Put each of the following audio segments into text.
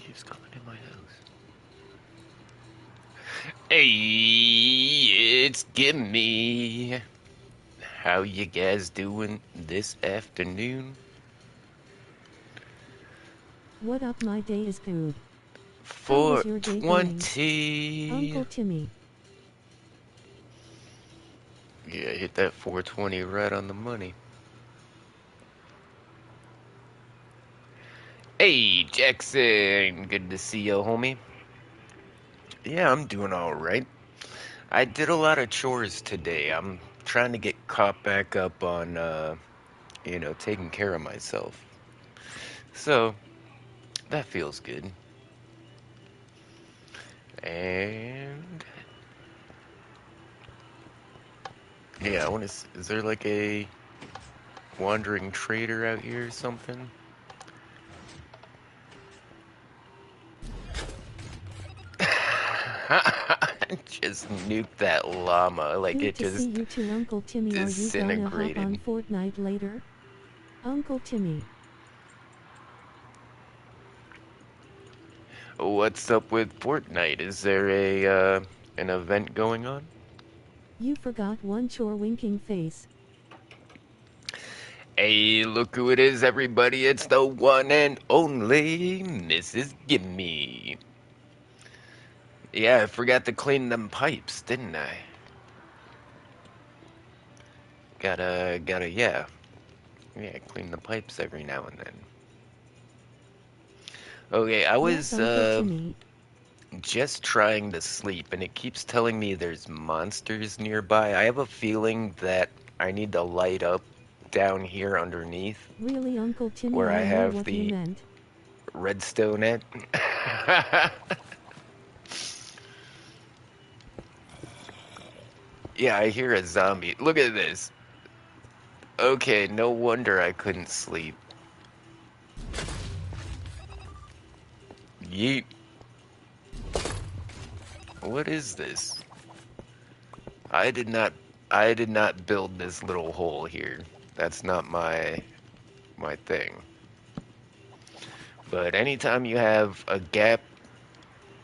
keeps coming in my house. Hey, it's Gimme. How you guys doing this afternoon? What up, my day is good. How was your day going? 420. Uncle Timmy. Yeah, hit that 420 right on the money. Hey, Jackson. Good to see you, homie. Yeah, I'm doing alright. I did a lot of chores today. I'm trying to get caught back up on, taking care of myself. So, that feels good. And yeah, I want to. Is there like a wandering trader out here or something? Just nuke that llama like Good it to see just you too, Uncle Timmy. Are you gonna hop on disintegrated. Fortnite later? Uncle Timmy. What's up with Fortnite? Is there a an event going on? You forgot one chore, winking face. Hey, look who it is, everybody. It's the one and only Mrs. Gimme. Yeah, I forgot to clean them pipes, didn't I? Yeah. Yeah, clean the pipes every now and then. Okay, I Yes, was Uncle Timmy. just trying to sleep, and it keeps telling me there's monsters nearby. I have a feeling that I need to light up down here underneath Really, Uncle Timmy, where I I know have what you the meant. redstone at. Yeah, I hear a zombie. Look at this. Okay, no wonder I couldn't sleep. Yeet. What is this? I did not I did not build this little hole here. That's not my thing. But anytime you have a gap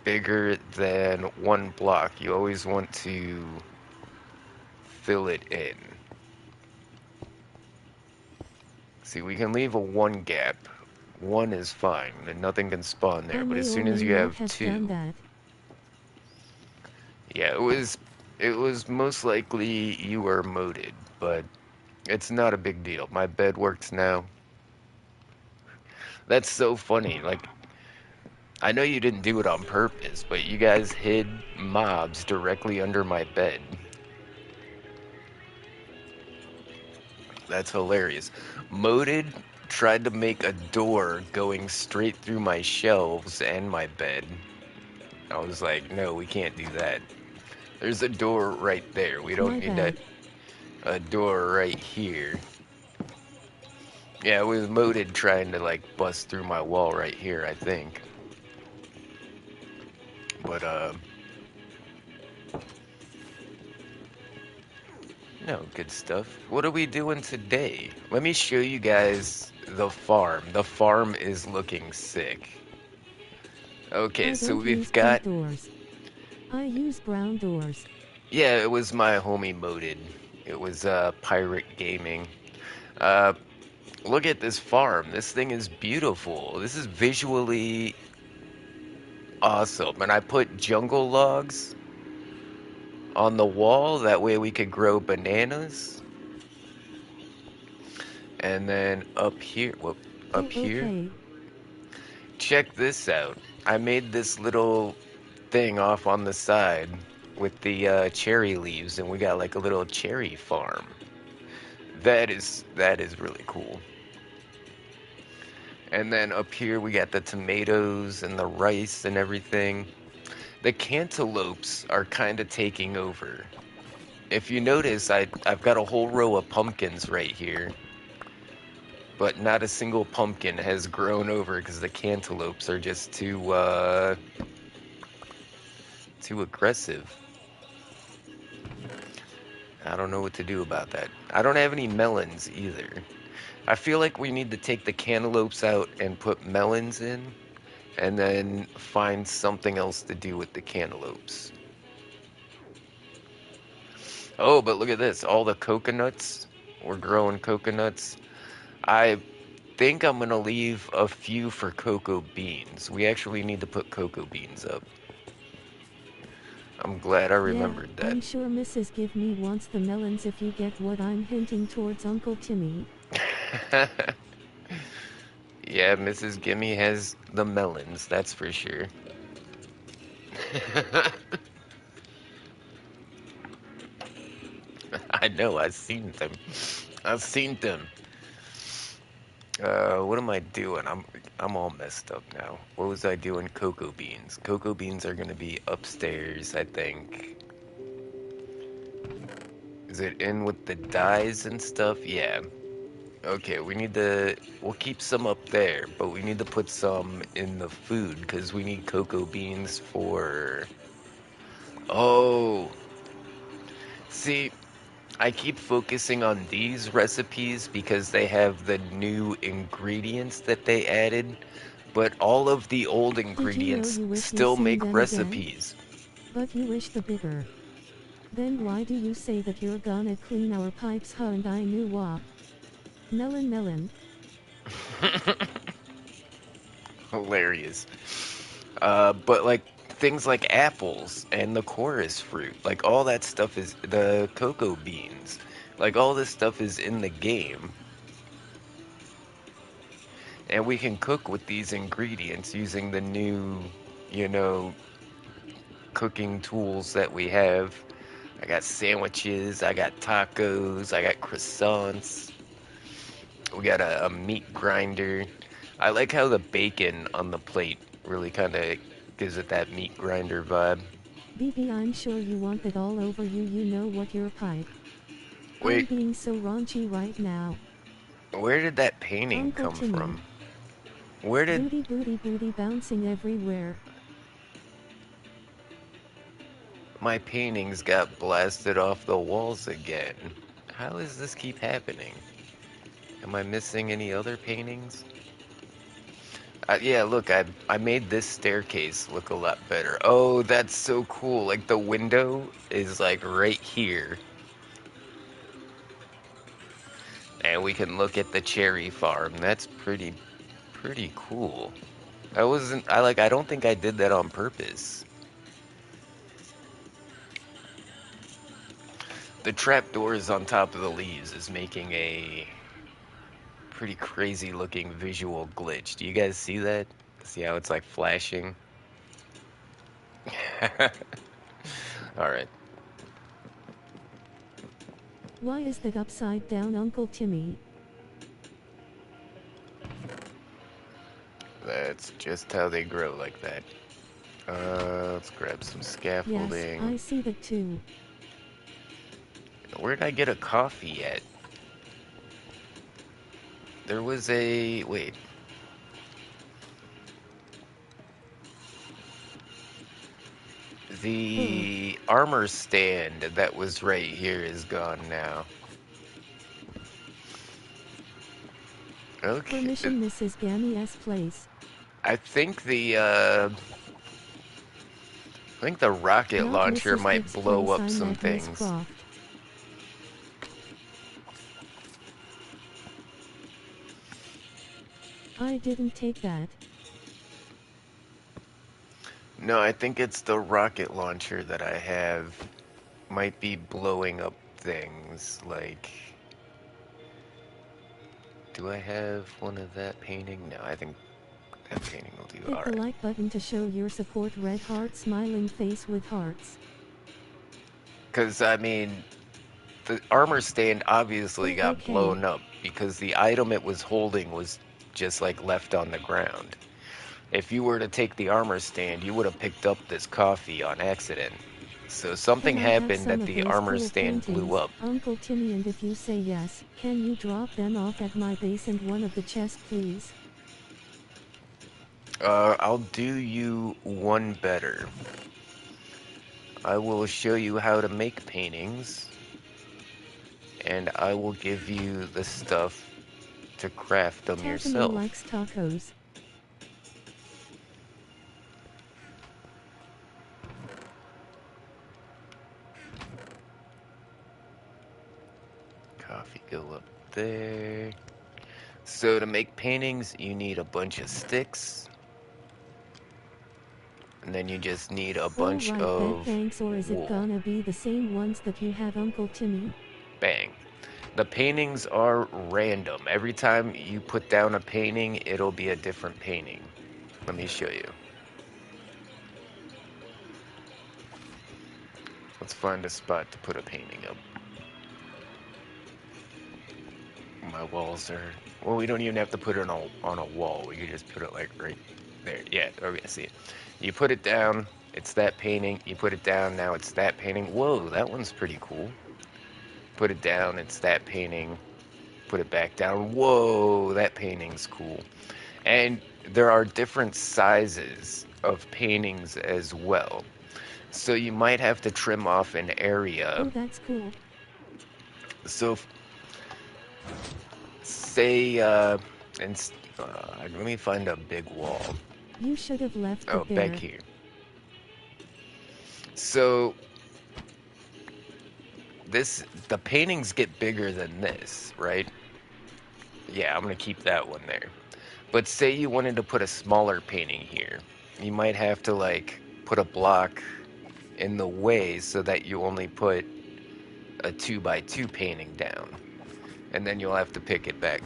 bigger than one block, you always want to fill it in. See, we can leave a one gap. One is fine, and nothing can spawn I there. But as may or soon as may you not have have done two, that. yeah, it was most likely you were modded, but it's not a big deal. My bed works now. That's so funny. Like, I know you didn't do it on purpose, but you guys hid mobs directly under my bed. That's hilarious. Moded tried to make a door going straight through my shelves and my bed. I was like, no, we can't do that. There's a door right there. We don't My need that bad. a door right here. Yeah, it was moded trying to like bust through my wall right here, I think. But no, good stuff. What are we doing today? Let me show you guys the farm. The farm is looking sick. Okay, I so don't we've use pink got. doors. I use brown doors. Yeah, it was my homie moded. It was Pirate Gaming. Uh, look at this farm. This thing is beautiful. This is visually awesome. And I put jungle logs on the wall. That way we could grow bananas. And then up here, whoop, Oh, up here, okay. check this out. I made this little thing off on the side with the cherry leaves, and we got like a little cherry farm. That is really cool. And then up here we got the tomatoes and the rice and everything. The cantaloupes are kind of taking over. If you notice, I've got a whole row of pumpkins right here, but not a single pumpkin has grown over because the cantaloupes are just too aggressive. I don't know what to do about that. I don't have any melons either. I feel like we need to take the cantaloupes out and put melons in and then find something else to do with the cantaloupes. Oh, but look at this. All the coconuts. We're growing coconuts. I think I'm gonna leave a few for cocoa beans. We actually need to put cocoa beans up. I'm glad I Yeah, remembered that. I'm sure Mrs. Give Me wants the melons if you get what I'm hinting towards Uncle Timmy. Yeah, Mrs. Gimme has the melons, that's for sure. I know, I've seen them. I've seen them. What am I doing? I'm all messed up now. What was I doing? Cocoa beans. Cocoa beans are gonna be upstairs, I think. Is it in with the dyes and stuff? Yeah. Okay, we'll keep some up there, but we need to put some in the food because we need cocoa beans for. Oh, see, I keep focusing on these recipes because they have the new ingredients that they added, but all of the old Did you know ingredients you wish you still seen make them again? recipes. But you wish the bigger. Then why do you say that you're gonna clean our pipes, huh? And I knew what. Melon melon. Hilarious. But like things like apples and the chorus fruit, like all that stuff is the cocoa beans. Like all this stuff is in the game, and we can cook with these ingredients using the new, you know, cooking tools that we have. I got sandwiches, I got tacos, I got croissants. We got a meat grinder. I like how the bacon on the plate really kind of gives it that meat grinder vibe. BB, I'm sure you want it all over you. You know what your pipe. I'm Wait, being so raunchy right now. where did that painting Uncle come Timmy. from? Where did Booty booty booty bouncing everywhere. my paintings got blasted off the walls again? How does this keep happening? Am I missing any other paintings? Yeah, look, I made this staircase look a lot better. Oh, that's so cool. Like the window is like right here, and we can look at the cherry farm. That's pretty cool. I don't think I did that on purpose. The trapdoors on top of the leaves is making a pretty crazy looking visual glitch. Do you guys see that? See how it's like flashing? All right. Why is that upside down, Uncle Timmy? That's just how they grow like that. Let's grab some Yes, scaffolding. I see that too. Where'd I get a coffee at? There was a... Wait. Ugh. The armor stand that was right here is gone now. Okay. Permission, Mrs. Gammy's place. I think the rocket Not launcher Mrs. might Gibbs' blow place, up I'm some at Miss things. Croft. I didn't take that. No, I think it's the rocket launcher that I have might be blowing up things. Like, do I have one of that painting? No, I think that painting will do. Hit All the right. like button to show your support. Red heart, smiling face with hearts. Because, I mean, the armor stand obviously Oh, got okay. blown up because the item it was holding was just like left on the ground. If you were to take the armor stand, you would have picked up this coffee on accident. So something Can I have happened some that of the those armor cool stand blew paintings, up. Uncle Timmy? And if you say yes, can you drop them off at my base and one of the chests, please? I'll do you one better. I will show you how to make paintings, and I will give you the stuff to craft them Taffany yourself. likes tacos. there. So to make paintings, you need a bunch of sticks, and then you just need a bunch Alright, that of thanks, or is it wool. gonna be the same ones that you have, Uncle Timmy? Bang. The paintings are random. Every time you put down a painting, it'll be a different painting. Let me show you. Let's find a spot to put a painting up. My walls are... Well, we don't even have to put it on a wall. We can just put it like right there. Yeah, okay, see it. You put it down, it's that painting. You put it down, now it's that painting. Whoa, that one's pretty cool. Put it down, it's that painting. Put it back down. Whoa, that painting's cool. And there are different sizes of paintings as well. So you might have to trim off an area. Oh, that's cool. So, say, and let me find a big wall. You should have left Oh, it back there. here. So, the paintings get bigger than this, right? Yeah, I'm gonna keep that one there. But say you wanted to put a smaller painting here. You might have to, like, put a block in the way so that you only put a 2x2 painting down. And then you'll have to pick it back,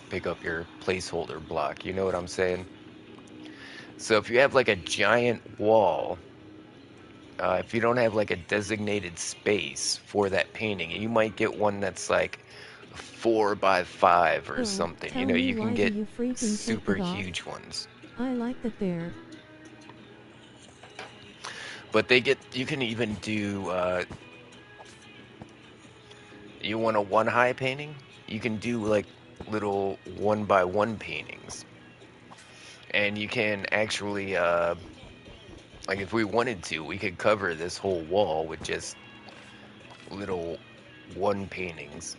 pick up your placeholder block. You know what I'm saying? So if you have like a giant wall, if you don't have like a designated space for that painting, you might get one that's like 4x5 or Oh, something. You tell know, me, you can why do get you freaking take super that off? huge ones. I like that there. But you can even do, you want a one high painting? You can do like little 1x1 paintings. And you can actually, like if we wanted to, we could cover this whole wall with just little one paintings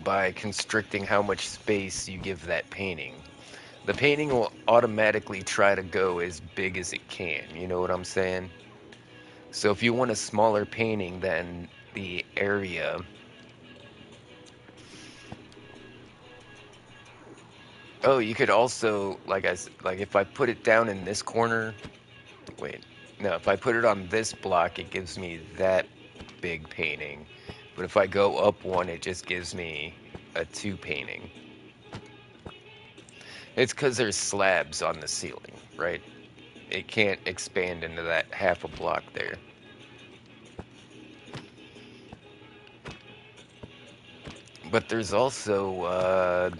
by constricting how much space you give that painting. The painting will automatically try to go as big as it can, you know what I'm saying? So if you want a smaller painting than the area, oh, you could also, like if I put it down in this corner, wait, no, if I put it on this block, it gives me that big painting. But if I go up one, it just gives me a two painting. It's because there's slabs on the ceiling, right? It can't expand into that half a block there. But there's also, I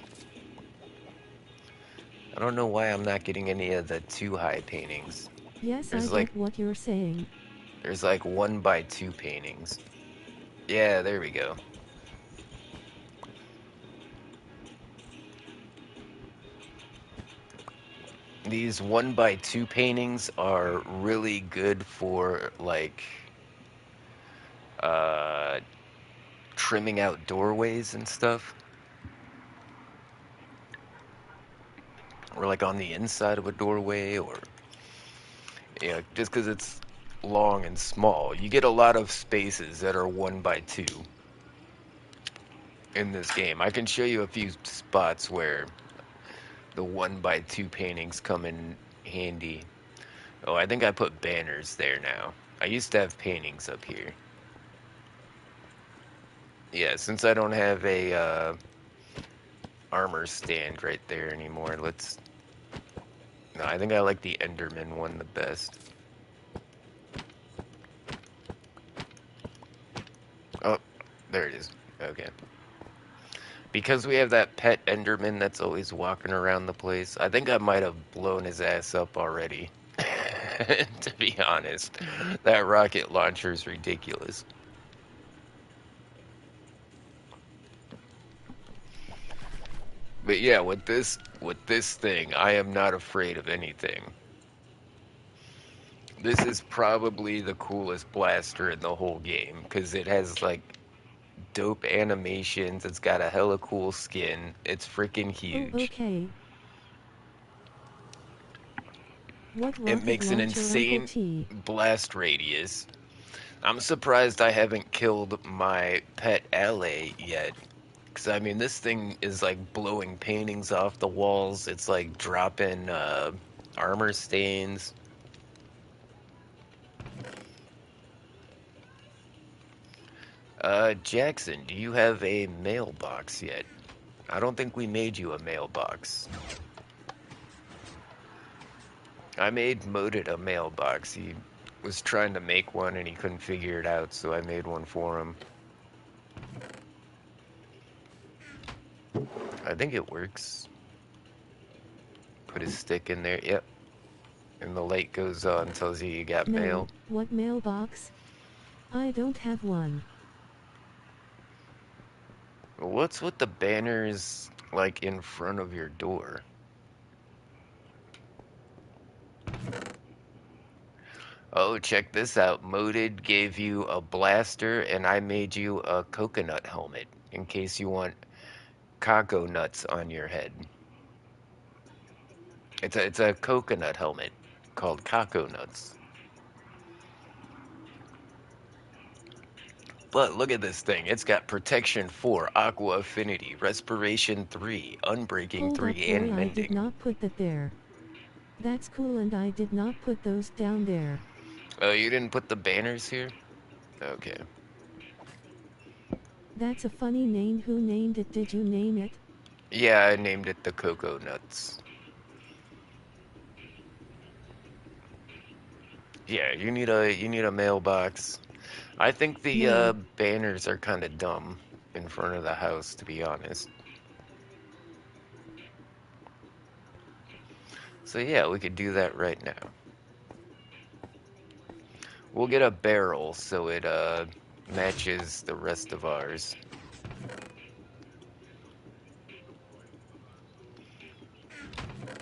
don't know why I'm not getting any of the too high paintings. Yes, I There's like, get what you're saying. there's like 1x2 paintings. Yeah, there we go. These 1x2 paintings are really good for like uh trimming out doorways and stuff, or like on the inside of a doorway, or just because it's long and small. You get a lot of spaces that are 1x2 in this game. I can show you a few spots where the 1x2 paintings come in handy. Oh, I think I put banners there now. I used to have paintings up here. Yeah, since I don't have a armor stand right there anymore, let's... No, I think I like the Enderman one the best. Oh, there it is. Okay. Because we have that pet Enderman that's always walking around the place, I think I might have blown his ass up already. To be honest, that rocket launcher is ridiculous. But yeah, with this thing, I am not afraid of anything. This is probably the coolest blaster in the whole game because it has like dope animations. It's got a hella cool skin. It's freaking Oh, huge. okay. What It rocket makes an launcher, Uncle insane T? blast radius. I'm surprised I haven't killed my pet ally yet. Because, I mean, this thing is like blowing paintings off the walls. It's like dropping armor stains. Jackson, do you have a mailbox yet? I don't think we made you a mailbox. I made Moded a mailbox. He was trying to make one and he couldn't figure it out, so I made one for him. I think it works. Put his stick in there. Yep. And the light goes on, tells you got No, mail. what mailbox? I don't have one. What's with the banners like in front of your door? Oh, check this out. Moded gave you a blaster and I made you a coconut helmet in case you want cocoa nuts on your head. It's a coconut helmet called cocoa nuts. But look at this thing. It's got protection 4, aqua affinity, respiration 3, unbreaking Hold up 3, boy, and I did mending. not put that there. That's cool and I did not put those down there. Oh, you didn't put the banners here? Okay. That's a funny name. Who named it? Did you name it? Yeah, I named it the cocoa nuts. Yeah, you need a mailbox. I think the No. banners are kind of dumb in front of the house, to be honest. So yeah, we could do that right now. We'll get a barrel so it matches the rest of ours.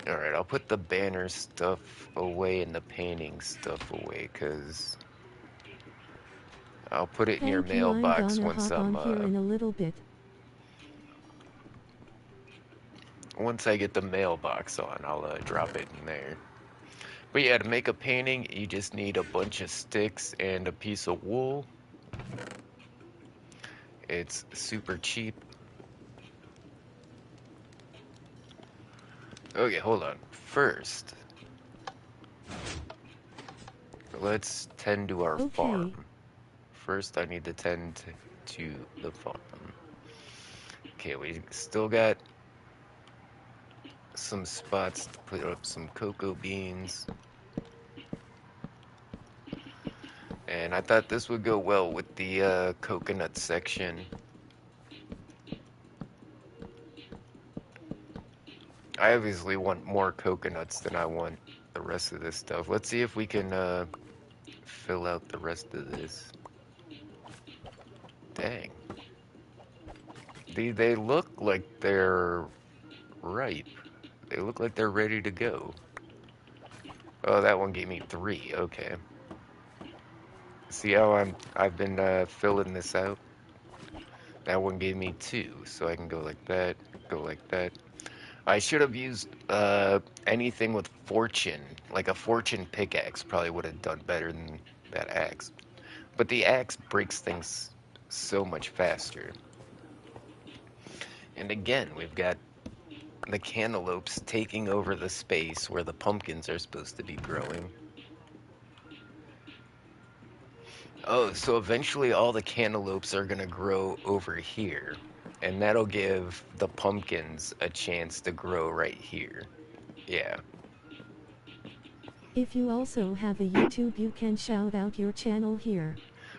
Alright, I'll put the banner stuff away and the painting stuff away, because I'll put it in your Thank you. I'm mailbox gonna hop on here in a little bit. once I get the mailbox on, I'll drop it in there. But yeah, to make a painting, you just need a bunch of sticks and a piece of wool. It's super cheap. Okay, hold on. First, let's tend to our Okay. farm. First, I need to tend to the farm. Okay, we still got some spots to put up some cocoa beans. And I thought this would go well with the coconut section. I obviously want more coconuts than I want the rest of this stuff. Let's see if we can fill out the rest of this. Dang. They look like they're ripe. They look like they're ready to go. Oh, that one gave me 3. Okay. See how I've been filling this out? That one gave me 2, so I can go like that, go like that. I should have used anything with fortune, like a fortune pickaxe probably would have done better than that axe. But the axe breaks things so much faster. And again, we've got the cantaloupes taking over the space where the pumpkins are supposed to be growing. Oh, so eventually all the cantaloupes are going to grow over here. And that'll give the pumpkins a chance to grow right here. Yeah. If you also have a YouTube, you can shout out your channel here.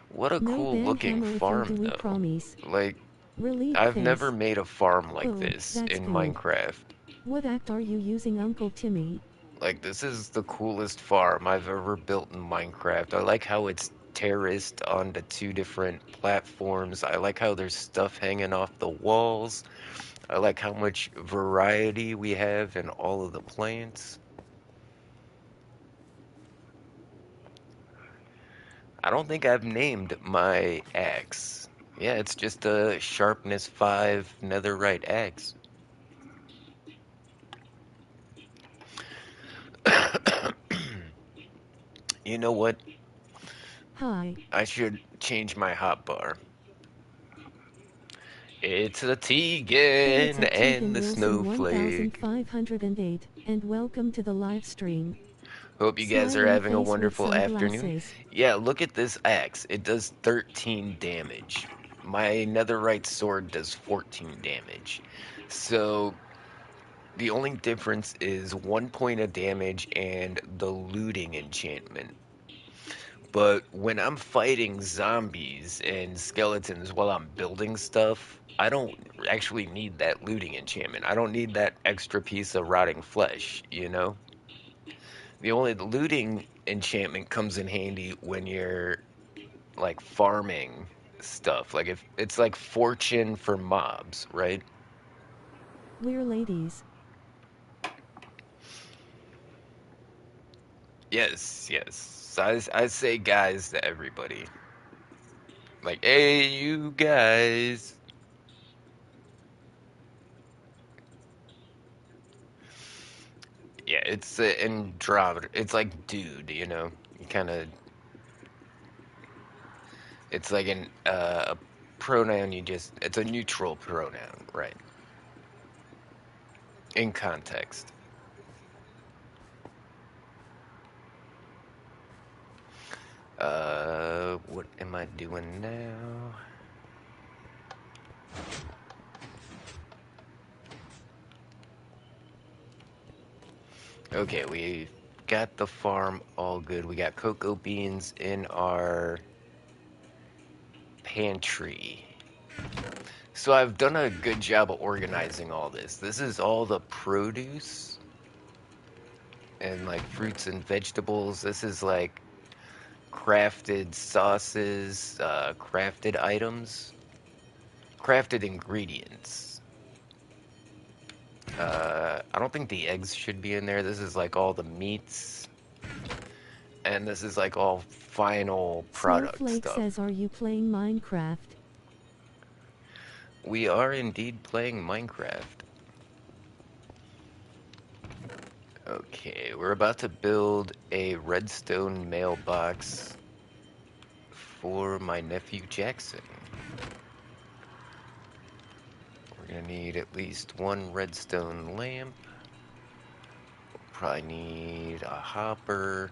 What a No cool ban looking hammer if you farm, do, we though. promise. Like, Relief I've never face. made a farm like Oh, this that's in cool. Minecraft. What act are you using, Uncle Timmy? Like, this is the coolest farm I've ever built in Minecraft. I like how it's terraced onto 2 different platforms. I like how there's stuff hanging off the walls. I like how much variety we have in all of the plants. I don't think I've named my axe. Yeah, it's just a sharpness 5 netherite axe. You know what? Hi. I should change my hotbar. It's a Hey, it's Tegan a and Tegan the Wilson snowflake. 1508, and welcome to the live stream. Hope you guys are Smiling having a face with wonderful afternoon. sunglasses. Yeah, look at this axe. It does 13 damage. My netherite sword does 14 damage. So the only difference is 1 point of damage and the looting enchantment. But when I'm fighting zombies and skeletons while I'm building stuff, I don't actually need that looting enchantment. I don't need that extra piece of rotting flesh, you know? The only looting enchantment comes in handy when you're like farming stuff. Like if it's like fortune for mobs, right? We're ladies. Yes, yes. So I say guys to everybody. Like, hey, you guys. Yeah, it's androgynous. It's like dude, you know. You kind of. It's like a pronoun. You just. It's a neutral pronoun, right? In context. What am I doing now? Okay, we got the farm all good. We got cocoa beans in our pantry. So I've done a good job of organizing all this. This is all the produce and like fruits and vegetables. This is like crafted sauces, crafted items, crafted ingredients. I don't think the eggs should be in there. This is like all the meats, and this is like all final product Snowflake stuff. says, are you playing Minecraft? We are indeed playing Minecraft. Okay, we're about to build a redstone mailbox for my nephew Jackson. We're gonna need at least one redstone lamp. Probably need a hopper.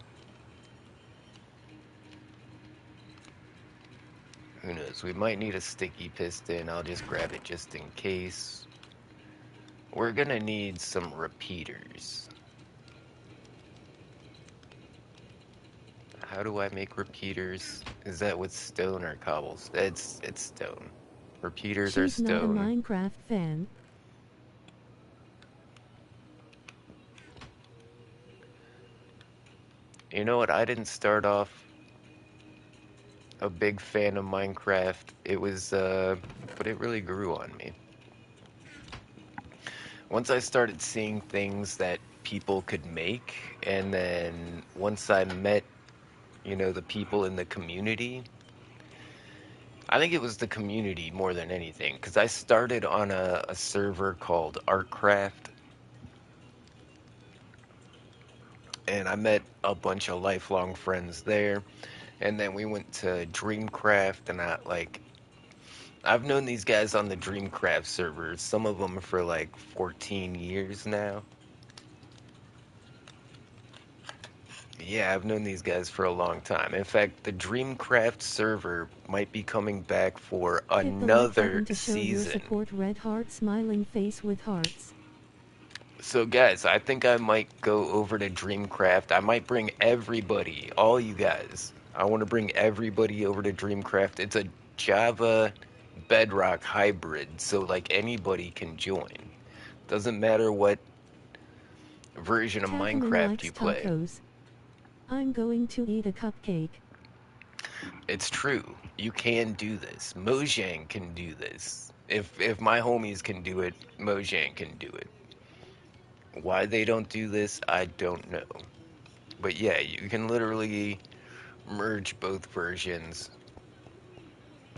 Who knows? We might need a sticky piston. I'll just grab it just in case. We're gonna need some repeaters. How do I make repeaters? Is that with stone or cobbles? It's stone. Repeaters are She's not a stone. Minecraft fan. You know what? I didn't start off a big fan of Minecraft. It was, but it really grew on me. Once I started seeing things that people could make, and then once I met, the people in the community, I think it was the community more than anything, because I started on a server called Artcraft, and I met a bunch of lifelong friends there. And then we went to Dreamcraft, and I've known these guys on the Dreamcraft servers, some of them for like 14 years now. Yeah, I've known these guys for a long time. In fact, the Dreamcraft server might be coming back for Hit the like another button to show your season. support. Red heart smiling face with hearts. So, guys, I think I might go over to Dreamcraft. I might bring everybody, all you guys. I want to bring everybody over to Dreamcraft. It's a Java Bedrock hybrid, so like anybody can join. Doesn't matter what version of Taffinin Minecraft likes you play. tacos. I'm going to eat a cupcake. It's true. You can do this. Mojang can do this. If my homies can do it, Mojang can do it. Why they don't do this, I don't know. But yeah, you can literally merge both versions.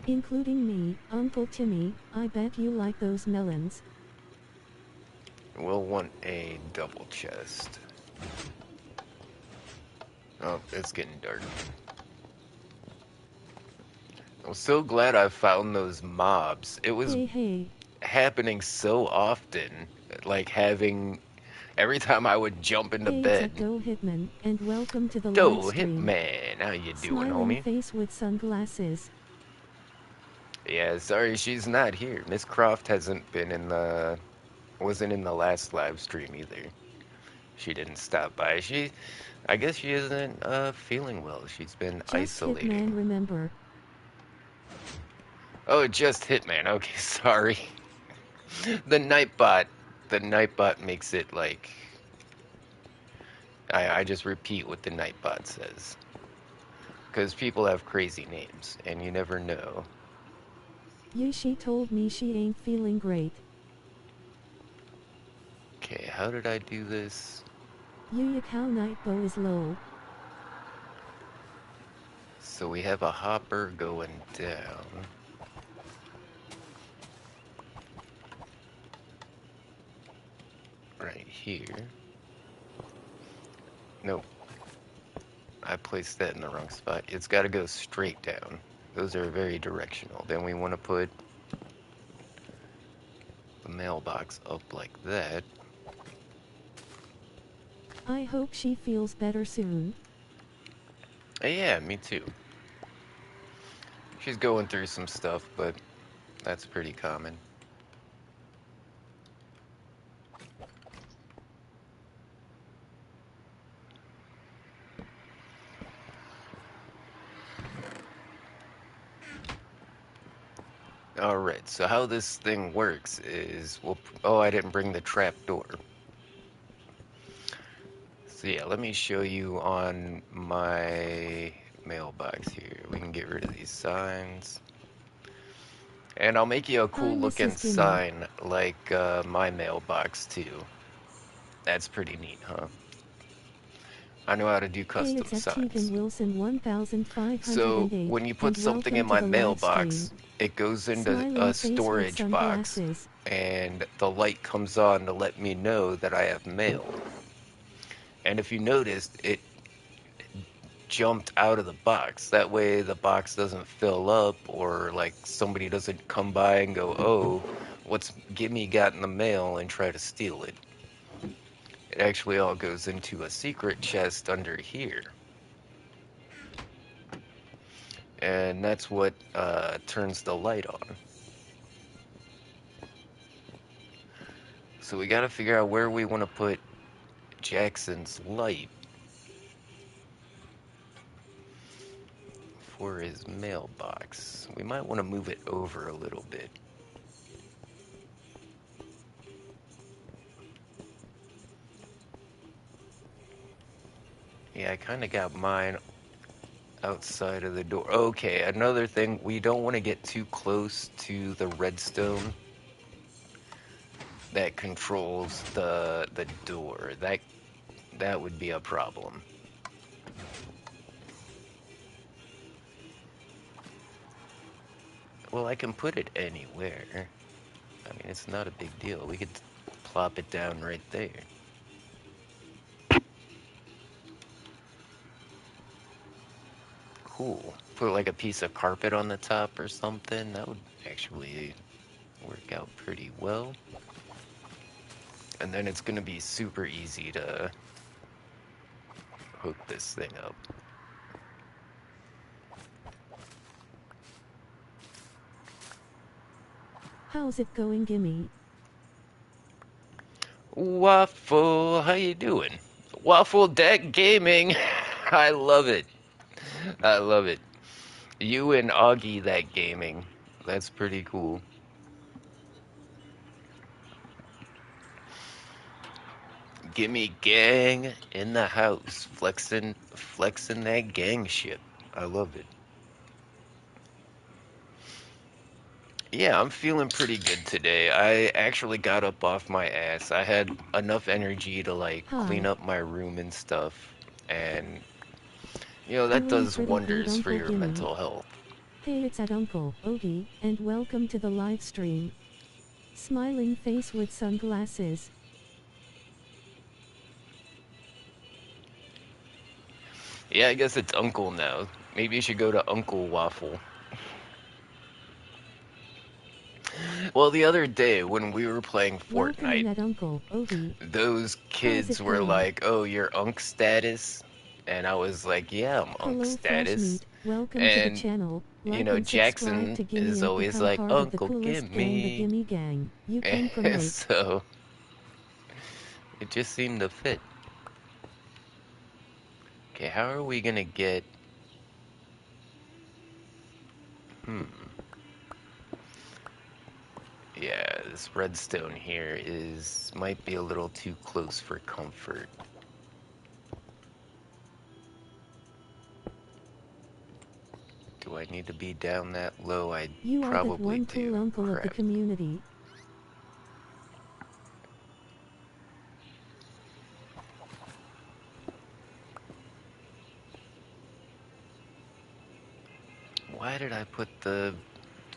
Including me, Uncle Timmy. I bet you like those melons. We'll want a double chest. Oh, it's getting dark. I'm so glad I found those mobs. It was Hey, hey. happening so often, like having every time I would jump into Hey, it's bed. Ecto Hitman, and welcome to the live Doe stream. Hitman, how you doing, Smiling homie? face with sunglasses. Yeah, sorry she's not here. Miss Croft hasn't been in the wasn't in the last live stream either. She didn't stop by. I guess she isn't feeling well. She's been Just isolating. Hitman, remember. Oh, just Hitman. Okay, sorry. The Nightbot. The Nightbot makes it like I just repeat what the Nightbot says. Because people have crazy names, and you never know. She told me she ain't feeling great. Okay, how did I do this? Cow Nightbow is low. So we have a hopper going down. Right here. Nope, I placed that in the wrong spot. It's got to go straight down. Those are very directional. Then we want to put the mailbox up like that. I hope she feels better soon. Yeah, me too. She's going through some stuff, but that's pretty common. Alright, so how this thing works is oh, I didn't bring the trap door. So yeah, let me show you on my mailbox here. We can get rid of these signs. And I'll make you a Hi, cool looking Mrs. Gimme. sign like my mailbox too. That's pretty neat, huh? I know how to do Hey, custom it's at Tegan signs. Wilson So 1508, when you put and something welcome in to my the live stream. mailbox, it goes into Smiling a face with storage box, sunglasses. and the light comes on to let me know that I have mail. And if you noticed, it jumped out of the box. That way the box doesn't fill up, or like somebody doesn't come by and go, oh, what's Gimme got in the mail, and try to steal it. It actually all goes into a secret chest under here. And that's what turns the light on. So we gotta figure out where we want to put Jackson's light for his mailbox. We might want to move it over a little bit. Yeah, I kind of got mine outside of the door. Okay, another thing, we don't want to get too close to the redstone that controls the door. That would be a problem. Well, I can put it anywhere. I mean, it's not a big deal. We could plop it down right there. Cool. Put like a piece of carpet on the top or something. That would actually work out pretty well. And then it's gonna be super easy to hook this thing up. How's it going, Gimme? Waffle, how you doing? Waffle Deck Gaming. I love it. I love it. You and Augie that gaming. That's pretty cool. Gimme gang in the house. Flexing that gang shit. I love it. Yeah, I'm feeling pretty good today. I actually got up off my ass. I had enough energy to like clean Hi. up my room and stuff. And that Doing does pretty good, wonders for Uncle your Gimme. mental health. Hey, it's at Uncle Ogie, and welcome to the live stream. Smiling face with sunglasses. Yeah, I guess it's Uncle now. Maybe you should go to Uncle Waffle. Well, the other day when we were playing Welcome Fortnite, net Uncle Odie. those How's kids it were going? like, "Oh, you're Unk status," and I was like, "Yeah, I'm Unk Hello Fresh status." Meat, welcome to the And channel. you Like know, and subscribe Jackson to Gimme is and always become like, part of the "Uncle, coolest gang, the gimme." Gimme Gang. You can promote. So it just seemed to fit. Okay, how are we gonna get? Hmm. Yeah, this redstone here is might be a little too close for comfort. Do I need to be down that low? I You are that probably one do. cool uncle of the Crap. community. Why did I put the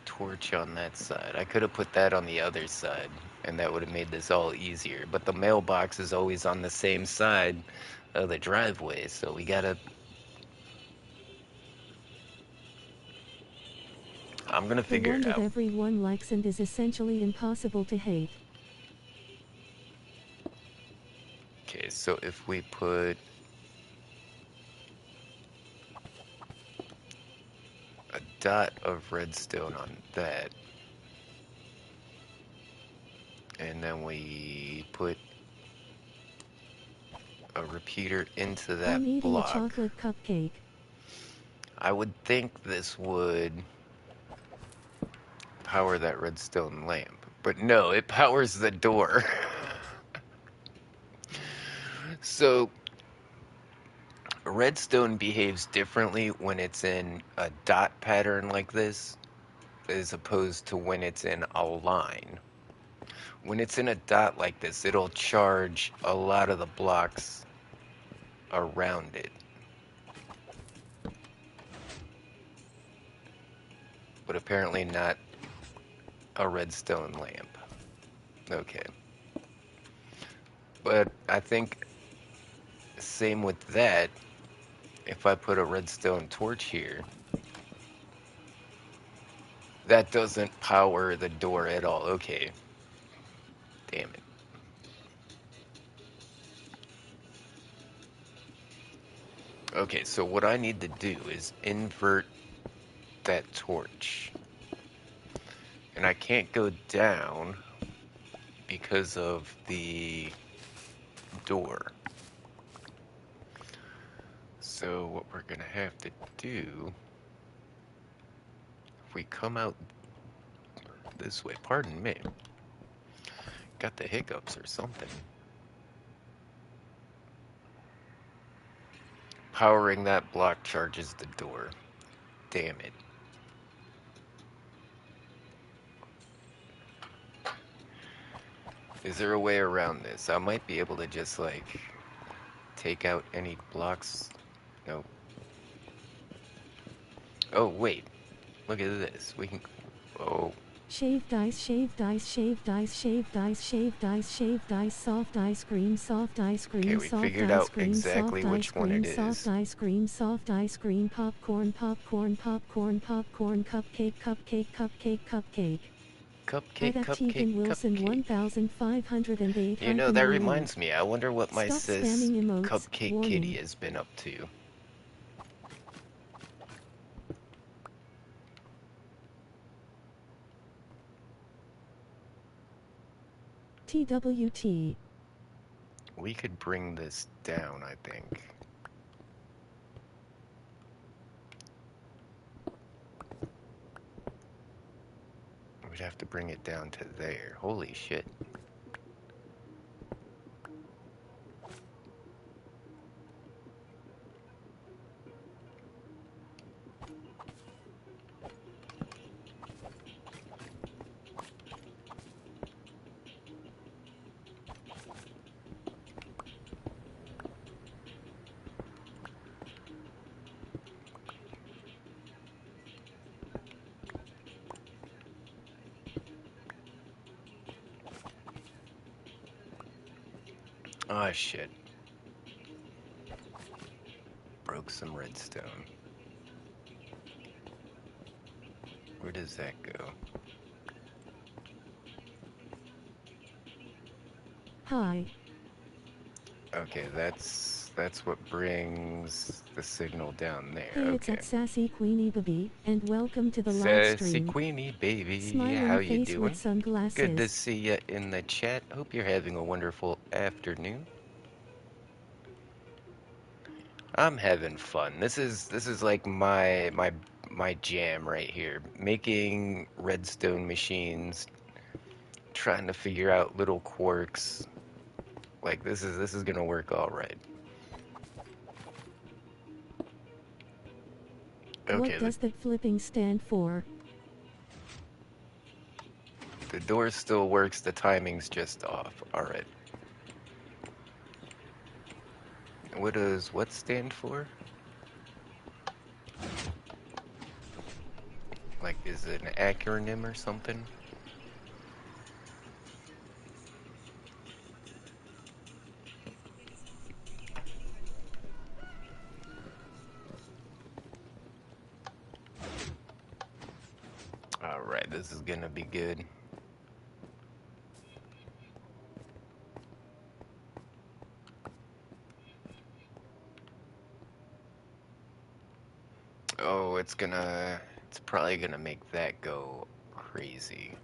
torch on that side? I could have put that on the other side, and that would have made this all easier. But the mailbox is always on the same side of the driveway, so we gotta. I'm gonna The figure one it that out. everyone likes and is essentially impossible to hate. Okay, so if we put a dot of redstone on that, and then we put a repeater into that I'm eating a block, chocolate cupcake. I would think this would power that redstone lamp. But no, it powers the door. So redstone behaves differently when it's in a dot pattern like this as opposed to when it's in a line. When it's in a dot like this, it'll charge a lot of the blocks around it, but apparently not a redstone lamp. Okay. But I think same with that, if I put a redstone torch here, that doesn't power the door at all. Okay. Damn it. Okay, so what I need to do is invert that torch. And I can't go down because of the door. So what we're gonna have to do, if we come out this way, pardon me, got the hiccups or something. Powering that block charges the door. Damn it. Is there a way around this? I might be able to just like take out any blocks. No. Oh, wait. Look at this. We can. Oh, Shave dice, shave dice, shave dice, shave dice, shave dice, shave dice, soft ice cream, soft ice okay. cream, We soft figured ice out cream, exactly soft ice which one cream, it soft is. ice cream, soft ice cream, popcorn, popcorn, popcorn, popcorn, cupcake, cupcake, cupcake, cupcake. Cupcake, Ida cupcake, Tegan Wilson cupcake. 1508 You know, hyphen that woo. reminds me. I wonder what my Stop sis spamming emotes, Cupcake Kitty warning. has been up to. TWT. We could bring this down, I think. We'd have to bring it down to there. Holy shit. Oh shit. Broke some redstone. Where does that go? Hi. Okay, that's what brings the signal down there. Hey, it's Okay. at Sassy Queenie Baby, and welcome to the live Sassy stream. Queenie, baby, how Smiling you face with doing? Good to sunglasses. see you in the chat. Hope you're having a wonderful afternoon. I'm having fun. This is like my jam right here. Making redstone machines, trying to figure out little quirks. Like this is gonna work all right. What Okay, does that flipping stand for? the door still works. The timing's just off. All right. What does what stand for? Like, is it an acronym or something? All right, this is gonna be good. Oh, it's probably gonna make that go crazy.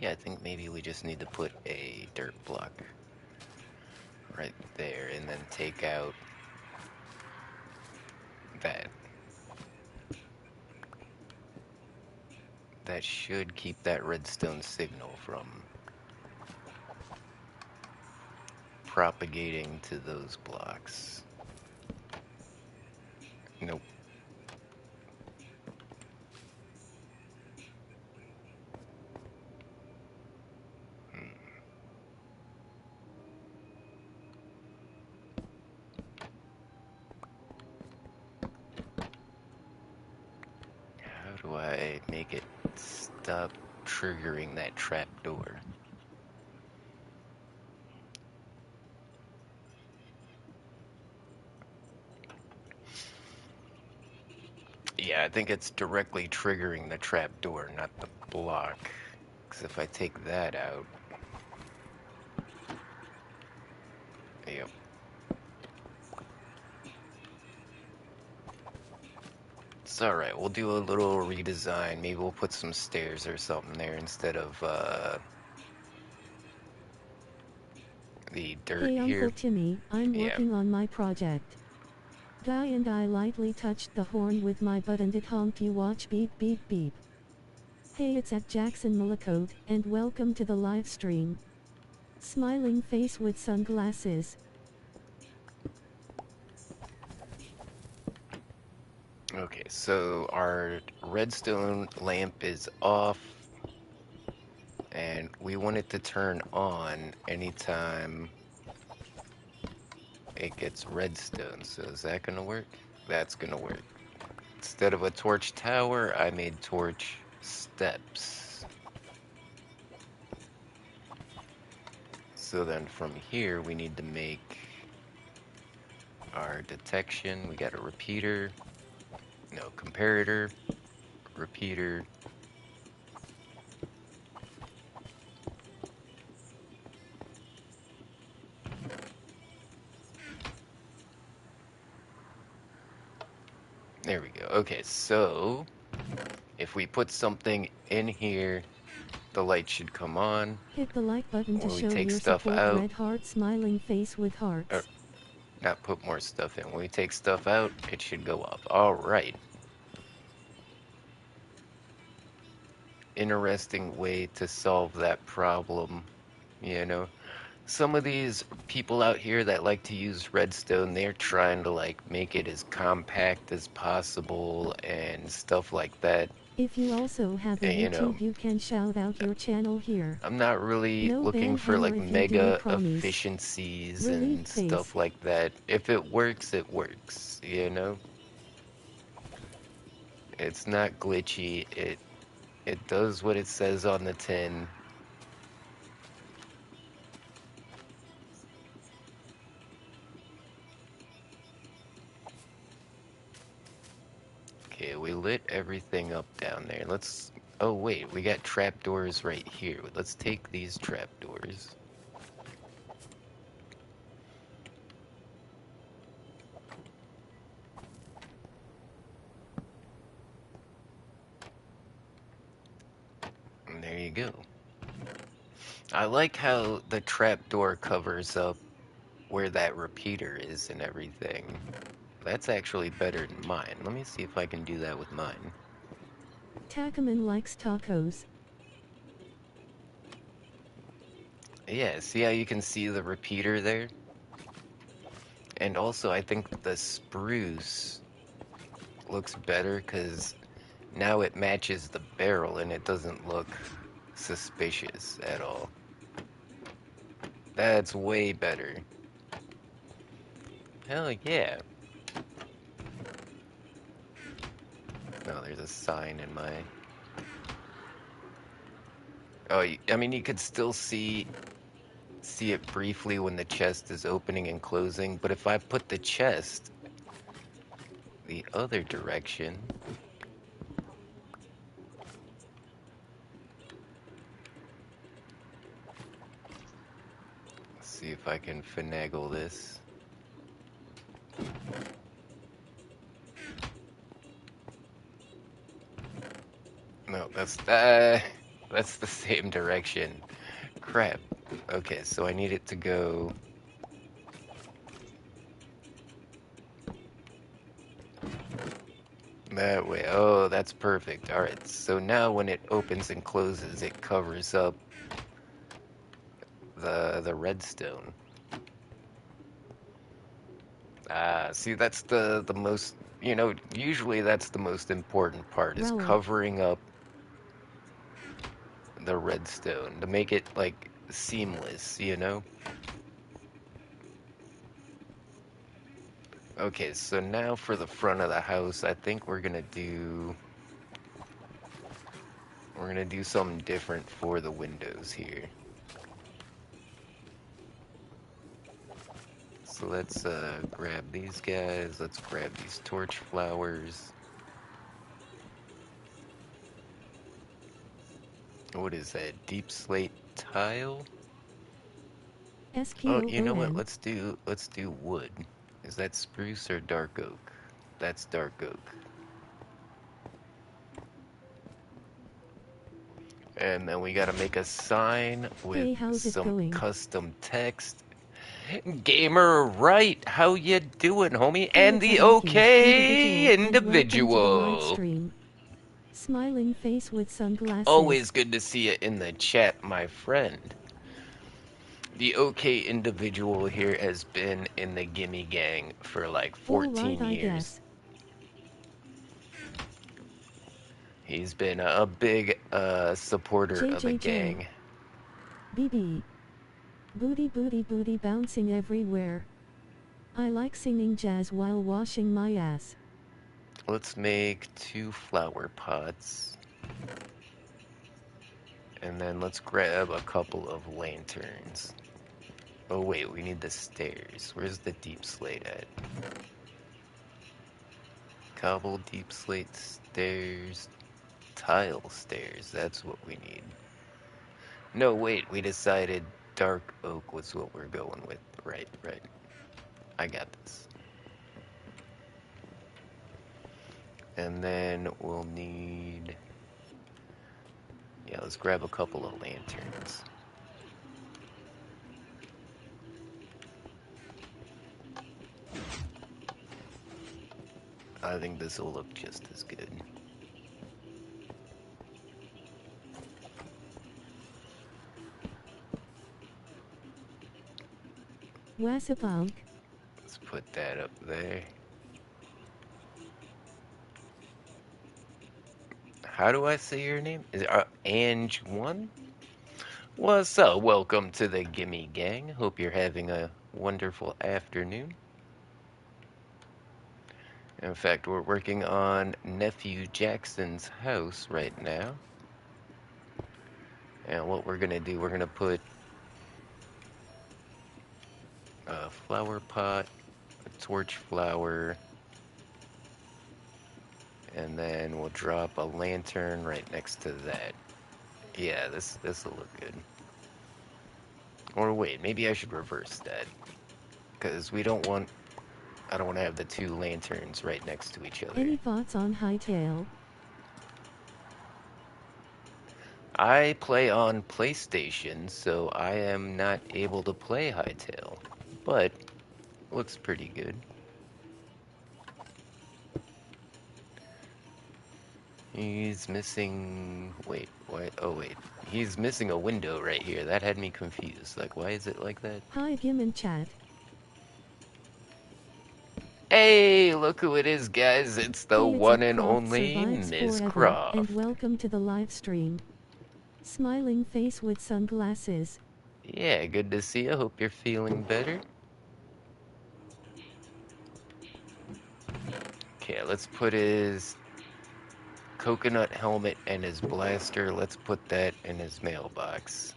I think maybe we just need to put a dirt block right there and then take out that. That should keep that redstone signal from propagating to those blocks. Nope. Hmm. How do I make it stop triggering that trap door? Yeah, I think it's directly triggering the trap door, not the block. Because if I take that out, yep. It's alright, we'll do a little redesign. Maybe we'll put some stairs or something there instead of the dirt Hey Uncle here. Timmy, I'm Yeah. working on my project. Guy and I lightly touched the horn with my butt and it honked you watch beep beep beep. Hey, it's at Jackson Millicote, and welcome to the live stream. Smiling face with sunglasses. Okay, so our redstone lamp is off, and we want it to turn on anytime it gets redstone. So is that gonna work? That's gonna work. Instead of a torch tower, I made torch steps. So then from here, we need to make our detection. We got a repeater, no, comparator, repeater. There we go. Okay, so if we put something in here, the light should come on. Hit the like button to When we show take your stuff support. out, Red heart smiling face with or hearts. not put more stuff in. When we take stuff out, it should go off. All right. Interesting way to solve that problem, you know? Some of these people out here that like to use redstone, they're trying to like make it as compact as possible and stuff like that. If you also have a And, you know, YouTube, you can shout out your channel here. I'm not really No looking ban for hammer like if you do it, mega promise. efficiencies Relief and face. stuff like that. If it works, it works, you know? It's not glitchy. It does what it says on the tin. Okay, Okay, we lit everything up down there. Let's... Oh, wait, we got trapdoors right here. Let's take these trapdoors. And there you go. I like how the trapdoor covers up where that repeater is and everything. That's actually better than mine. Let me see if I can do that with mine. Tacaman likes tacos. Yeah, see how you can see the repeater there? And also, I think the spruce looks better because now it matches the barrel and it doesn't look suspicious at all. That's way better. Hell yeah. No, there's a sign in my... Oh, I mean, you could still see it briefly when the chest is opening and closing, but if I put the chest the other direction, let's see if I can finagle this. No, that's the same direction. Crap. Okay, so I need it to go that way. Oh, that's perfect. All right, so now when it opens and closes, it covers up the redstone. Ah, see, that's the most, usually that's the most important part is Relic. covering up the redstone to make it like seamless. Okay, so now for the front of the house, I think we're gonna do something different for the windows here. So let's grab these guys. Let's grab these torch flowers. What is that? Deep slate tile? Oh, you know what? SPOON. Let's do wood. Is that spruce or dark oak? That's dark oak. And then we gotta make a sign with Hey, how's it some going? custom text. Gamer right, how you doing, homie? Hey, And it's a the hunky okay individual, and welcome to the live individual. stream. Smiling face with sunglasses. Always good to see you in the chat, my friend. The okay individual here has been in the Gimme Gang for like Alright, 14 I years. guess. He's been a big supporter of the JJJ. gang. BB. Booty booty booty bouncing everywhere. I like singing jazz while washing my ass. Let's make 2 flower pots. And then let's grab a couple of lanterns. Oh wait, we need the stairs. Where's the deep slate at? Cobble, deep slate, stairs, tile stairs. That's what we need. No, wait, we decided dark oak was what we're going with. Right, right. I got this. And then we'll need... Yeah, let's grab a couple of lanterns. I think this will look just as good. Wasapunk. Let's put that up there. How do I say your name? Is it Ange1? What's up? Welcome to the Gimme Gang. Hope you're having a wonderful afternoon. In fact, we're working on Nephew Jackson's house right now. And what we're gonna do, we're gonna put a flower pot, a torch flower, And then we'll drop a lantern right next to that. Yeah, this'll look good. Or wait, maybe I should reverse that. Because I don't want to have the two lanterns right next to each other. Any thoughts on Hightail? I play on PlayStation, so I am not able to play Hytale. But looks pretty good. He's missing... Wait, why? Oh, wait. He's missing a window right here. That had me confused. Like, why is it like that? Hi Gim in chat. Hey, look who it is, guys. It's the Hey, it's one at and Croft only survives Ms. forever, and Croft. welcome to the live stream. Smiling face with sunglasses. Yeah, good to see you. Hope you're feeling better. Okay, let's put his coconut helmet and his blaster. Let's put that in his mailbox.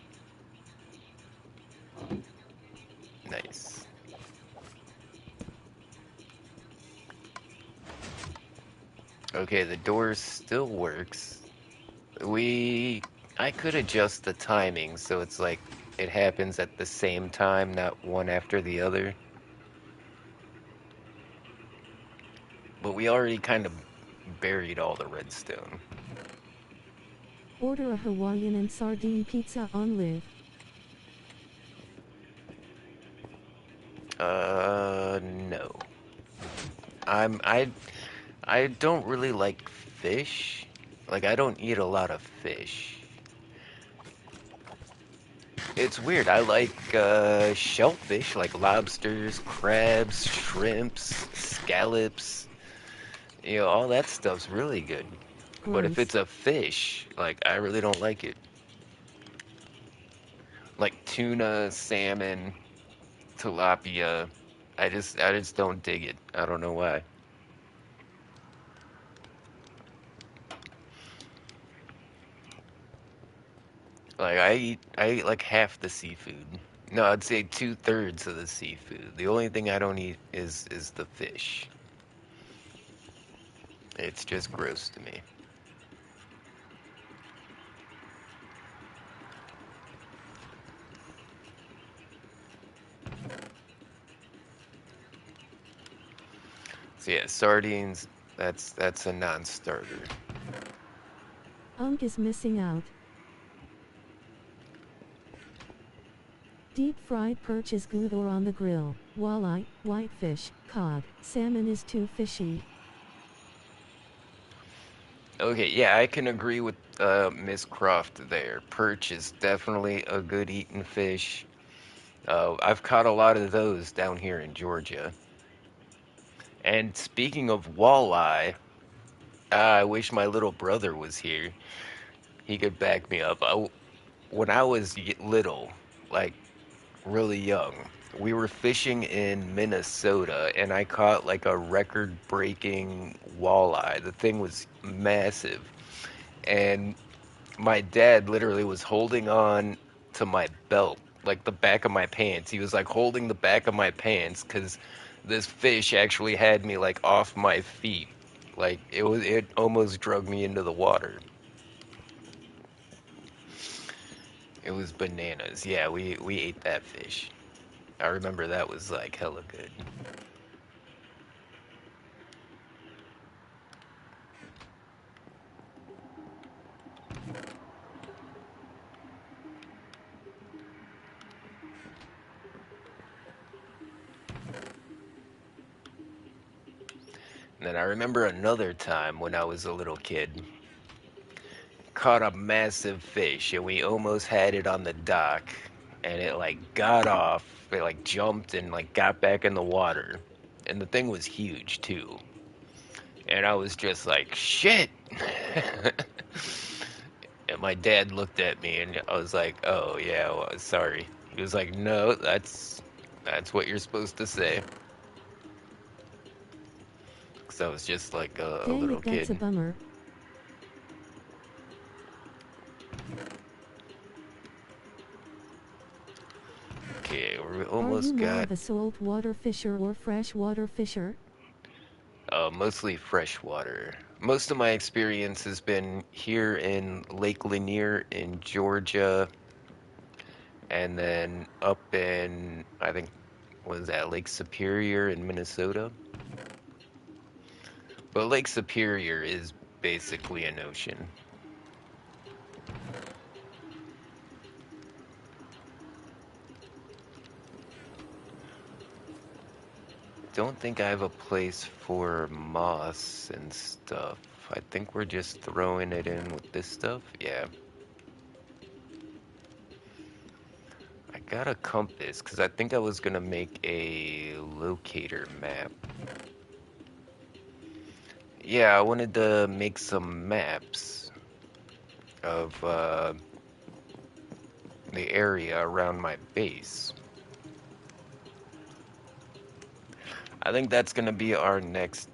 Nice. Okay, the door still works. I could adjust the timing so it's like it happens at the same time, not one after the other. But we already kind of buried all the redstone. Order a Hawaiian and sardine pizza on live. No. I'm I I don't really like fish. Like I don't eat a lot of fish. It's weird. I like shellfish, like lobsters, crabs, shrimps, scallops. You know, all that stuff's really good. But if Gross. it's a fish, like I really don't like it. Like tuna, salmon, tilapia. I just don't dig it. I don't know why. Like I eat like half the seafood. No, I'd say 2/3 of the seafood. The only thing I don't eat is the fish. It's just gross to me. So yeah, sardines, that's a non-starter. Unk is missing out. Deep fried perch is good or on the grill. Walleye, whitefish, cod, salmon is too fishy. Okay, yeah, I can agree with Miss Croft there. Perch is definitely a good eating fish. I've caught a lot of those down here in Georgia. And speaking of walleye, I wish my little brother was here. He could back me up. When I was little, like really young, we were fishing in Minnesota and I caught like a record-breaking walleye. The thing was massive. And my dad literally was holding on to my belt, like the back of my pants. He was like holding the back of my pants because this fish actually had me like off my feet. Like it almost drug me into the water. It was bananas. Yeah, we ate that fish. I remember that was like hella good. And then I remember another time when I was a little kid, caught a massive fish and we almost had it on the dock and it like got off, it like jumped and like got back in the water. And the thing was huge too. And I was just like, shit. And my dad looked at me and I was like, "Oh yeah, well, sorry." He was like, "No, that's what you're supposed to say." Cuz I was just like a Dang little it, that's a kid. bummer. Okay, we Are you almost more got. of a saltwater fisher or freshwater fisher? Mostly freshwater. Most of my experience has been here in Lake Lanier in Georgia, and then up in, I think, what is that, Lake Superior in Minnesota? But Lake Superior is basically an ocean. Don't think I have a place for moss and stuff. I think we're just throwing it in with this stuff. Yeah. I got a compass because I think I was gonna make a locator map. Yeah, I wanted to make some maps of the area around my base. I think that's gonna be our next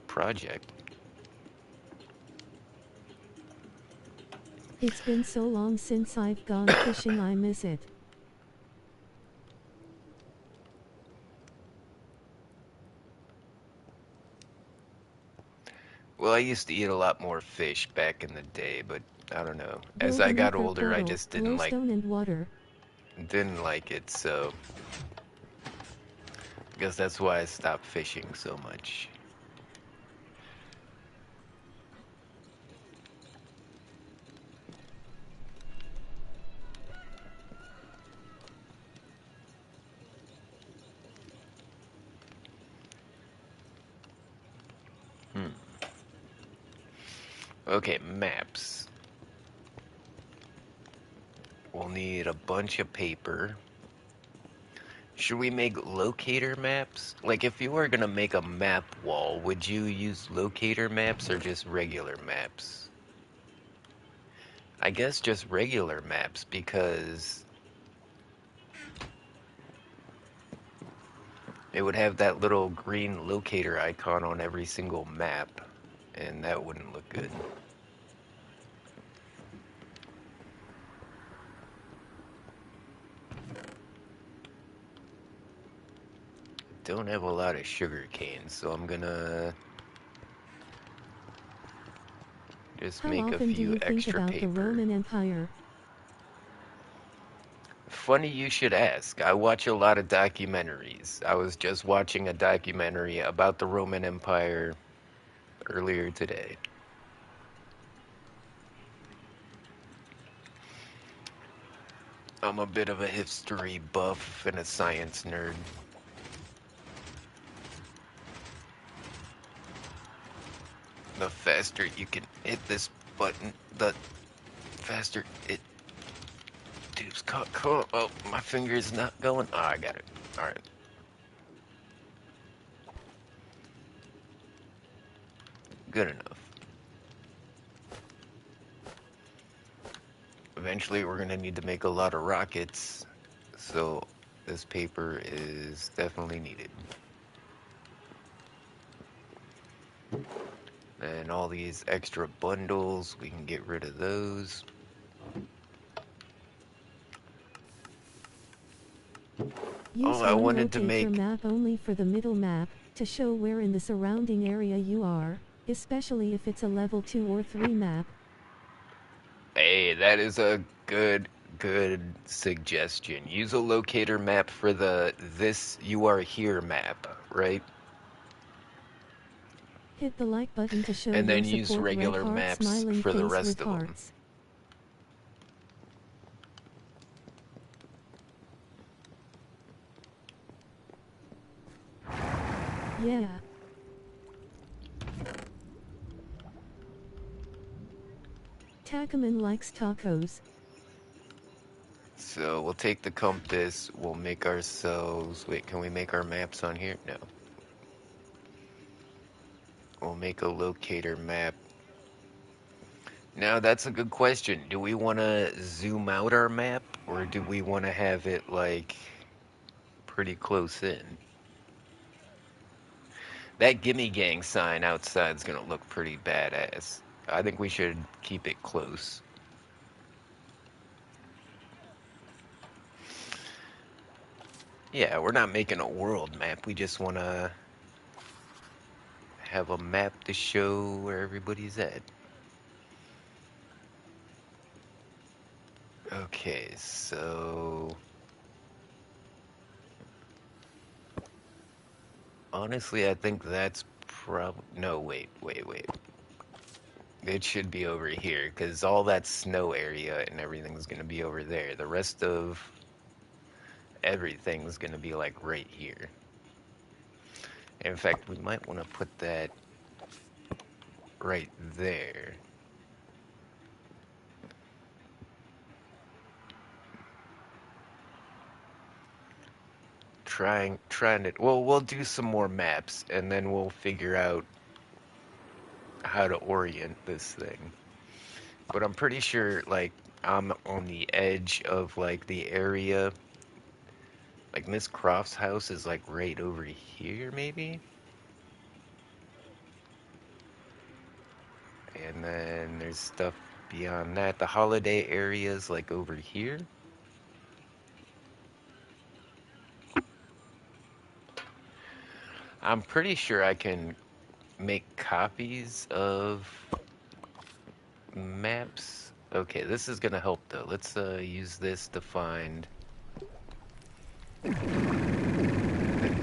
project. It's been so long since I've gone fishing, I miss it. Well, I used to eat a lot more fish back in the day, but I don't know. As Build I an got ether older, I portal, just glowstone and water. didn't like it, so I guess that's why I stopped fishing so much. Hmm. Okay, maps. We'll need a bunch of paper. Should we make locator maps? Like, if you were gonna make a map wall, would you use locator maps or just regular maps? I guess just regular maps because it would have that little green locator icon on every single map, and that wouldn't look good. Don't have a lot of sugar cane, so I'm gonna just How make a often do few you think extra about the paper. Roman Empire? Funny you should ask. I watch a lot of documentaries. I was just watching a documentary about the Roman Empire earlier today. I'm a bit of a history buff and a science nerd. The faster you can hit this button, the faster it tubes cut. Oh, my finger's not going. Oh, I got it. All right, good enough. Eventually, we're gonna need to make a lot of rockets, so this paper is definitely needed. And all these extra bundles, we can get rid of those. Oh, Use I one wanted to locator make... map only for the middle map, to show where in the surrounding area you are, especially if it's a level 2 or 3 map. Hey, that is a good suggestion. Use a locator map for the this you are here map, right? Hit the like button to show And your then use support. Red regular heart maps smiling for the face with rest of them. hearts. Yeah. Tacaman likes tacos. So we'll take the compass, we'll make ourselves... Wait, can we make our maps on here? No. We'll make a locator map. Now, that's a good question. Do we want to zoom out our map, or do we want to have it, like, pretty close in? That Gimme Gang sign outside's gonna look pretty badass. I think we should keep it close. Yeah, we're not making a world map. We just want to have a map to show where everybody's at. Okay, so honestly, I think that's no, wait. It should be over here because all that snow area and everything's gonna be over there. The rest of everything's gonna be like right here. In fact, we might want to put that right there. Trying to, well, we'll do some more maps and then we'll figure out how to orient this thing. But I'm pretty sure, like, I'm on the edge of, like, the area. Like, Miss Croft's house is, like, right over here, maybe? And then there's stuff beyond that. The holiday area is, like, over here. I'm pretty sure I can make copies of maps. Okay, this is gonna help, though. Let's, use this to find the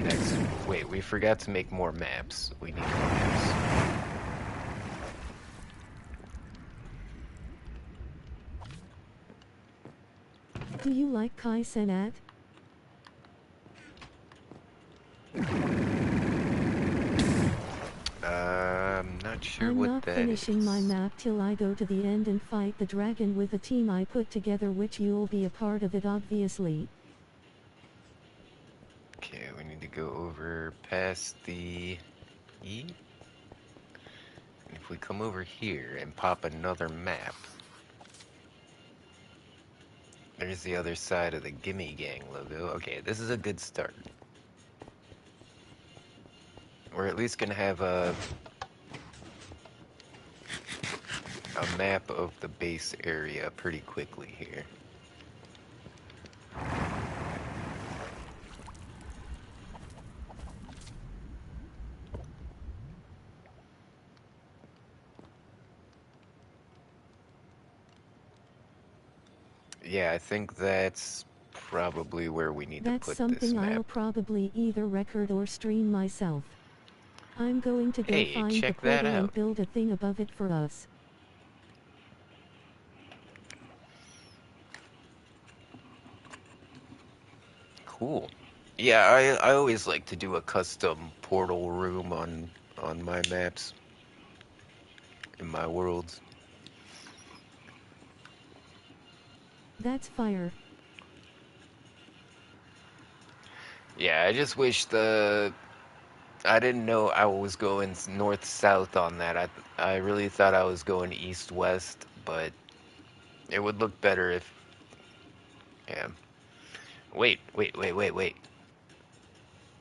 next... Wait, we forgot to make more maps. We need more maps. Do you like Kai Senat? I'm not sure I'm what not that finishing my is. map till I go to the end and fight the dragon with the team I put together, which you'll be a part of it obviously. Okay, we need to go over past the E. And if we come over here and pop another map, there's the other side of the Gimme Gang logo. Okay, this is a good start. We're at least gonna have a map of the base area pretty quickly here. Yeah, I think that's probably where we need to That's put this something map. I'll probably either record or stream myself. I'm going to go Hey, find the check that portal and out. build a thing above it for us. Cool. Yeah, I always like to do a custom portal room on my maps in my worlds. That's fire. Yeah, I just wish I didn't know I was going north south on that. I really thought I was going east west, but it would look better if yeah. Wait.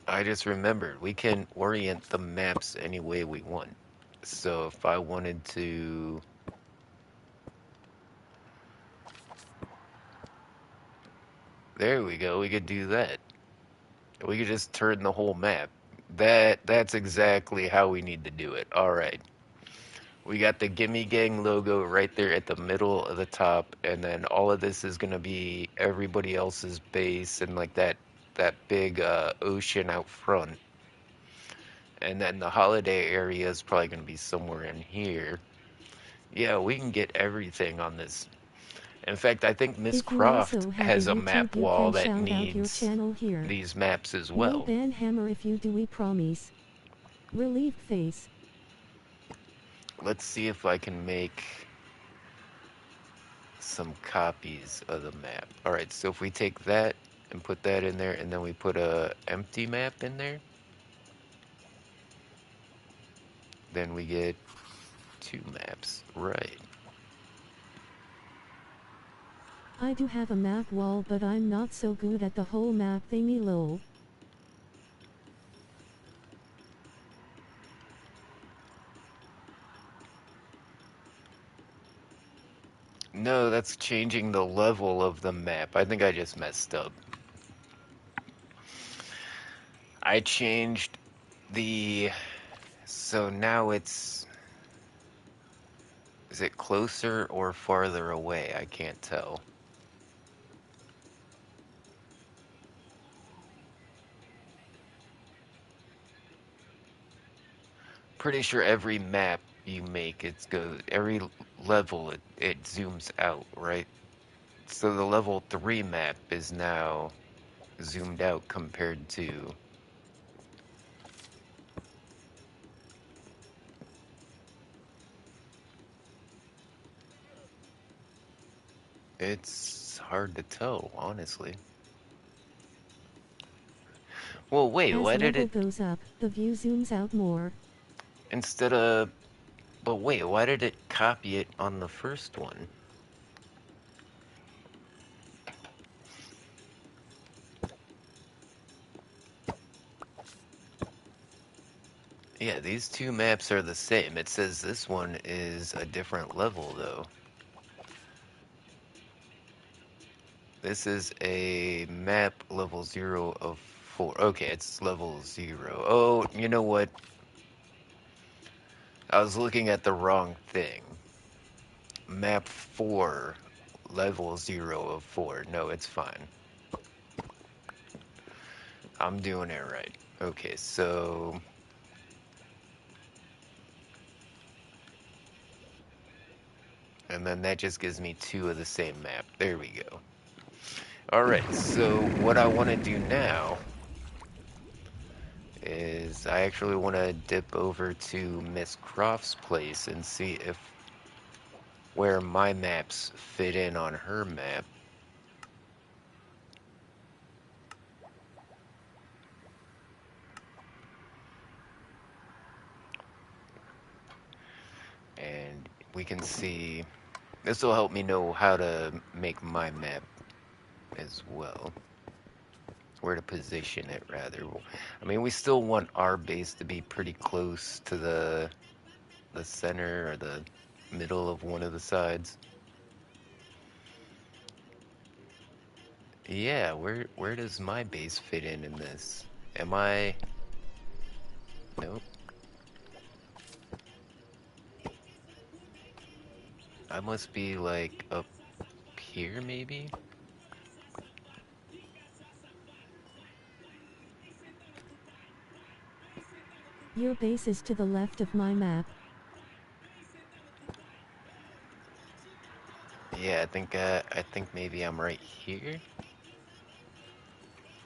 I just remembered we can orient the maps any way we want. So if I wanted to, there we go. We could do that. We could just turn the whole map. That's exactly how we need to do it. All right. We got the Gimme Gang logo right there at the middle of the top, and then all of this is gonna be everybody else's base and like that big ocean out front. And then the holiday area is probably gonna be somewhere in here. Yeah, we can get everything on this. In fact, I think Miss If you Croft also have a has a YouTube, map you wall can that shout out your needs channel here. these maps as No well. ban hammer if you do, we promise. Relieved face. Let's see if I can make some copies of the map. All right, so if we take that and put that in there, and then we put a empty map in there, then we get two maps. Right. I do have a map wall, but I'm not so good at the whole map thingy lol. No, that's changing the level of the map. I think I just messed up. I changed the So now it's... Is it closer or farther away? I can't tell. Pretty sure every map you make, every level it zooms out, right? So the level 3 map is now zoomed out compared to... It's hard to tell, honestly. Well, wait, As why did level it... goes up, the view zooms out more. Instead of... But wait, why did it copy it on the first one? Yeah, these two maps are the same. It says this one is a different level, though. This is a map level 0 of 4. Okay, it's level 0. Oh, you know what? I was looking at the wrong thing. Map 4, level 0 of 4. No, it's fine. I'm doing it right. Okay, so... And then that just gives me 2 of the same map. There we go. Alright, so what I want to do now is I actually want to dip over to Miss Croft's place and see if where my maps fit in on her map. And we can see, this will help me know how to make my map as well. Where to position it, rather. I mean, we still want our base to be pretty close to the center or the middle of one of the sides. Yeah, where does my base fit in this? Am I... Nope. I must be like up here, maybe? Your base is to the left of my map. Yeah, I think maybe I'm right here.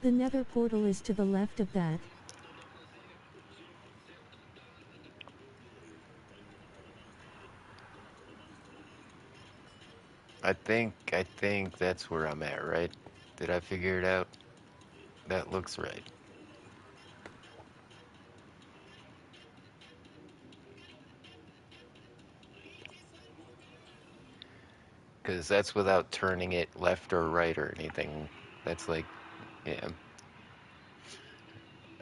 The nether portal is to the left of that. I think that's where I'm at, right? Did I figure it out? That looks right. Because that's without turning it left or right or anything. That's like, yeah.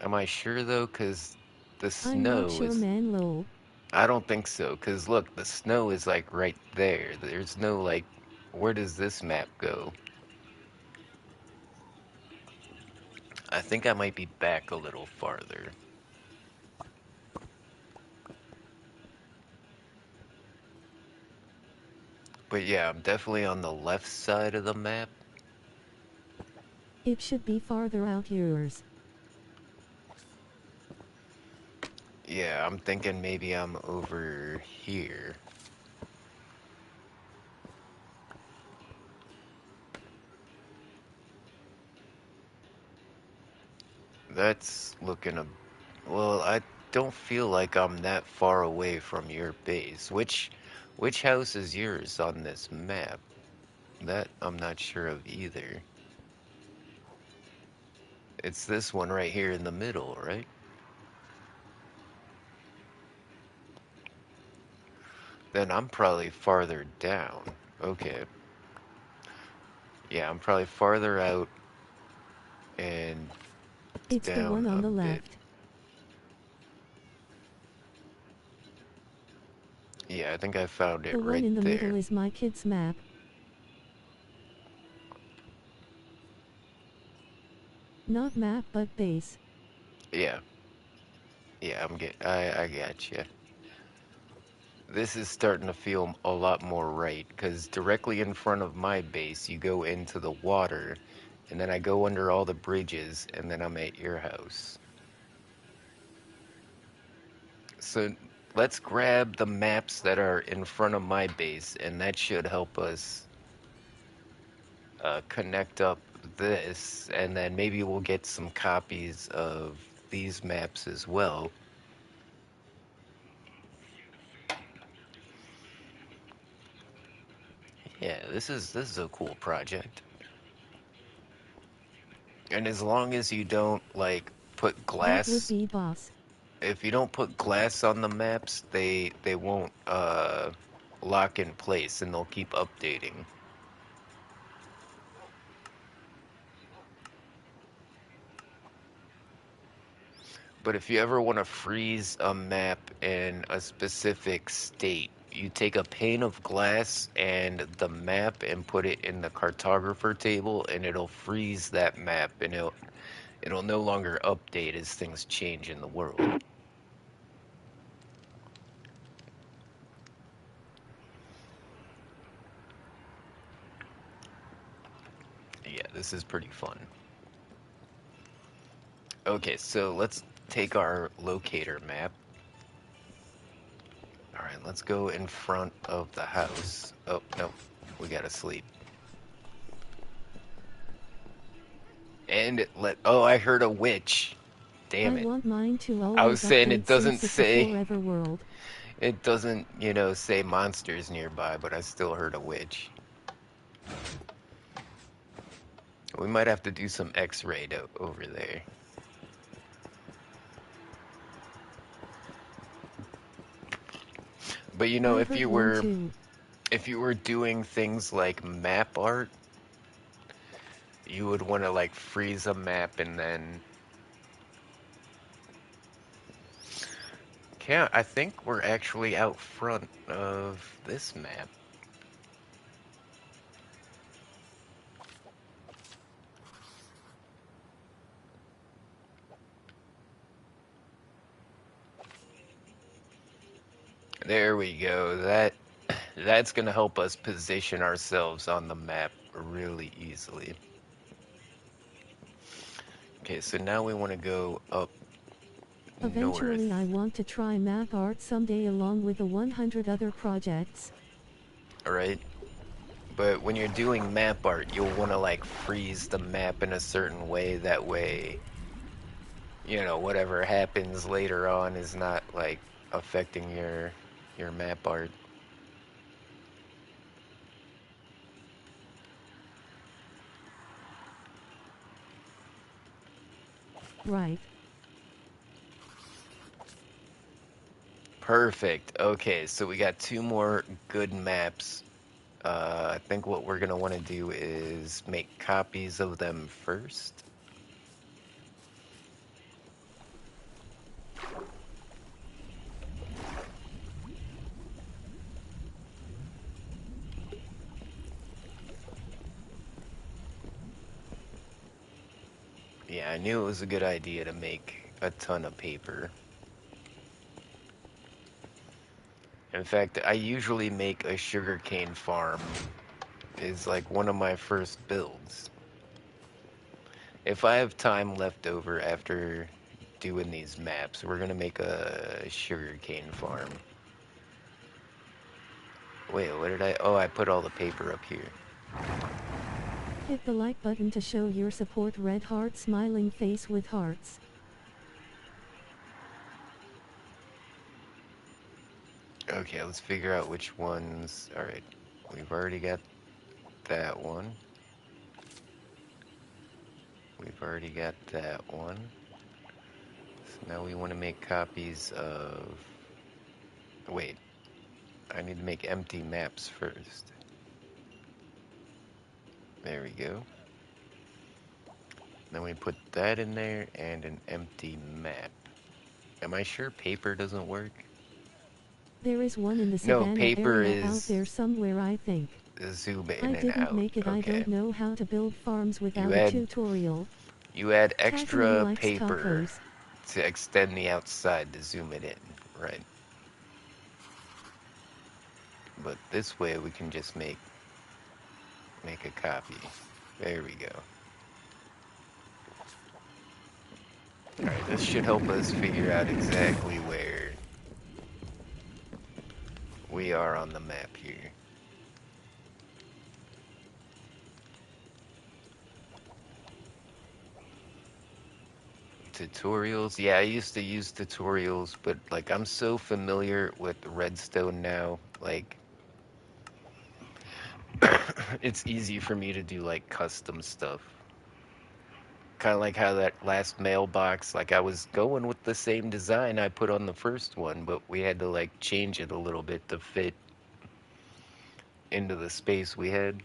Am I sure though? Because the I'm not snow sure, is... man, lol. I don't think so. Because look, the snow is like right there. There's no like, where does this map go? I think I might be back a little farther. But yeah, I'm definitely on the left side of the map. It should be farther out yours. Yeah, I'm thinking maybe I'm over here. That's looking a... Well, I don't feel like I'm that far away from your base. Which house is yours on this map? That I'm not sure of either. It's this one right here in the middle, right? Then I'm probably farther down. Okay. Yeah, I'm probably farther out and It's the down one on a the bit. left. Yeah, I think I found it The one right in the middle there. is my kid's map. Not map but base. Yeah. Yeah, I got you. This is starting to feel a lot more right, because directly in front of my base, you go into the water, and then I go under all the bridges, and then I'm at your house. So let's grab the maps that are in front of my base, and that should help us connect up this, and then maybe we'll get some copies of these maps as well. Yeah, this is a cool project. And as long as you don't like put That would glass, be boss. if you don't put glass on the maps, they won't lock in place and they'll keep updating. But if you ever want to freeze a map in a specific state, you take a pane of glass and the map and put it in the cartographer table and it'll freeze that map and it'll no longer update as things change in the world. Yeah, this is pretty fun. Okay, so let's take our locator map. All right, let's go in front of the house. Oh, no, we gotta sleep. And oh, I heard a witch. I Damn it. want mine to I was always saying it update doesn't since it's a say, forever world. it doesn't, say monsters nearby, but I still heard a witch. We might have to do some x-ray over there. But I if heard you one were too. if you were doing things like map art, you would want to like freeze a map and then can't I think we're actually out front of this map. There we go. That's going to help us position ourselves on the map really easily. Okay, so now we want to go up Eventually I north. want to try map art someday along with the 100 other projects. All right. But when you're doing map art, you'll want to like freeze the map in a certain way. That way, whatever happens later on is not like affecting your map art. Right. Perfect. Okay, so we got two more good maps. I think what we're gonna want to do is make copies of them first. Yeah, I knew it was a good idea to make a ton of paper. In fact, I usually make a sugarcane farm is like one of my first builds. If I have time left over after doing these maps, we're gonna make a sugarcane farm. Wait, what did I? Oh, I put all the paper up here. Hit the like button to show your support. Red heart smiling face with hearts. Okay, let's figure out which ones. All right, we've already got that one. We've already got that one. So now we want to make copies of... Wait, I need to make empty maps first. There we go. Then we put that in there and an empty map. Am I sure paper doesn't work? There is one in the No, savannah paper area out is there somewhere I think. zoom in I and didn't out. make it. I Okay. don't know how to build farms You without a add tutorial. you add Tagging extra likes paper. tacos. to extend the outside to zoom it in, right? But this way we can just make a copy. There we go. Alright, this should help us figure out exactly where we are on the map here. Tutorials? Yeah, I used to use tutorials, but like I'm so familiar with redstone now, like it's easy for me to do like custom stuff. Kind of like how that last mailbox, like I was going with the same design I put on the first one, but we had to like change it a little bit to fit into the space we had.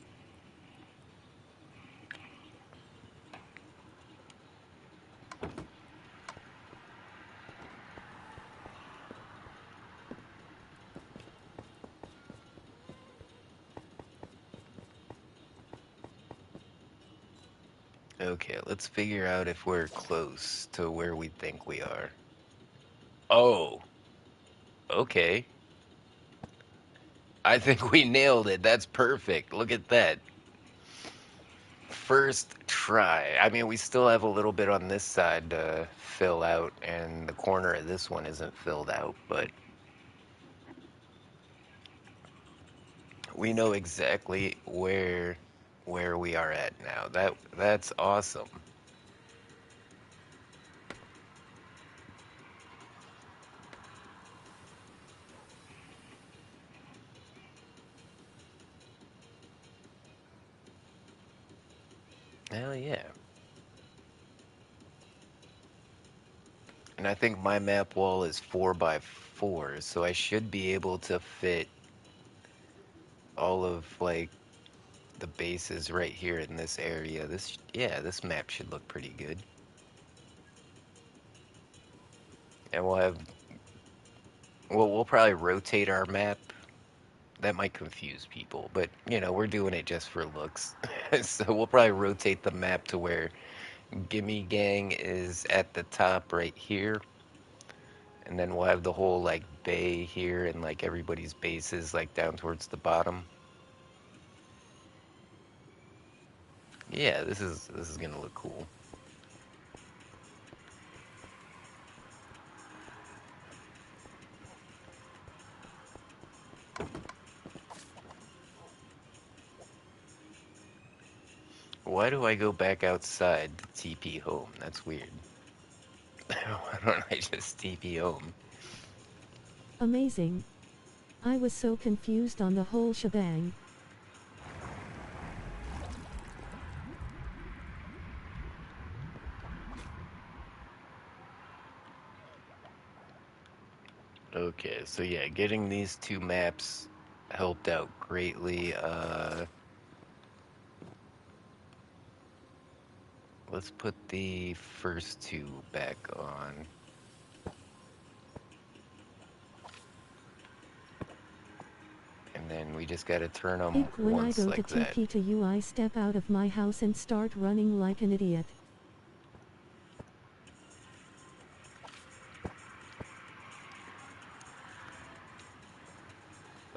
Okay, let's figure out if we're close to where we think we are. Oh, okay. I think we nailed it. That's perfect. Look at that. First try. I mean, we still have a little bit on this side to fill out, and the corner of this one isn't filled out, but we know exactly where we are at now. That's awesome. Hell yeah. And I think my map wall is 4 by 4, so I should be able to fit all of like the bases right here in this area. This map should look pretty good. And we'll probably rotate our map. That might confuse people, but you know, we're doing it just for looks. So we'll probably rotate the map to where Gimme Gang is at the top right here. And then we'll have the whole like bay here and like everybody's bases like down towards the bottom. Yeah, this is gonna look cool. Why do I go back outside to TP home? That's weird. Why don't I just TP home? Amazing. I was so confused on the whole shebang. Okay, so yeah, getting these two maps helped out greatly. Let's put the first two back on. And then we just gotta turn them Ik when I once go to like that. TP to you I step out of my house and start running like an idiot.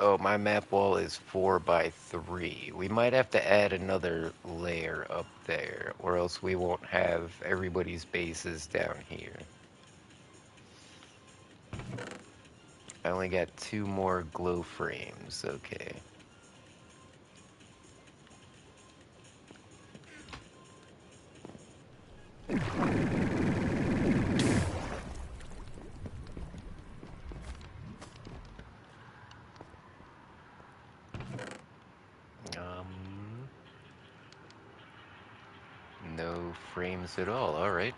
Oh, my map wall is 4 by 3. We might have to add another layer up there, or else we won't have everybody's bases down here. I only got 2 more glow frames, okay. Um, no frames at all, alright.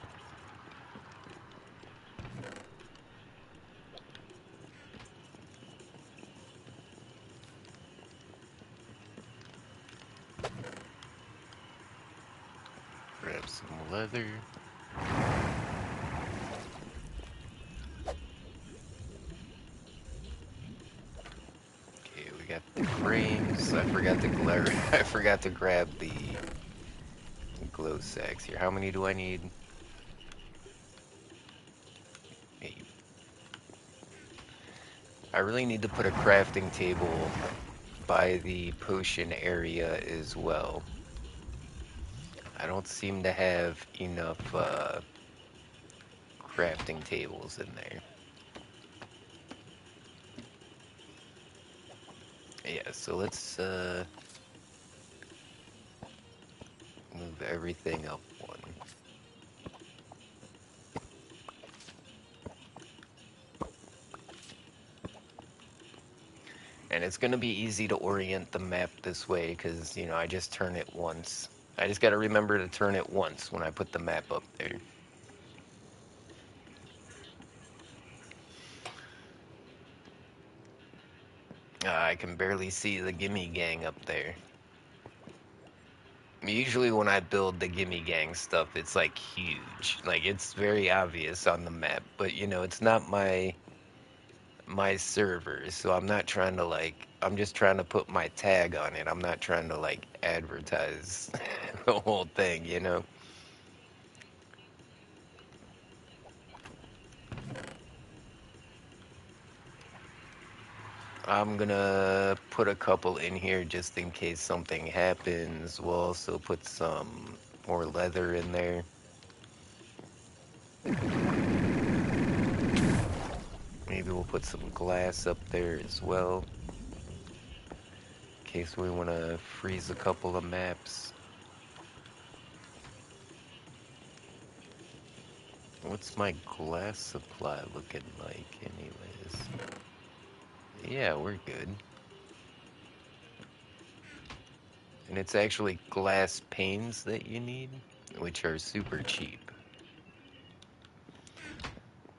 Grab some leather. Okay, we got the frames. I forgot to grab the glow sacks here. How many do I need? I really need to put a crafting table by the potion area as well. I don't seem to have enough crafting tables in there. Yeah, so let's move everything up one. And it's going to be easy to orient the map this way because, I just turn it once. I just got to remember to turn it once when I put the map up there. I can barely see the Gimme Gang up there. Usually when I build the Gimme Gang stuff, it's like huge. Like it's very obvious on the map, but it's not my server, so I'm not trying to I'm just trying to put my tag on it. I'm not trying to advertise the whole thing. I'm gonna put a couple in here just in case something happens. We'll also put some more leather in there. Maybe we'll put some glass up there as well, in case we want to freeze a couple of maps. What's my glass supply looking like anyways? Yeah, we're good. And it's actually glass panes that you need, which are super cheap.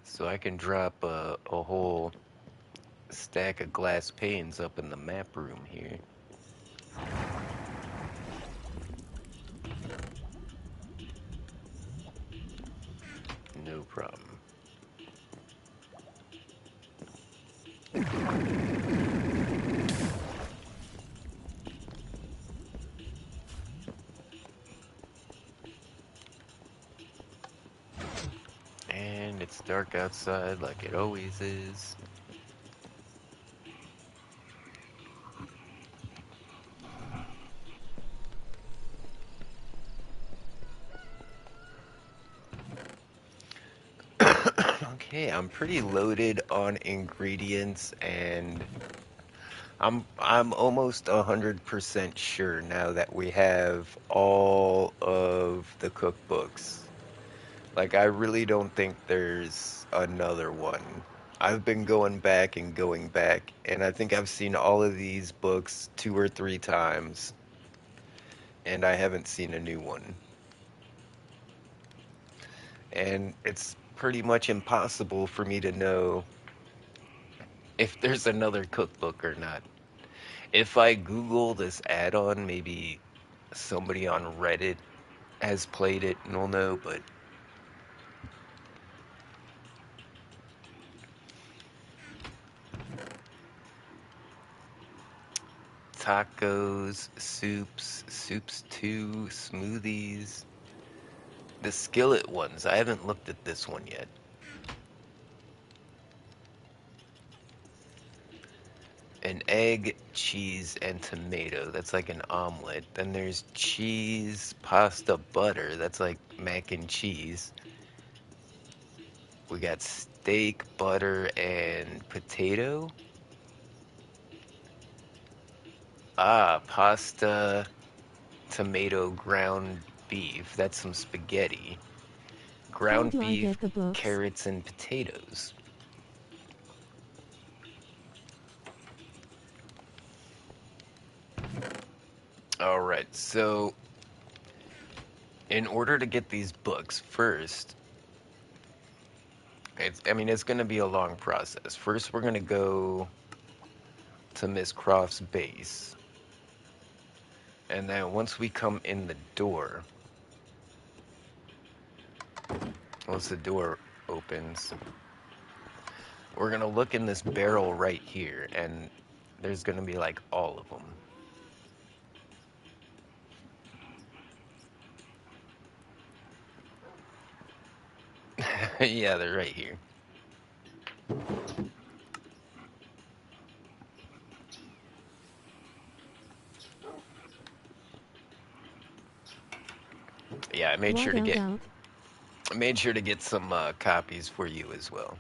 So I can drop a whole stack of glass panes up in the map room here. No problem. And it's dark outside like it always is. Okay, I'm pretty loaded on ingredients and I'm almost 100% sure now that we have all of the cookbooks. Like, I really don't think there's another one. I've been going back, and I think I've seen all of these books 2 or 3 times, and I haven't seen a new one. And it's pretty much impossible for me to know if there's another cookbook or not. If I Google this add-on, maybe somebody on Reddit has played it and will know, but tacos, soups too, smoothies. The skillet ones, I haven't looked at this one yet. An egg, cheese, and tomato. That's like an omelet. Then there's cheese, pasta, butter. That's like mac and cheese. We got steak, butter, and potato. Pasta, tomato, ground beef. That's some spaghetti. How Ground do I beef, get the books? carrots, and potatoes. All right, so in order to get these books, first, it's going to be a long process. First, we're going to go to Miss Croft's base. And then once we come in the door, once the door opens, we're going to look in this barrel right here, and there's going to be like all of them. Yeah, they're right here. Yeah, What out? I made sure to get some copies for you as well.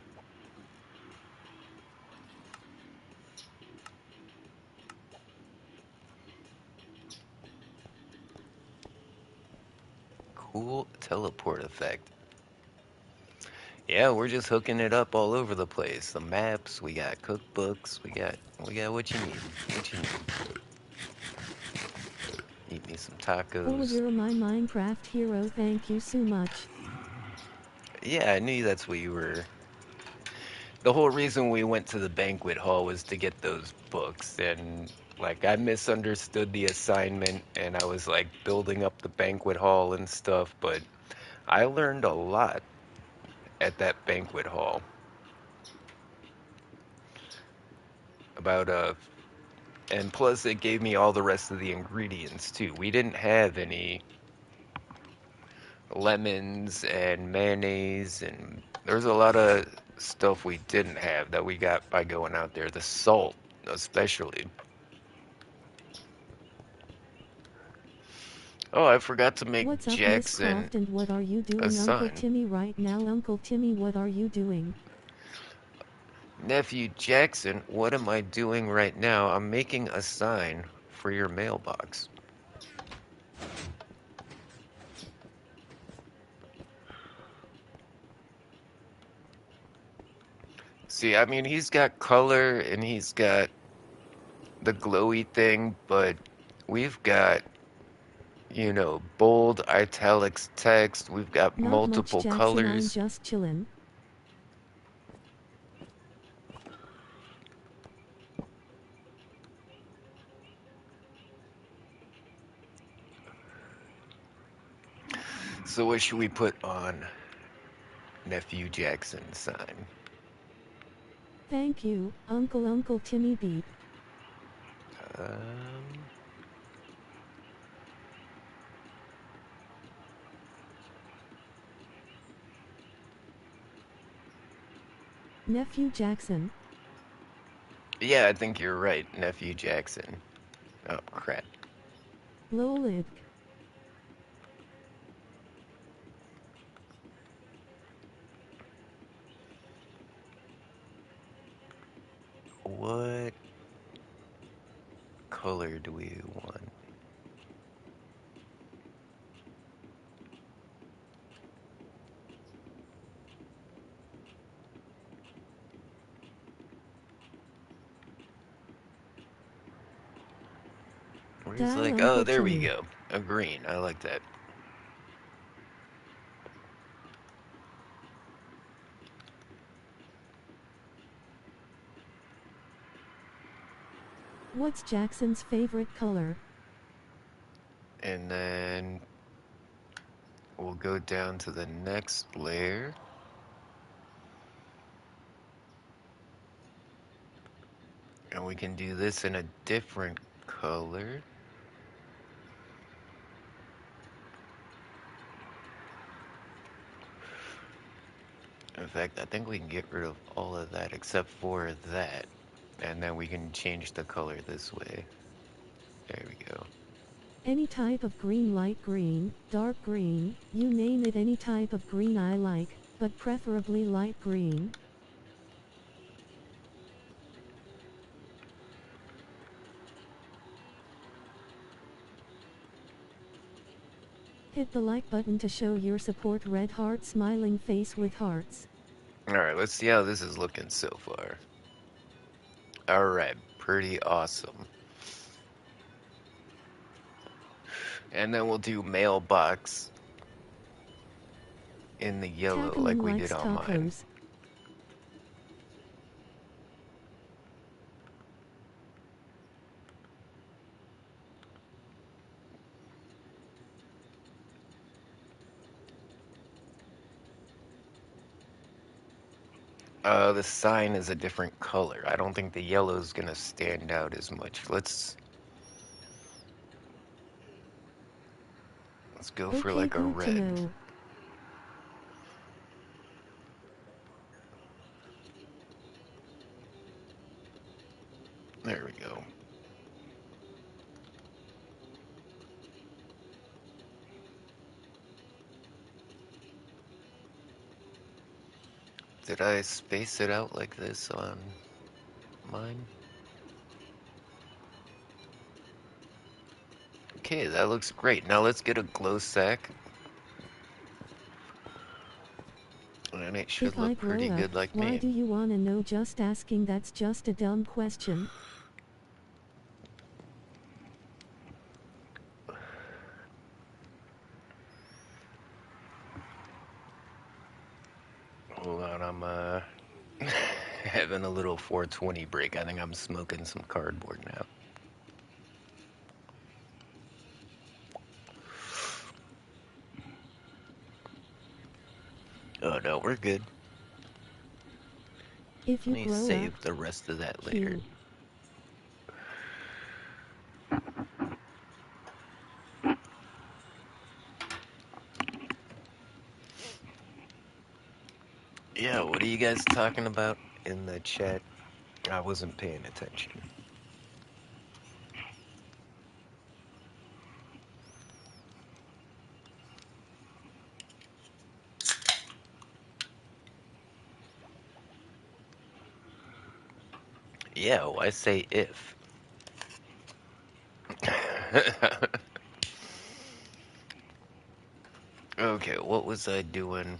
Cool teleport effect. Yeah, we're just hooking it up all over the place. The maps, we got cookbooks, we got what you need. What you need. Eat me some Oh, tacos. you're my Minecraft hero, thank you so much. Yeah, I knew that's what you were. The whole reason we went to the banquet hall was to get those books, and like I misunderstood the assignment and I was like building up the banquet hall and stuff, but I learned a lot at that banquet hall about and plus it gave me all the rest of the ingredients too. We didn't have any lemons and mayonnaise, and there's a lot of stuff we didn't have that we got by going out there. The salt, especially. Oh, I forgot to make What's up, Miss Jackson Croft, and what are you a doing, Uncle sign. Timmy, right now? Uncle Timmy, what are you doing? Nephew Jackson, what am I doing right now? I'm making a sign for your mailbox. See, I mean, he's got color and he's got the glowy thing, but we've got, bold italics text. We've got Not much, multiple Jackson, I'm colors. just chillin'. So what should we put on Nephew Jackson's sign? Thank you, Uncle Timmy Beep. Um, Nephew Jackson. yeah, I think you're right, Nephew Jackson. Oh, crap. Lolid. What color do we want? Where's Die, like, oh, Uncle there we Timmy. go. A green. I like that. What's Jackson's favorite color? And then we'll go down to the next layer. And we can do this in a different color. In fact, I think we can get rid of all of that except for that. And then we can change the color this way. There we go. Any type of green, light green, dark green, you name it, any type of green I like, but preferably light green. Hit the like button to show your support, red heart, smiling face with hearts. Alright, let's see how this is looking so far. Alright, pretty awesome. And then we'll do mailbox in the yellow like Tackman we did likes on mine. tacos. The sign is a different color. I don't think the yellow is gonna stand out as much. Let's go for Okay, like a good to red. know. There we go. Did I space it out like this on mine? Okay, that looks great. Now let's get a glow sack. And it should If I look grow pretty up, good like why me. do you wanna know? Just asking, that's just a dumb question. Hold on, I'm having a little 420 break. I think I'm smoking some cardboard now. Oh no, we're good. If Let you me grow up, save the rest of that later. Q. Yeah, what are you guys talking about in the chat? I wasn't paying attention. Yeah, why say if? Okay, what was I doing?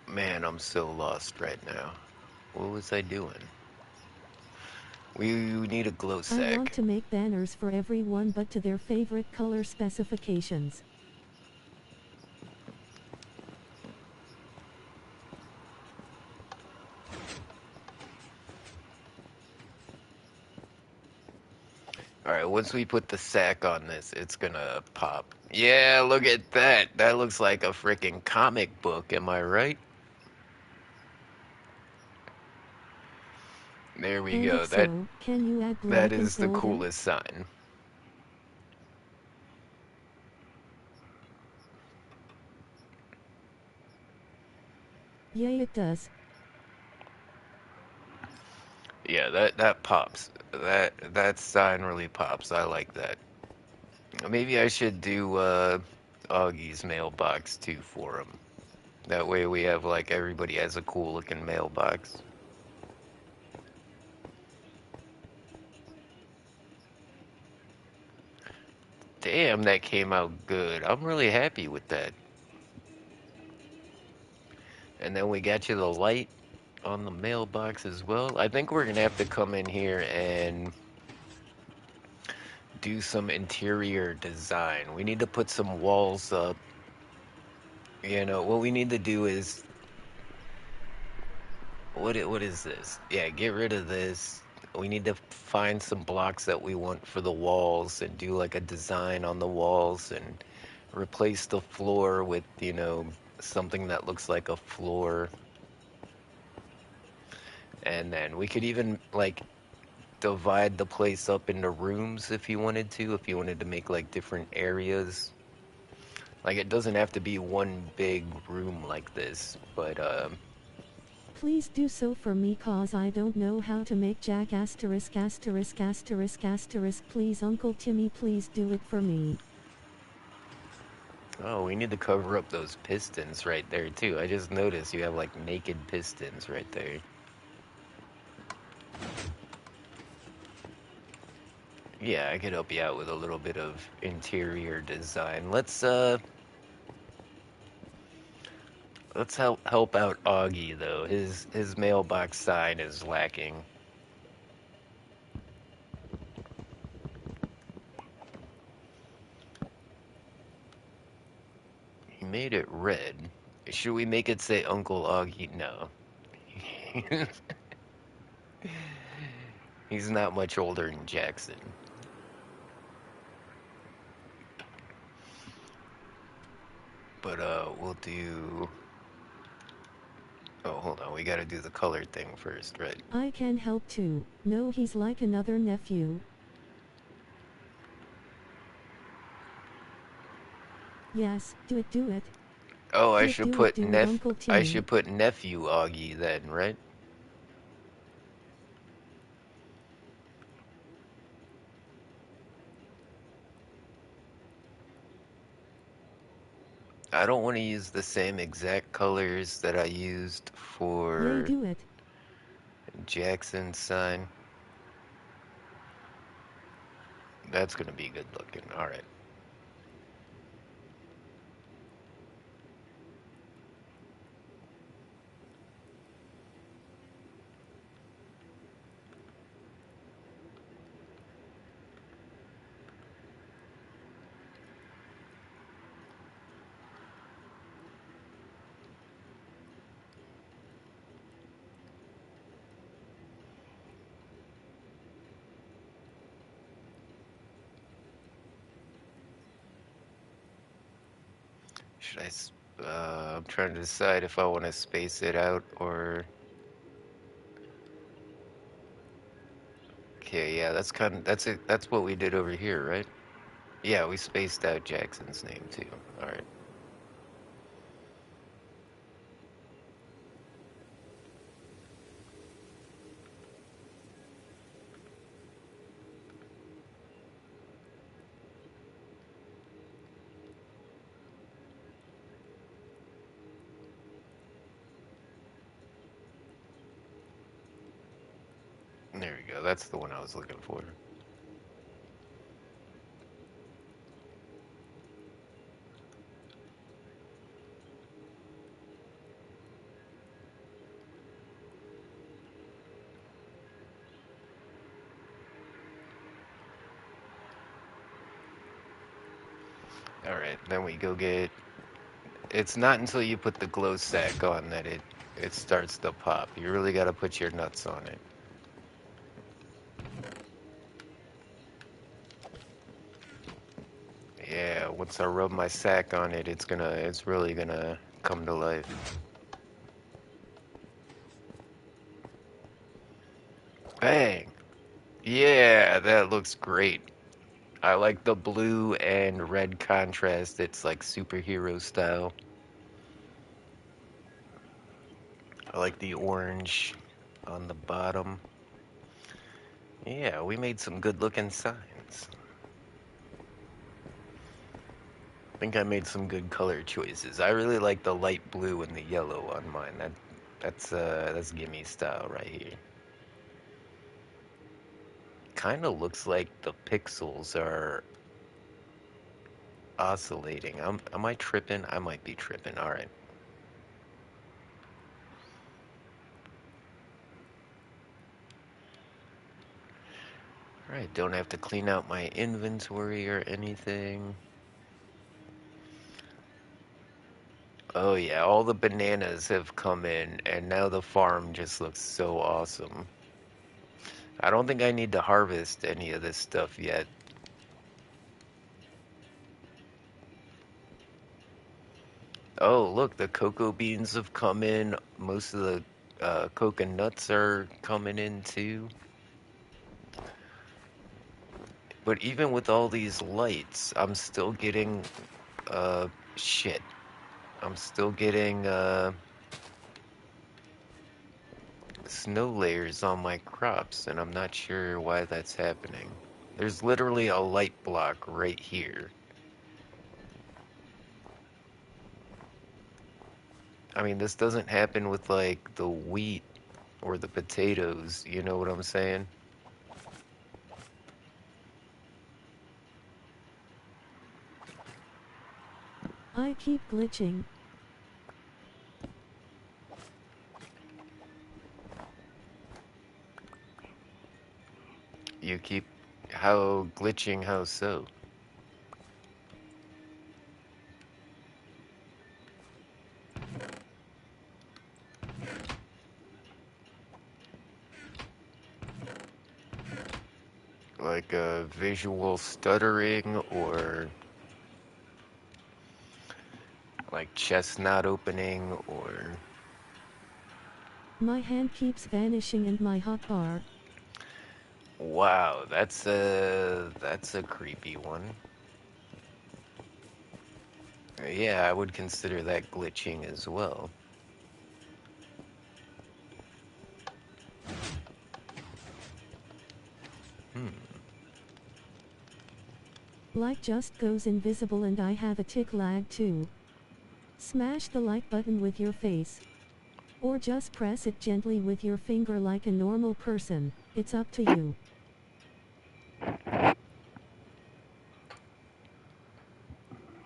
Man, I'm so lost right now. What was I doing? We need a glow I want sack. to make banners for everyone but to their favorite color specifications. Alright, once we put the sack on this, it's gonna pop. Yeah, look at that. That looks like a freaking comic book, am I right? There we And if go. so, can you add That black and is the golden? coolest sign. Yeah, it does. Yeah, that pops. That sign really pops. I like that. Maybe I should do Augie's mailbox too for him. That way we have like everybody has a cool looking mailbox. Damn, that came out good. I'm really happy with that. And then we got you the light on the mailbox as well. I think we're gonna have to come in here and do some interior design. We need to put some walls up. You know, what we need to do is what is this? Yeah, get rid of this. We need to find some blocks that we want for the walls and do like a design on the walls and replace the floor with, you know, something that looks like a floor. And then we could even like divide the place up into rooms if you wanted to, if you wanted to make like different areas. Like it doesn't have to be one big room like this, but Please do so for me, cause I don't know how to make jack asterisk asterisk asterisk asterisk. Please Uncle Timmy, please do it for me. oh, we need to cover up those pistons right there too. I just noticed you have like naked pistons right there. Yeah, I could help you out with a little bit of interior design. Let's help out Augie though. His mailbox sign is lacking. He made it red. Should we make it say Uncle Augie? No. He's not much older than Jackson. But we'll do. Oh, hold on. We gotta do the color thing first, right? I can help too. No, he's like another nephew. Yes, do it, do it. Oh, Do it, Uncle I Timmy. should put nephew Augie then, right? I don't want to use the same exact colors that I used Yay, for do it. Jackson's sign. That's gonna be good looking. All right. Should I'm trying to decide if I want to space it out or. Okay, yeah, that's it. That's what we did over here, right? Yeah, we spaced out Jackson's name too. All right. There we go. That's the one I was looking for. All right, then we go get. It's not until you put the glow sack on that it starts to pop. You really got to put your nuts on it. Yeah, once I rub my sack on it, it's really gonna come to life. Bang! Yeah, that looks great. I like the blue and red contrast. It's like superhero style. I like the orange on the bottom. Yeah, we made some good looking signs. I think I made some good color choices. I really like the light blue and the yellow on mine. That's gimme style right here. Kind of looks like the pixels are oscillating. Am I tripping? I might be tripping. All right. All right, don't have to clean out my inventory or anything. Oh yeah, all the bananas have come in and now the farm just looks so awesome. I don't think I need to harvest any of this stuff yet. Oh, look, the cocoa beans have come in. Most of the coconuts are coming in too. But even with all these lights, I'm still getting shit. I'm still getting snow layers on my crops, and I'm not sure why that's happening. There's literally a light block right here. I mean, this doesn't happen with like the wheat or the potatoes, you know what I'm saying? I keep glitching. You keep how glitching, how so? Like a visual stuttering or like chest not opening or My hand keeps vanishing and my hotbar. wow, that's a creepy one. Yeah, I would consider that glitching as well. Hmm. Light just goes invisible and I have a tick lag too. Smash the like button with your face. Or just press it gently with your finger like a normal person. It's up to you.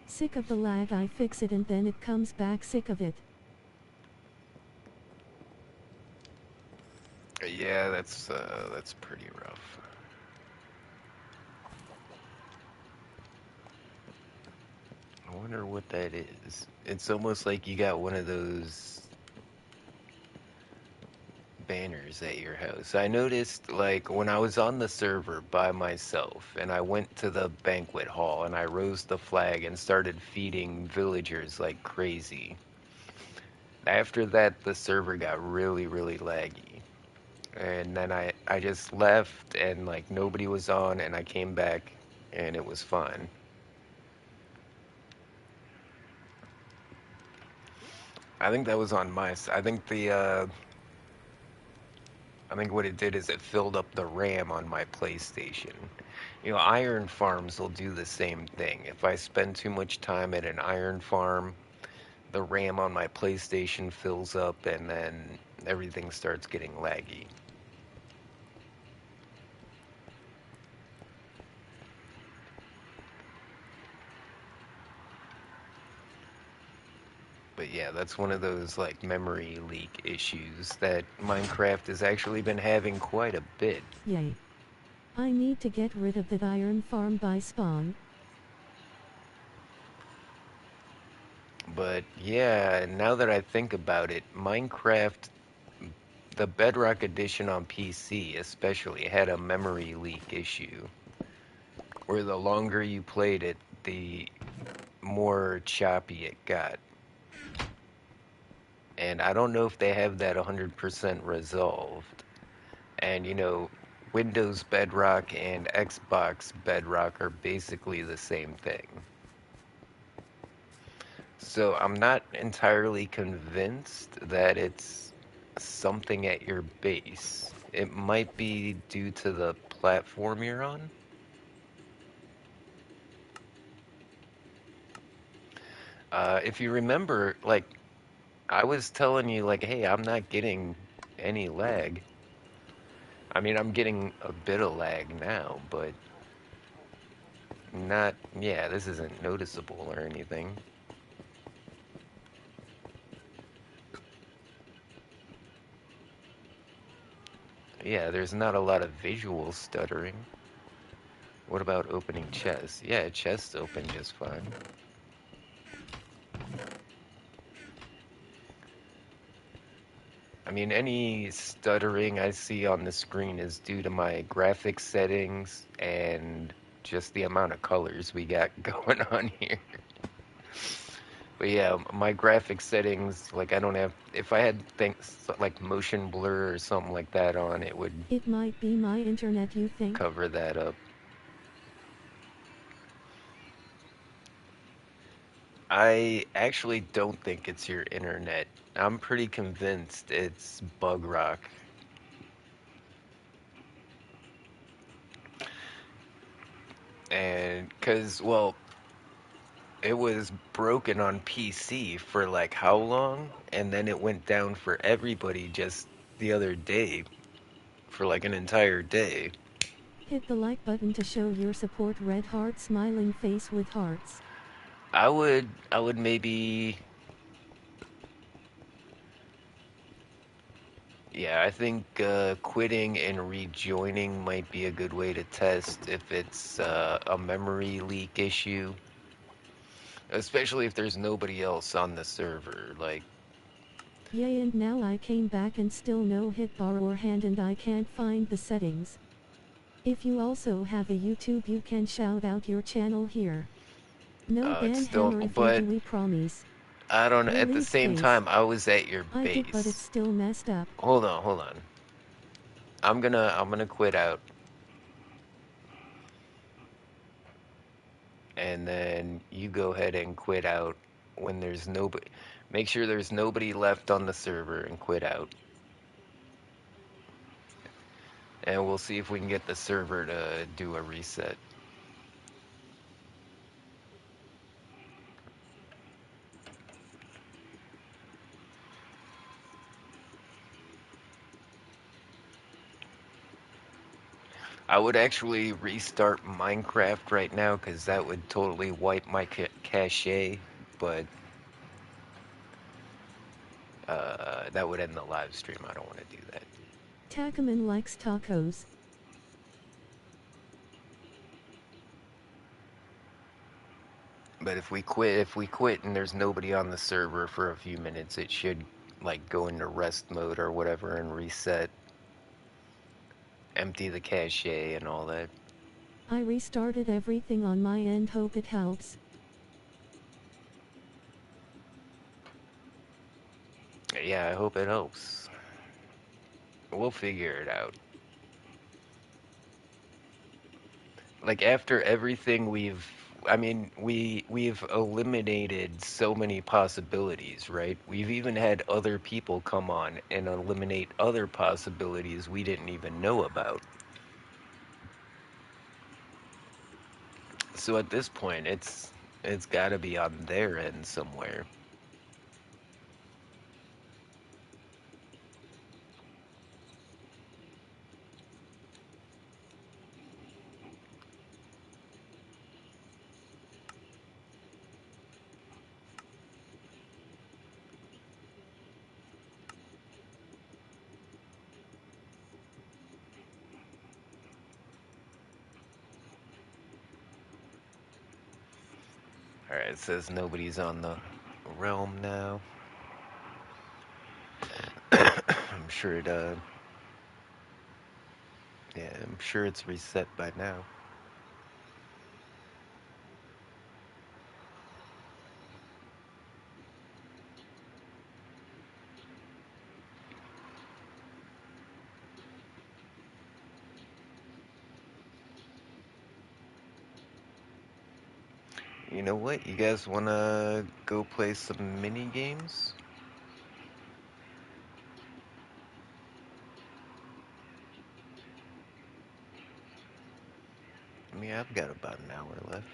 Sick of the lag, I fix it and then it comes back sick of it. Yeah, that's pretty rough. I wonder what that is. It's almost like you got one of those banners at your house. I noticed, like, when I was on the server by myself and I went to the banquet hall and I rose the flag and started feeding villagers like crazy. After that, the server got really, really laggy. And then I just left and, like, nobody was on and I came back and it was fine. I think that was on my side. I think what it did is it filled up the RAM on my PlayStation. You know, iron farms will do the same thing. If I spend too much time at an iron farm, the RAM on my PlayStation fills up and then everything starts getting laggy. But yeah, that's one of those like memory leak issues that Minecraft has actually been having quite a bit. Yay. I need to get rid of that iron farm by spawn. But yeah, now that I think about it, Minecraft, the Bedrock edition on PC especially, had a memory leak issue where the longer you played it, the more choppy it got. And I don't know if they have that 100% resolved. And you know, Windows Bedrock and Xbox Bedrock are basically the same thing. So I'm not entirely convinced that it's something at your base. It might be due to the platform you're on. If you remember, like, I was telling you, like, hey, I'm not getting any lag. I mean, I'm getting a bit of lag now, but not, yeah, this isn't noticeable or anything. Yeah, there's not a lot of visual stuttering. What about opening chests? Yeah, chests open just fine. I mean, any stuttering I see on the screen is due to my graphics settings and just the amount of colors we got going on here. But yeah, my graphics settings, like I don't have, if I had things like motion blur or something like that on, it would It might be my internet, you think? cover that up. I actually don't think it's your internet. I'm pretty convinced it's bug rock. And because, well, it was broken on PC for like how long? And then it went down for everybody just the other day for like an entire day. Hit the like button to show your support. Red heart smiling face with hearts. I would maybe, yeah, I think quitting and rejoining might be a good way to test if it's a memory leak issue, especially if there's nobody else on the server. Like, Yay, and now I came back and still no hit bar or hand and I can't find the settings. If you also have a YouTube, you can shout out your channel here. No it's ban still, hammer if you but do, we promise. I don't know. At the Release same space. time, I was at your I did, but it's base. still messed up. Hold on, hold on. I'm gonna quit out, and then you go ahead and quit out when there's nobody. Make sure there's nobody left on the server and quit out, and we'll see if we can get the server to do a reset. I would actually restart Minecraft right now because that would totally wipe my cache, but that would end the live stream. I don't want to do that. Tacaman likes tacos. But if we quit and there's nobody on the server for a few minutes, it should like go into rest mode or whatever and reset, empty the cache and all that. I restarted everything on my end, hope it helps. Yeah, I hope it helps. We'll figure it out. Like after everything I mean, we've eliminated so many possibilities, right? We've even had other people come on and eliminate other possibilities we didn't even know about. So at this point, it's got to be on their end somewhere. All right, it says nobody's on the realm now. I'm sure yeah, I'm sure it's reset by now. You know what? You guys wanna go play some mini games? I mean, I've got about an hour left.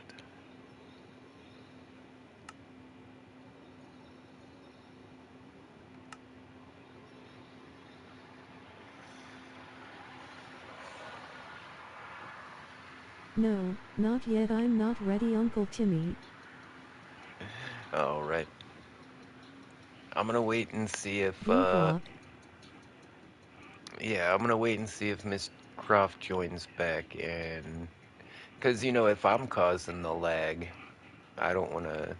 No, not yet, I'm not ready, Uncle Timmy. All right. I'm gonna wait and see if Blue block. yeah, I'm gonna wait and see if Miss Croft joins back and because you know if I'm causing the lag, I don't want to.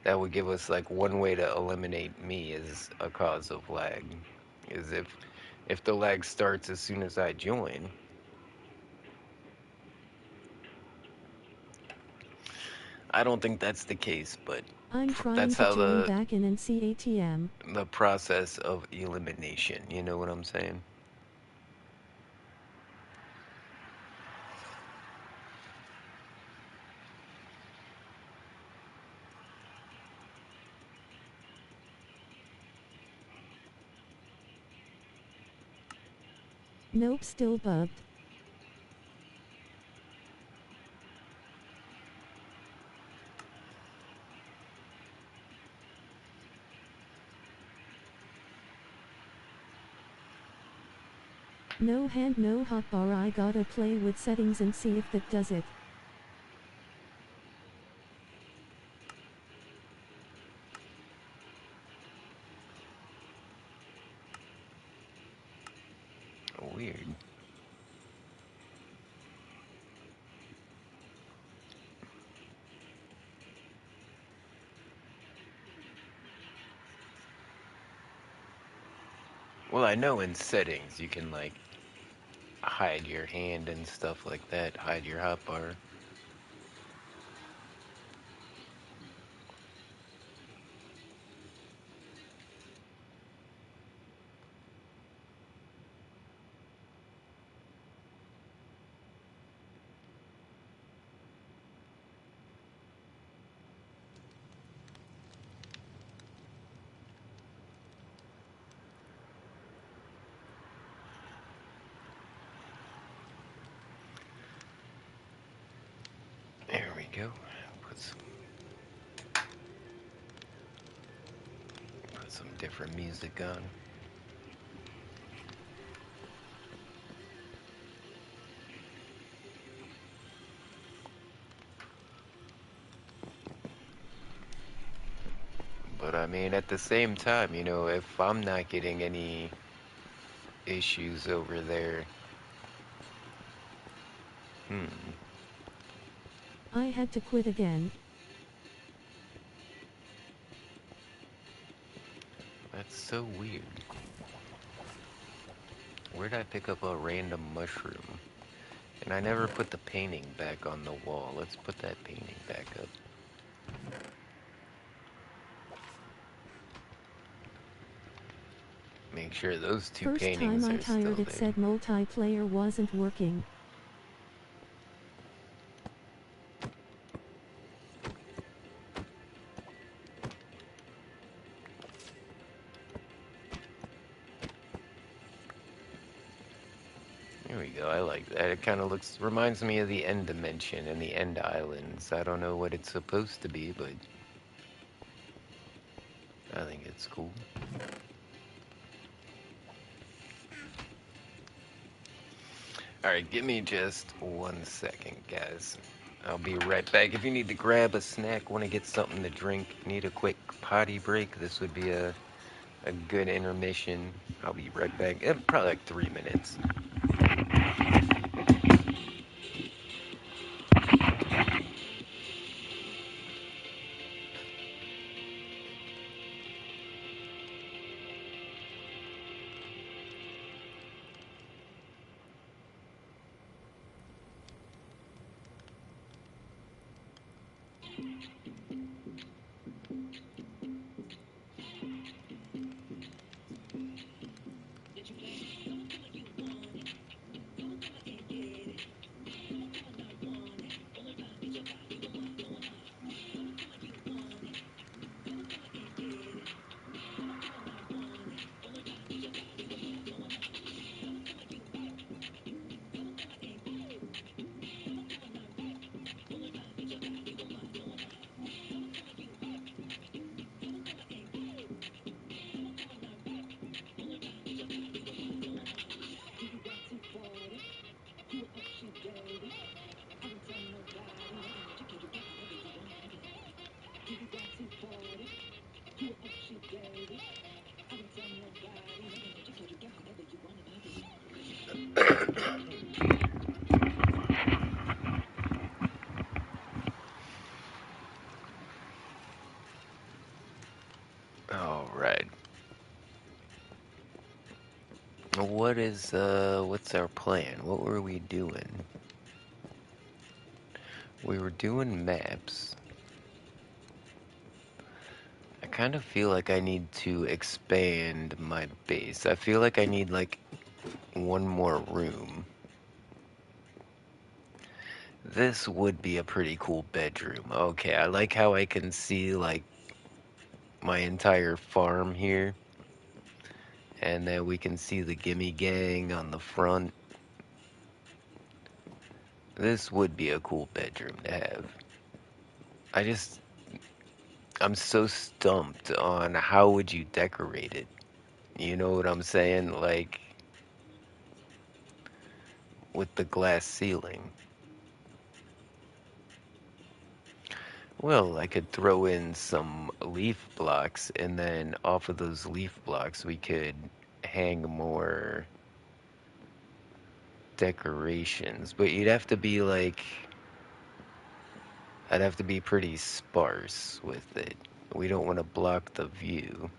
That would give us like one way to eliminate me as a cause of lag, is if the lag starts as soon as I join. I don't think that's the case, but I'm trying that's to how join back in and see ATM. the process of elimination. You know what I'm saying? Nope, still bugged. No hand, no hotbar, I gotta play with settings and see if that does it. Weird. Well, I know in settings you can like hide your hand and stuff like that, hide your hotbar. There we go. Put some put some different music on. I mean, at the same time, if I'm not getting any issues over there, hmm, I had to quit again. that's so weird. Where'd I pick up a random mushroom? And I never put the painting back on the wall. Let's put that painting back up. Make sure those two First time paintings I are tired still it there. said multiplayer wasn't working. There we go. I like that. It kind of reminds me of the end dimension and the end islands. I don't know what it's supposed to be, but I think it's cool. All right, give me just 1 second, guys. I'll be right back. If you need to grab a snack, want to get something to drink, need a quick potty break, this would be a good intermission. I'll be right back. Probably like 3 minutes. All right. What's our plan? What were we doing? We were doing maps. I kind of feel like I need to expand my base. I feel like I need like one more room. This would be a pretty cool bedroom. Okay, I like how I can see like my entire farm here. And then we can see the Gimme Gang on the front. This would be a cool bedroom to have. I just, I'm so stumped on how would you decorate it. You know what I'm saying? Like with the glass ceiling. Well, I could throw in some leaf blocks, and then off of those leaf blocks, we could hang more decorations. But you'd have to be like, I'd have to be pretty sparse with it. We don't want to block the view.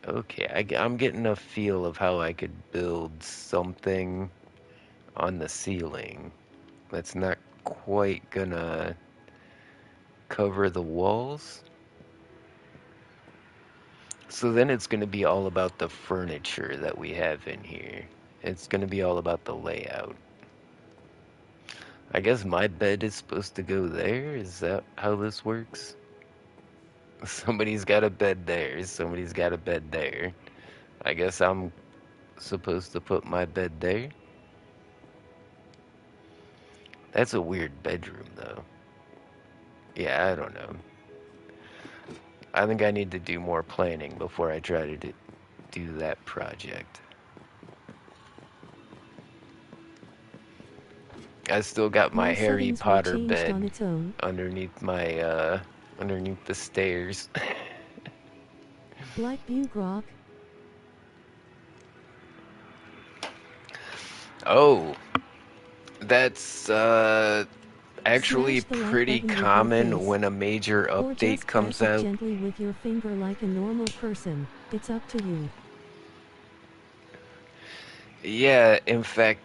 Okay, I'm getting a feel of how I could build something on the ceiling that's not quite gonna cover the walls. So then it's gonna be all about the furniture that we have in here. It's gonna be all about the layout. I guess my bed is supposed to go there? Is that how this works? Somebody's got a bed there, somebody's got a bed there. I guess I'm supposed to put my bed there? That's a weird bedroom, though. Yeah, I don't know. I think I need to do more planning before I try to do that project. I still got my My Harry settings were Potter changed on bed its own. underneath my underneath the stairs. Like Bugrok. Oh, that's actually Smash the like pretty button with your common face. when a major Or update just comes press it out. gently with your finger like a normal person. It's up to you. Yeah, in fact,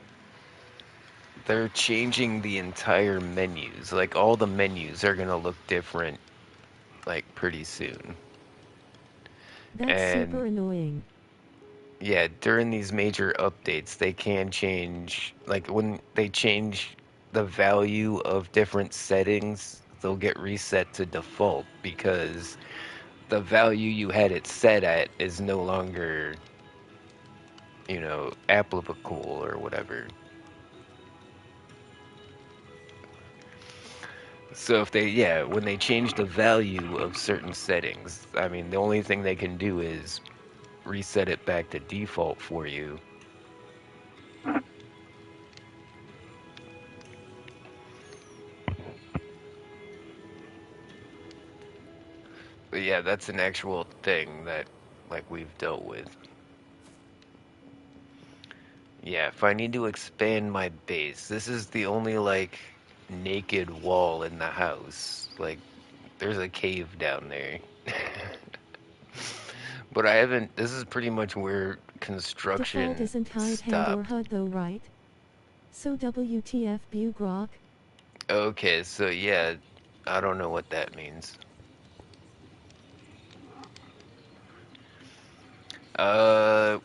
they're changing the entire menus. Like all the menus are gonna look different like pretty soon. That's And super annoying. yeah, during these major updates, they can change, like when they change the value of different settings, they'll get reset to default because the value you had it set at is no longer, applicable or whatever. So if they, yeah, when they change the value of certain settings, I mean, the only thing they can do is reset it back to default for you. But yeah, that's an actual thing that like we've dealt with. Yeah, if I need to expand my base, this is the only like naked wall in the house. Like there's a cave down there. But I haven't, this is pretty much where Default construction isn't hide hand or stopped. HUD though, right? So WTF Bugrok? Okay, so yeah, I don't know what that means.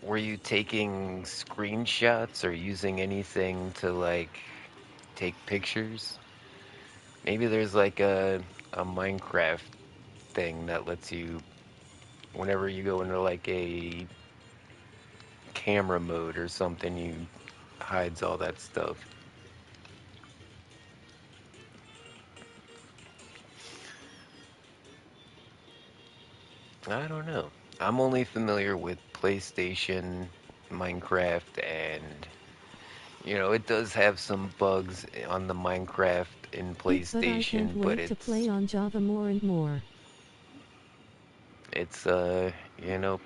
Were you taking screenshots or using anything to like take pictures? Maybe there's like a Minecraft thing that lets you, whenever you go into like a camera mode or something, you hides all that stuff. I don't know. I'm only familiar with PlayStation, Minecraft, and it does have some bugs on the Minecraft in But I can't PlayStation, but wait to play on Java more and more. it's you know,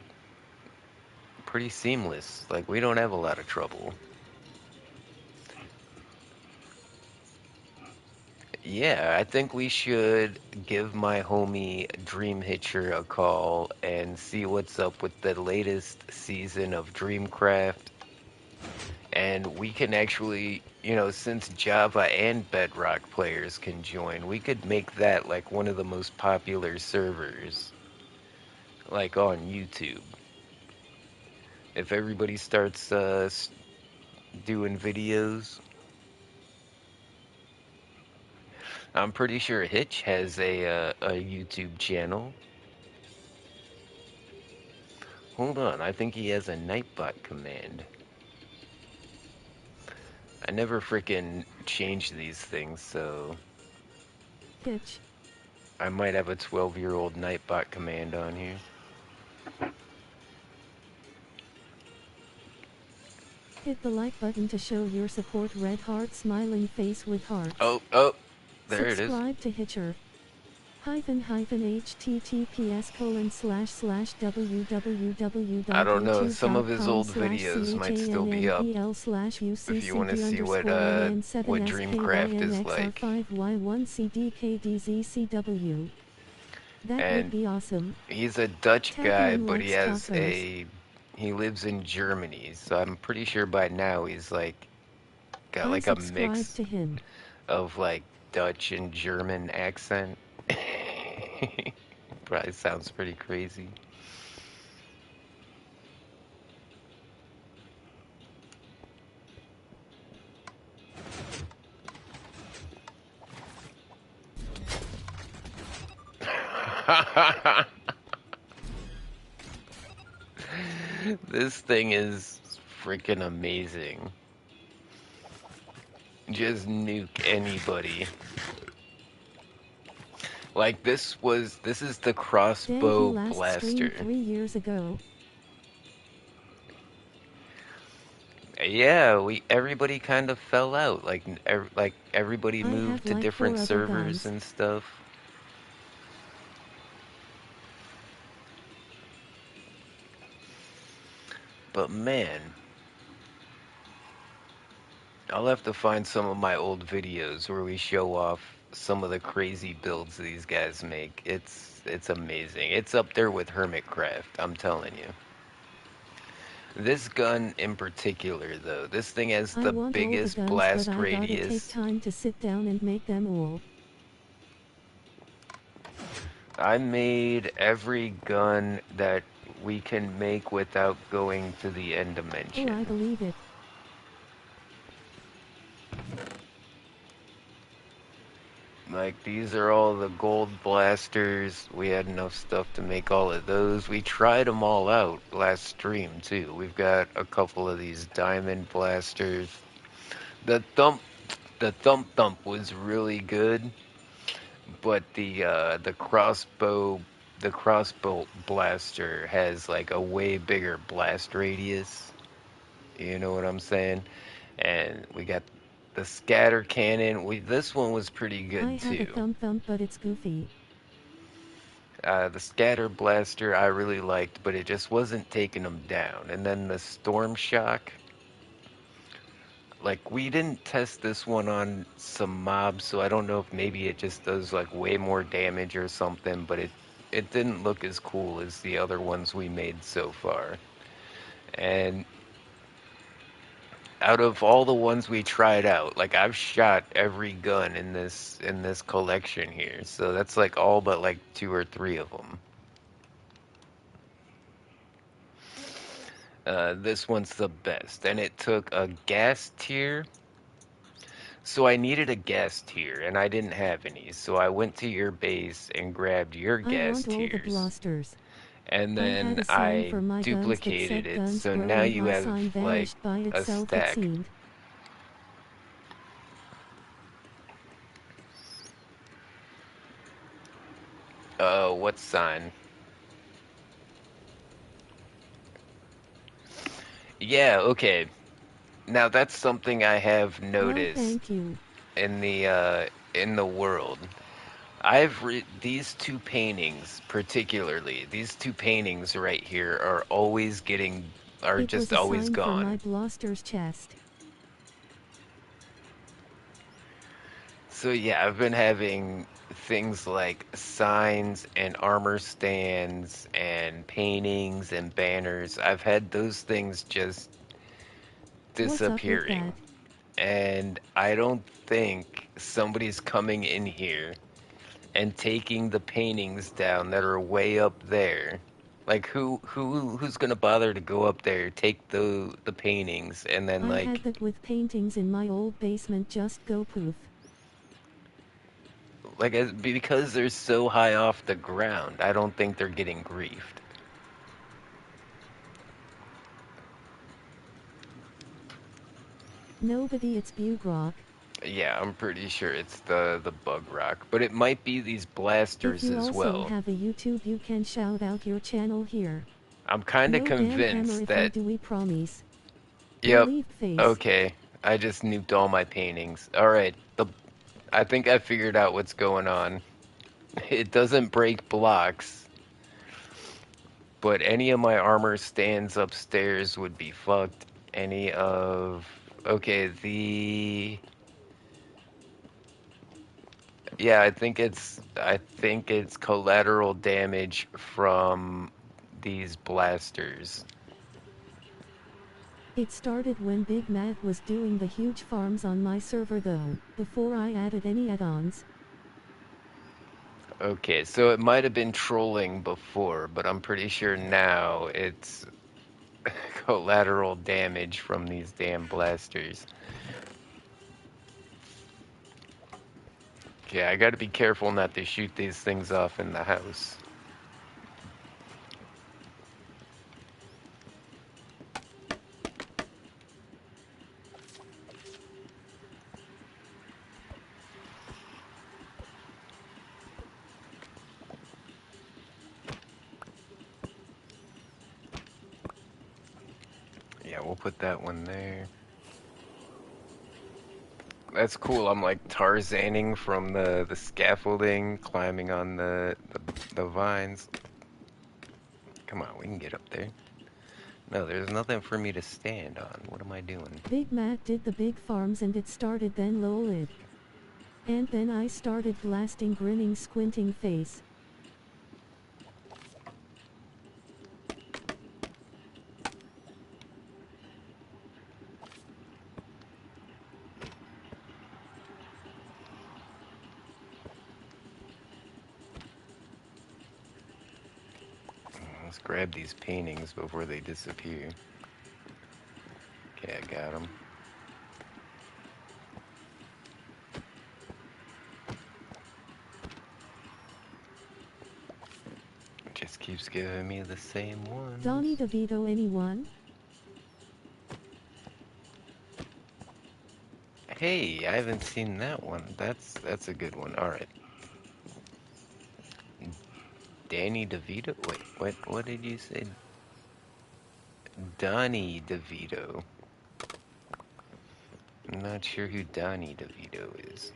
pretty seamless. Like we don't have a lot of trouble. Yeah, I think we should give my homie Dream Hitcher a call and see what's up with the latest season of Dreamcraft. And we can actually, since Java and Bedrock players can join, we could make that like one of the most popular servers, like on YouTube. If everybody starts doing videos, I'm pretty sure Hitch has a YouTube channel. Hold on, I think he has a Nightbot command. I never frickin' change these things, so Hitch. I might have a 12-year-old Nightbot command on here. Hit the like button to show your support. Red heart smiling face with hearts. Oh, oh, there it is. Subscribe to Hitcher. I don't know. Some of his old videos might still be up if you want to see what Dreamcraft is like. UCCD_N7SKYN_5Y1CDKDZCW. That would And be awesome. he's a Dutch guy, Tagline but he likes has tacos. he lives in Germany, so I'm pretty sure by now he's like got I like a subscribe mix to him. of like Dutch and German accent. Probably sounds pretty crazy. This thing is freaking amazing. Just nuke anybody. Like this is the Dang, he crossbow last streamed blaster. 3 years ago. Yeah, we everybody kind of fell out. Like everybody I have moved to like 4 different other servers guns. and stuff. But man, I'll have to find some of my old videos where we show off some of the crazy builds these guys make. It's amazing. It's up there with Hermitcraft, I'm telling you. This gun in particular, though, this thing has I the want all the biggest guns, but blast I gotta take radius. time to sit down and make them all. I made every gun that we can make without going to the end Oh, I dimension. believe it. Like, these are all the gold blasters. We had enough stuff to make all of those. We tried them all out last stream, too. We've got a couple of these diamond blasters. The thump, the thump thump was really good, but the crossbow blaster has like a way bigger blast radius. You know what I'm saying? And we got the scatter cannon. This one was pretty I good have a too. thump thump, but it's goofy. The scatter blaster I really liked, but it just wasn't taking them down. And then the storm shock, like we didn't test this one on some mobs, so I don't know if maybe it just does like way more damage or something, but it didn't look as cool as the other ones we made so far. And out of all the ones we tried out, like I've shot every gun in this collection here. So that's like all but like two or three of them. This one's the best, and it took a gas tier. So I needed a gas tier, and I didn't have any. So I went to your base and grabbed your I gas want all the tiers, blasters. and I had then a sign I for my guns that duplicated said it. guns So grow, now and you my have sign like vanished by a itself, it stack. seemed. What sign? Yeah, okay. Now that's something I have Well, noticed thank you. in the world. These two paintings particularly. These two paintings right here are It was just a always sign for my gone. blaster's chest. So yeah, I've been having things like signs and armor stands and paintings and banners. I've had those things just What's up with disappearing. that? And I don't think somebody's coming in here and taking the paintings down that are way up there. Like who's gonna bother to go up there, take the paintings, and then I had that with paintings in my old basement just go poof. because they're so high off the ground, I don't think they're getting griefed. Nobody, it's Bugrock. Yeah, I'm pretty sure it's the bug rock, but it might be these If blasters you as also well. have a YouTube, you can shout out your channel here. I'm kind of No damn hammer convinced if we that. do, we promise. Yep. Relieved face. Okay. I just nuked all my paintings. All right. I think I figured out what's going on. It doesn't break blocks, but any of my armor stands upstairs would be fucked. Any of Okay, the yeah, I think it's collateral damage from these blasters. It started when Big Matt was doing the huge farms on my server though, before I added any add-ons. Okay, so it might have been trolling before, but I'm pretty sure now it's collateral damage from these damn blasters. Okay, I gotta be careful not to shoot these things off in the house. Yeah, we'll put that one there. That's cool. I'm like Tarzaning from the scaffolding, climbing on the vines. Come on, we can get up there. No, there's nothing for me to stand on. What am I doing? Big Mac did the big farms and it started then lol it. And then I started blasting grinning squinting face. Let's grab these paintings before they disappear. Okay, I got them. Just keeps giving me the same Donnie ones. DeVito anyone? Hey, I haven't seen that one. That's a good one. All right. Danny DeVito? Wait, what did you say? Donnie DeVito. I'm not sure who Donnie DeVito is.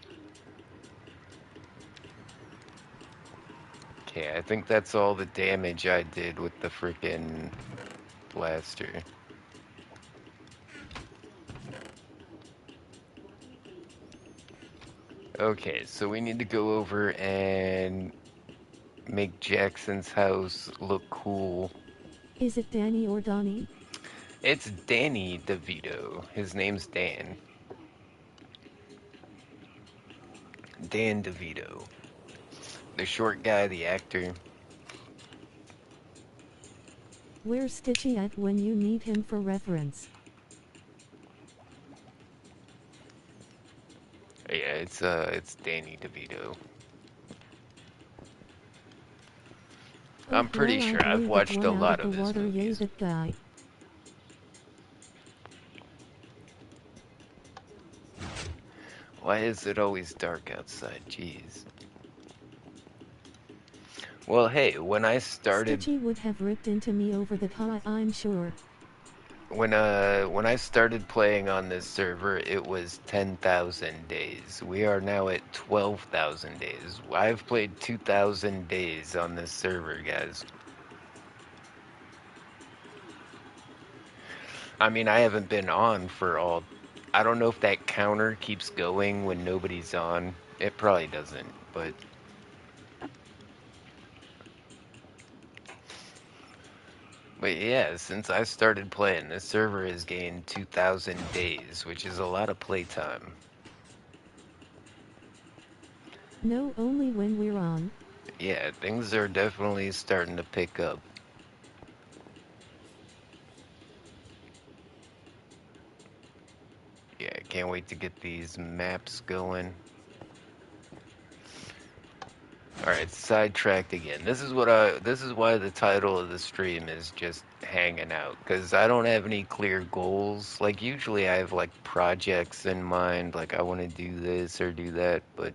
Okay, I think that's all the damage I did with the freaking blaster. Okay, so we need to go over and make Jackson's house look cool. Is it Danny or Donnie? It's Danny DeVito. His name's Dan. Dan DeVito. The short guy, the actor. Where's Stitchy at when you need him for reference? Yeah, it's Danny DeVito. Oh I'm pretty well I sure I've blew that watched a one out lot of the of his water yay movies. that guy. Why is it always dark outside? Jeez. Well, hey, Stitchy would have ripped into me over that I'm sure. when I started playing on this server, it was 10,000 days. We are now at 12,000 days. I've played 2,000 days on this server, guys. I mean, I haven't been on for all. I don't know if that counter keeps going when nobody's on. It probably doesn't, but yeah, since I started playing, this server has gained 2,000 days, which is a lot of playtime. No, only when we're on. Yeah, things are definitely starting to pick up. Yeah, I can't wait to get these maps going. Alright, sidetracked again. This is why the title of the stream is just hanging out, because I don't have any clear goals. Like usually I have like projects in mind, like I want to do this or do that, but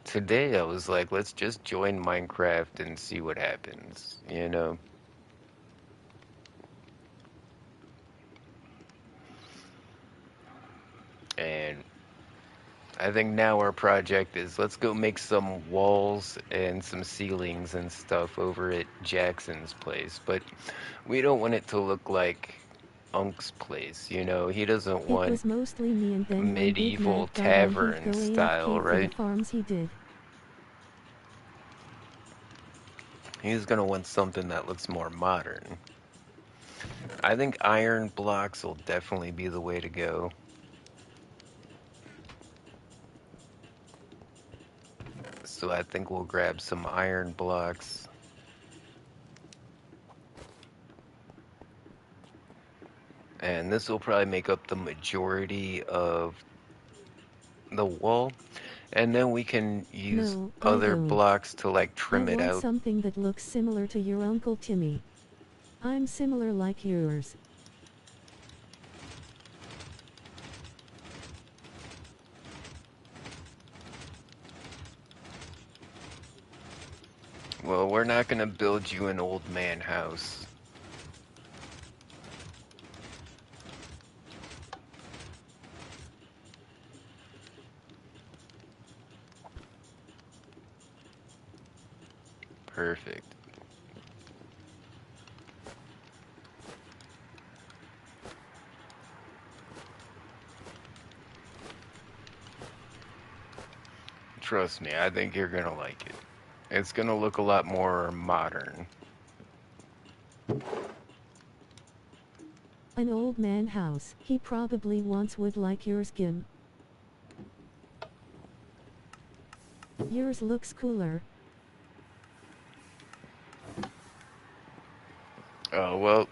today I was like, let's just join Minecraft and see what happens, you know? And I think now our project is let's go make some walls and some ceilings and stuff over at Jackson's place. But we don't want it to look like Unk's place, you know? He doesn't It want was mostly me and then when Big medieval Mac got on he'd tavern go style, AFK for the right? farms he did. He's gonna want something that looks more modern. I think iron blocks will definitely be the way to go. So I think we'll grab some iron blocks. And this will probably make up the majority of the wall. And then we can use No, I other don't. blocks to like I trim it want out. something that looks similar to your Uncle Timmy. I'm similar like yours. Well, we're not gonna build you an old man house. Perfect. Trust me, I think you're gonna like it. It's gonna look a lot more modern. An old man house. He probably wants wood like yours, Gim. Yours looks cooler. Oh, well,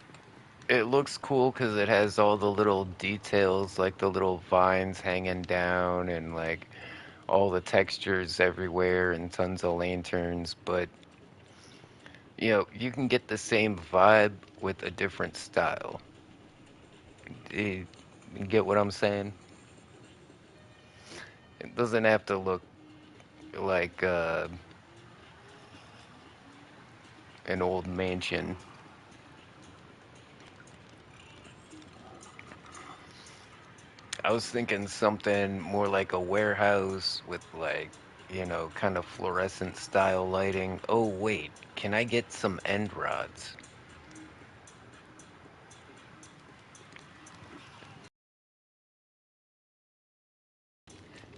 it looks cool because it has all the little details, like the little vines hanging down and like all the textures everywhere and tons of lanterns. But, you can get the same vibe with a different style. You get what I'm saying? It doesn't have to look like an old mansion. I was thinking something more like a warehouse with like, kind of fluorescent style lighting. Oh, wait, can I get some end rods?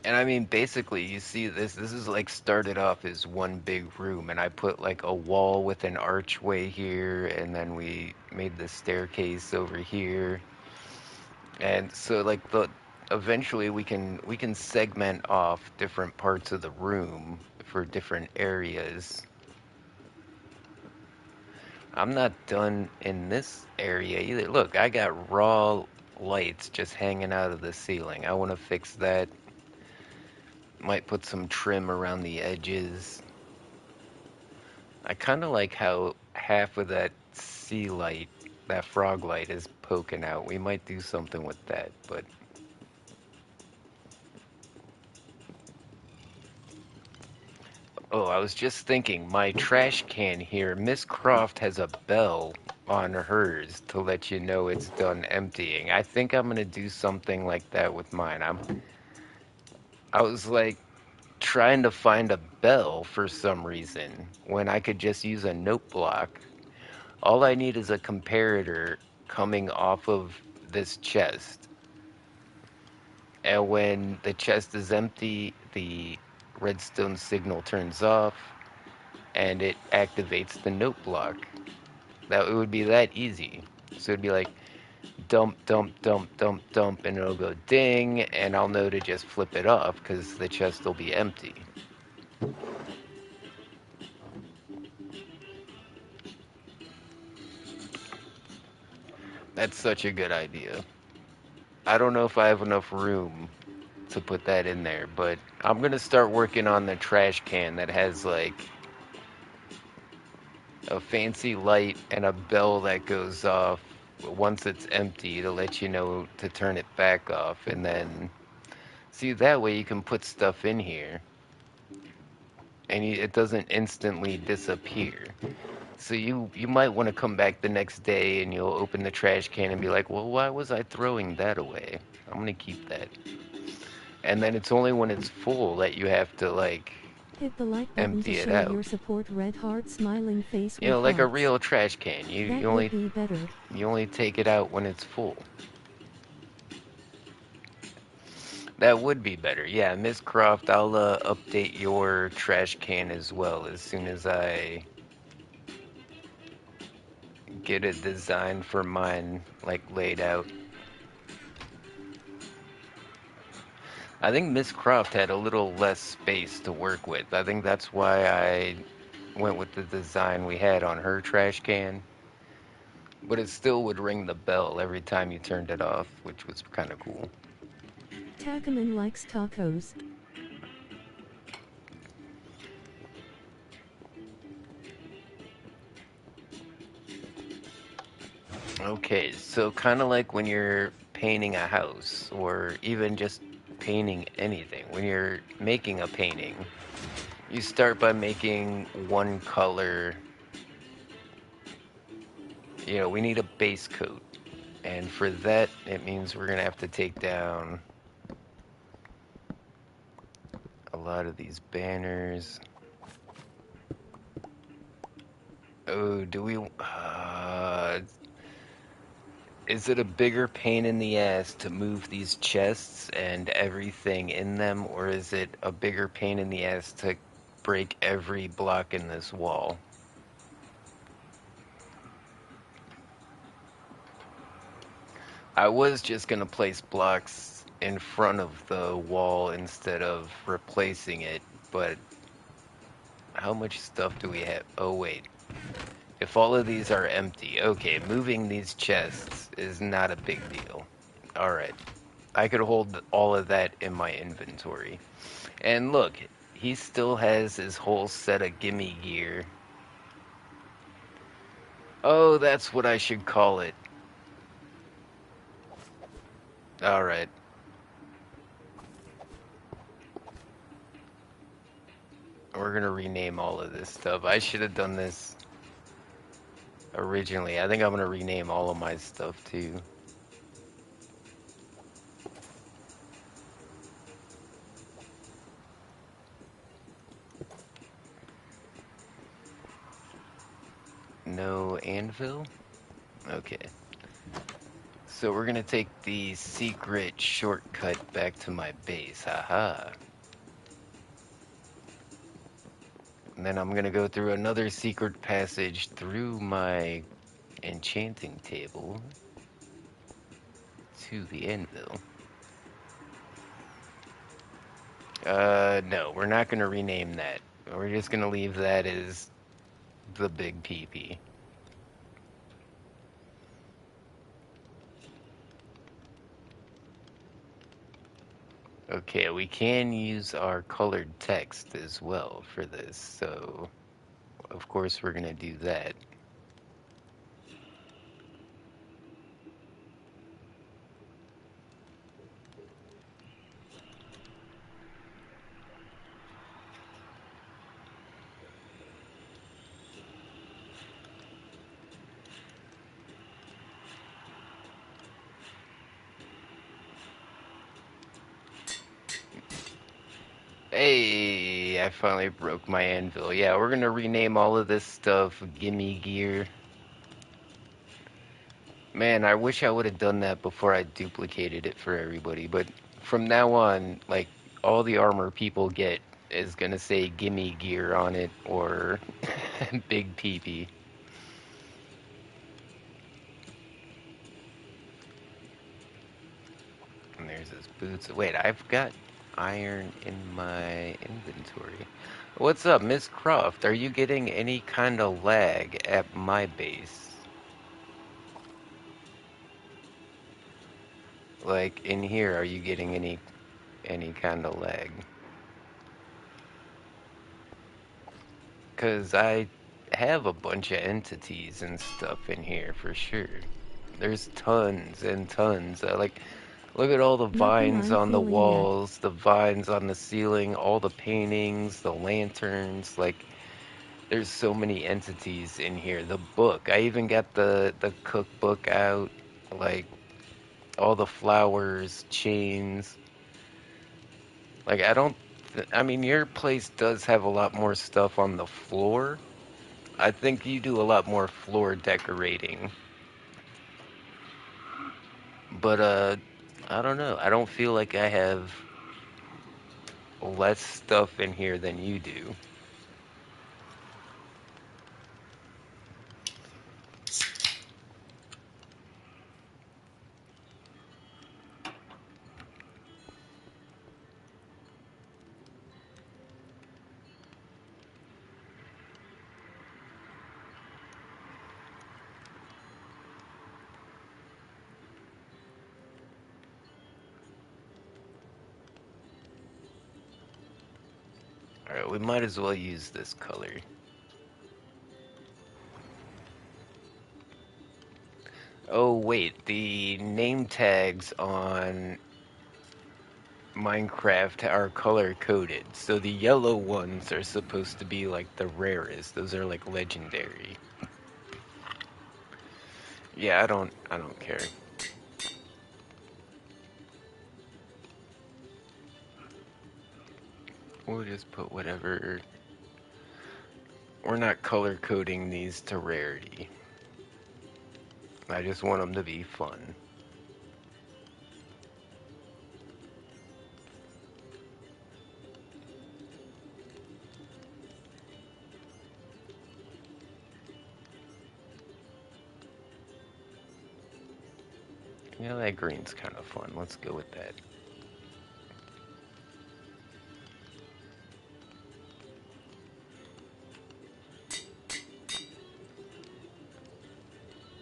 And I mean, basically, you see this. This is like started off as one big room, and I put like a wall with an archway here, and then we made the staircase over here. And so like the eventually we can segment off different parts of the room for different areas. I'm not done in this area either. Look, I got raw lights just hanging out of the ceiling. I want to fix that. Might put some trim around the edges. I kind of like how half of that sea light, that frog light, is poking out. We might do something with that, but oh, I was just thinking, my trash can here, Miss Croft has a bell on hers to let you know it's done emptying. I think I'm gonna do something like that with mine. I was like trying to find a bell for some reason when I could just use a note block. All I need is a comparator coming off of this chest. And when the chest is empty, the redstone signal turns off and it activates the note block. That it would be that easy. So it'd be like dump, dump, dump, dump, dump, and it'll go ding, and I'll know to just flip it off because the chest will be empty. That's such a good idea. I don't know if I have enough room to put that in there, but I'm gonna start working on the trash can that has like a fancy light and a bell that goes off once it's empty to let you know to turn it back off, and then see that way you can put stuff in here and it doesn't instantly disappear. So you might want to come back the next day and you'll open the trash can and be like, well, why was I throwing that away? I'm gonna keep that. And then it's only when it's full that you have to like Hit the like button to empty it show out. your support. Red heart smiling face with Like a hearts. real trash can. You That you would only be better. you only take it out when it's full. That would be better. Yeah, Miss Croft, I'll update your trash can as well as soon as I get a design for mine like laid out. I think Miss Croft had a little less space to work with. I think that's why I went with the design we had on her trash can. But it still would ring the bell every time you turned it off, which was kind of cool. Tacaman likes tacos. Okay, so kind of like when you're painting a house or even just painting anything, when you're making a painting, you start by making one color. We need a base coat. And for that, it means we're going to have to take down a lot of these banners. Oh, is it a bigger pain in the ass to move these chests and everything in them, or is it a bigger pain in the ass to break every block in this wall? I was just gonna place blocks in front of the wall instead of replacing it, but how much stuff do we have? Oh, wait. If all of these are empty, okay, moving these chests is not a big deal. Alright, I could hold all of that in my inventory. And look, he still has his whole set of gimme gear. Oh, that's what I should call it. Alright, we're gonna rename all of this stuff. I should have done this originally. I think I'm gonna rename all of my stuff too. No anvil? Okay. So we're gonna take the secret shortcut back to my base. Haha. And then I'm gonna go through another secret passage through my enchanting table to the anvil. No, we're not gonna rename that. We're just gonna leave that as the big PP. Okay, we can use our colored text as well for this, so of course we're gonna do that. Hey, I finally broke my anvil. Yeah, we're gonna rename all of this stuff Gimme Gear. Man, I wish I would have done that before I duplicated it for everybody, but from now on, like, all the armor people get is gonna say Gimme Gear on it or Big PP. And there's his boots. Wait, I've got iron in my inventory. What's up, Miss Croft? Are you getting any kind of lag at my base? Like in here, are you getting any kind of lag? 'Cause I have a bunch of entities and stuff in here for sure. There's tons and tons. Like, look at all the Nothing, vines I'm on the feeling yet. walls, the vines on the ceiling, all the paintings, the lanterns. Like, there's so many entities in here. The book. I even got the cookbook out. Like, all the flowers, chains. Like, I mean, your place does have a lot more stuff on the floor. I think you do a lot more floor decorating. But, I don't know. I don't feel like I have less stuff in here than you do. Alright, we might as well use this color. Oh, wait. The name tags on Minecraft are color coded. So the yellow ones are supposed to be like the rarest. Those are like legendary. Yeah, I don't care. We'll just put whatever. We're not color coding these to rarity. I just want them to be fun. You know, that green's kind of fun. Let's go with that.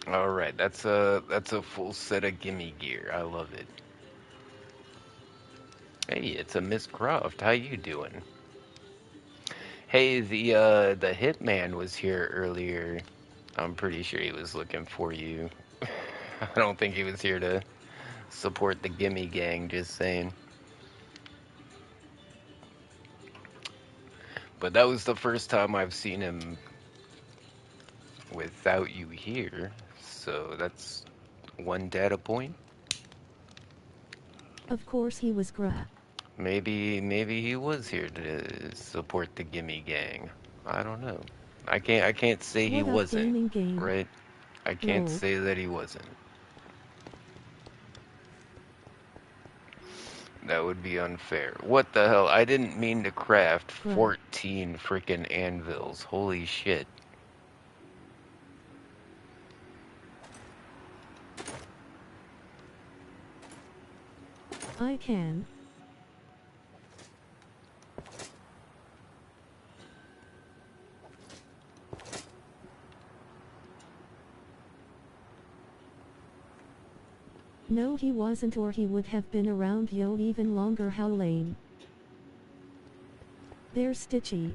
All right, that's a full set of gimme gear. I love it. Hey, it's a Miss Croft. How you doing? Hey, the hitman was here earlier. I'm pretty sure he was looking for you. I don't think he was here to support the gimme gang, just saying. But that was the first time I've seen him without you here. So that's one data point. Of course he was gra. Maybe he was here to support the gimme gang. I don't know. I can't say he What up wasn't, gaming game? right? I can't Lol. say that he wasn't. That would be unfair. What the hell? I didn't mean to craft Gra. 14 freaking anvils. Holy shit. I can. No he wasn't or he would have been around yo even longer how lame. They're stitchy.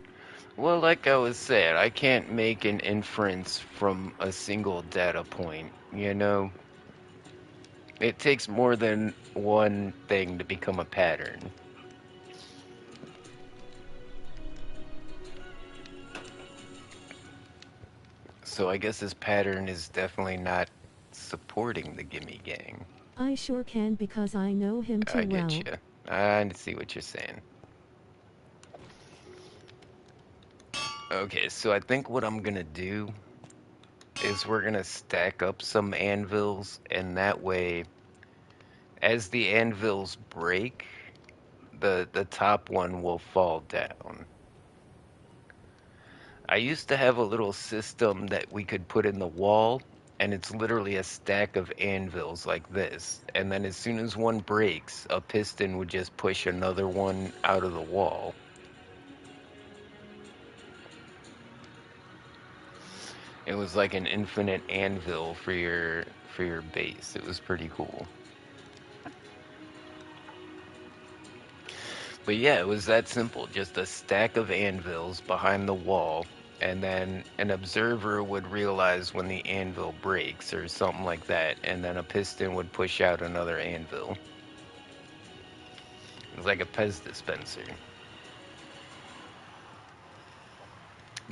Well, like I was saying, I can't make an inference from a single data point, you know? It takes more than one thing to become a pattern. So I guess this pattern is definitely not supporting the gimme gang. I sure can because I know him I too get well. you. I see what you're saying. Okay, so I think what I'm gonna do is we're gonna stack up some anvils, and that way, as the anvils break, the top one will fall down. I used to have a little system that we could put in the wall, and it's literally a stack of anvils like this. And then as soon as one breaks, a piston would just push another one out of the wall. It was like an infinite anvil for your base. It was pretty cool. But yeah, it was that simple. Just a stack of anvils behind the wall, and then an observer would realize when the anvil breaks or something like that, and then a piston would push out another anvil. It was like a Pez dispenser.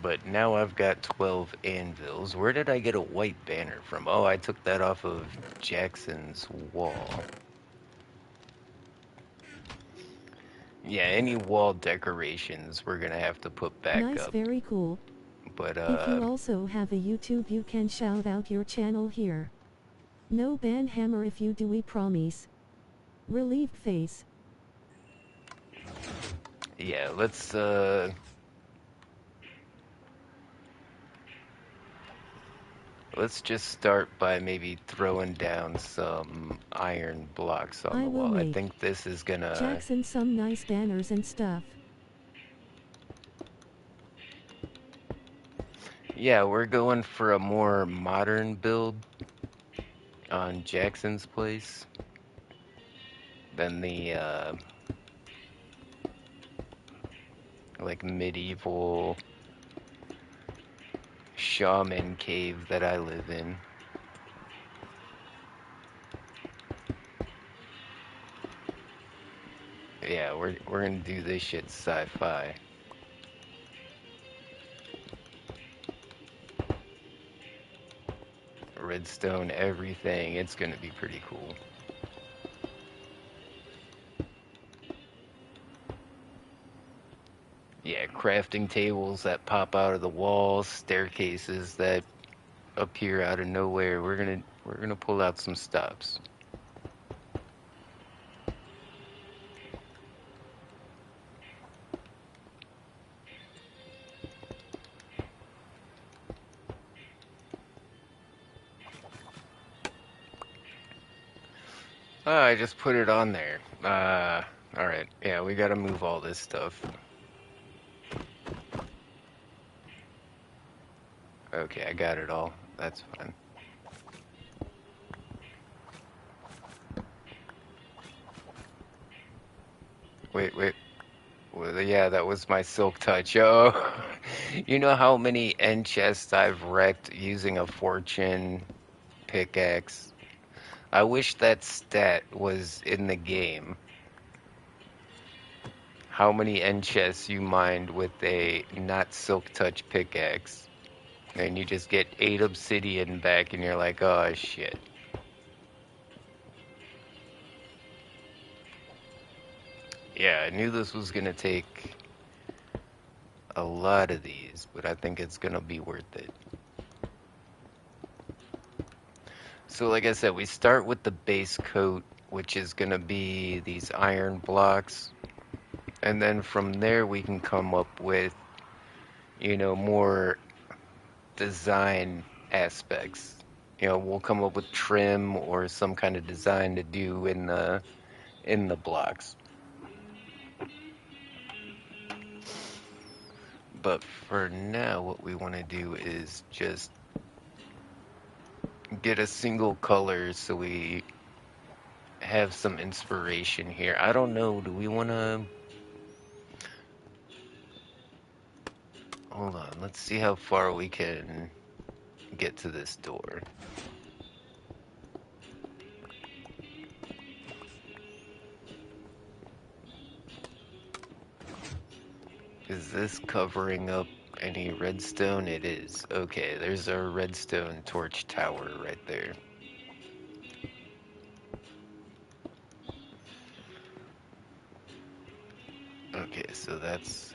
But now I've got 12 anvils. Where did I get a white banner from? Oh, I took that off of Jackson's wall. Yeah, any wall decorations we're gonna have to put back Nice, up. very cool. But If you also have a YouTube you can shout out your channel here. No ban hammer if you do we promise. Relieved face. yeah, let's just start by maybe throwing down some iron blocks on I the will wall. I make think this is gonna... Jackson some nice banners and stuff. Yeah, we're going for a more modern build on Jackson's place than the like medieval shaman cave that I live in. Yeah, we're gonna do this shit sci-fi. Redstone, everything. It's gonna be pretty cool. Yeah, crafting tables that pop out of the walls, staircases that appear out of nowhere. We're gonna pull out some stops. Oh, I just put it on there. All right. Yeah, we gotta move all this stuff. Okay, I got it all. That's fine. Wait, wait. Well, yeah, that was my silk touch. Oh, you know how many end chests I've wrecked using a fortune pickaxe? I wish that stat was in the game. How many end chests you mined with a not silk touch pickaxe? And you just get 8 obsidian back and you're like, oh shit. Yeah, I knew this was gonna take a lot of these, but I think it's gonna be worth it. So like I said, we start with the base coat, which is gonna be these iron blocks. And then from there we can come up with, more design aspects. We'll come up with trim or some kind of design to do in the blocks. But for now, what we want to do is just get a single color so we have some inspiration here. I don't know, do we want to... Hold on, let's see how far we can get to this door. Is this covering up any redstone? It is. Okay, there's our redstone torch tower right there. Okay, so that's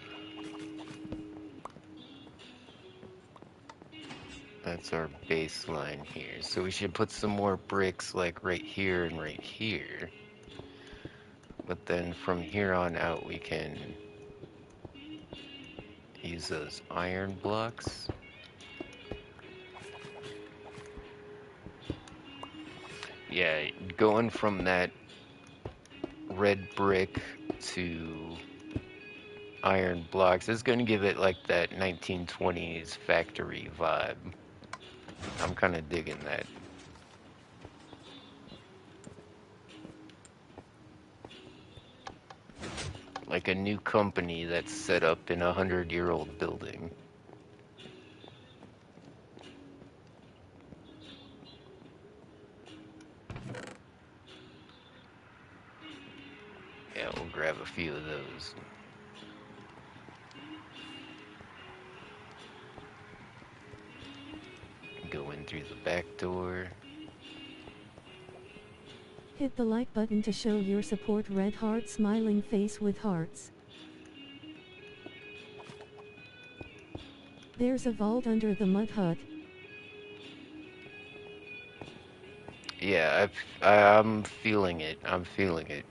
our baseline here. So we should put some more bricks like right here and right here. But then from here on out we can use those iron blocks. Yeah, going from that red brick to iron blocks is going to give it like that 1920s factory vibe. I'm kind of digging that. Like a new company that's set up in a 100-year-old building. Yeah, we'll grab a few of those. Go in through the back door. Hit the like button to show your support. Red heart smiling face with hearts. There's a vault under the mud hut. Yeah, I'm feeling it. I'm feeling it.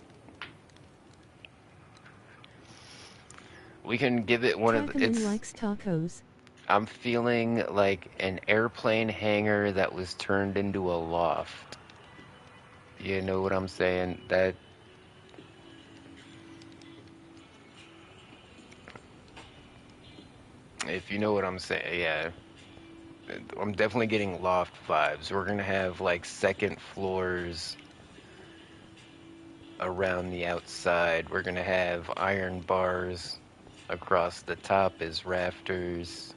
We can give it one of the, Draconin likes tacos. I'm feeling like an airplane hangar that was turned into a loft. You know what I'm saying? That if you know what I'm saying, yeah. I'm definitely getting loft vibes. We're gonna have like second floors around the outside. We're gonna have iron bars across the top as rafters.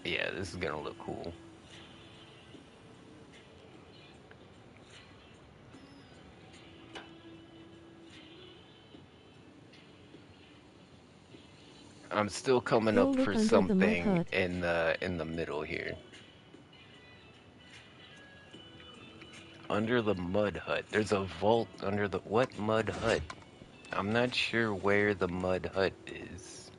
Yeah, this is gonna look cool. I'm still coming Go up look for under the mud something hut. in the middle here. Under the mud hut. There's a vault under the... What mud hut? I'm not sure where the mud hut is.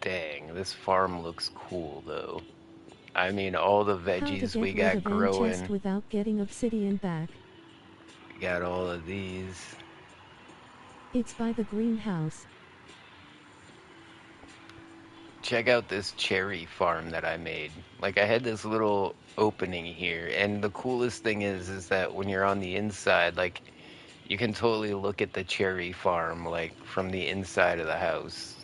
Dang, this farm looks cool though. I mean, all the How to veggies we get rid got of an chest growing. without getting obsidian back. We got all of these. It's by the greenhouse. Check out this cherry farm that I made. Like I had this little opening here, and the coolest thing is that when you're on the inside, like you can totally look at the cherry farm like from the inside of the house.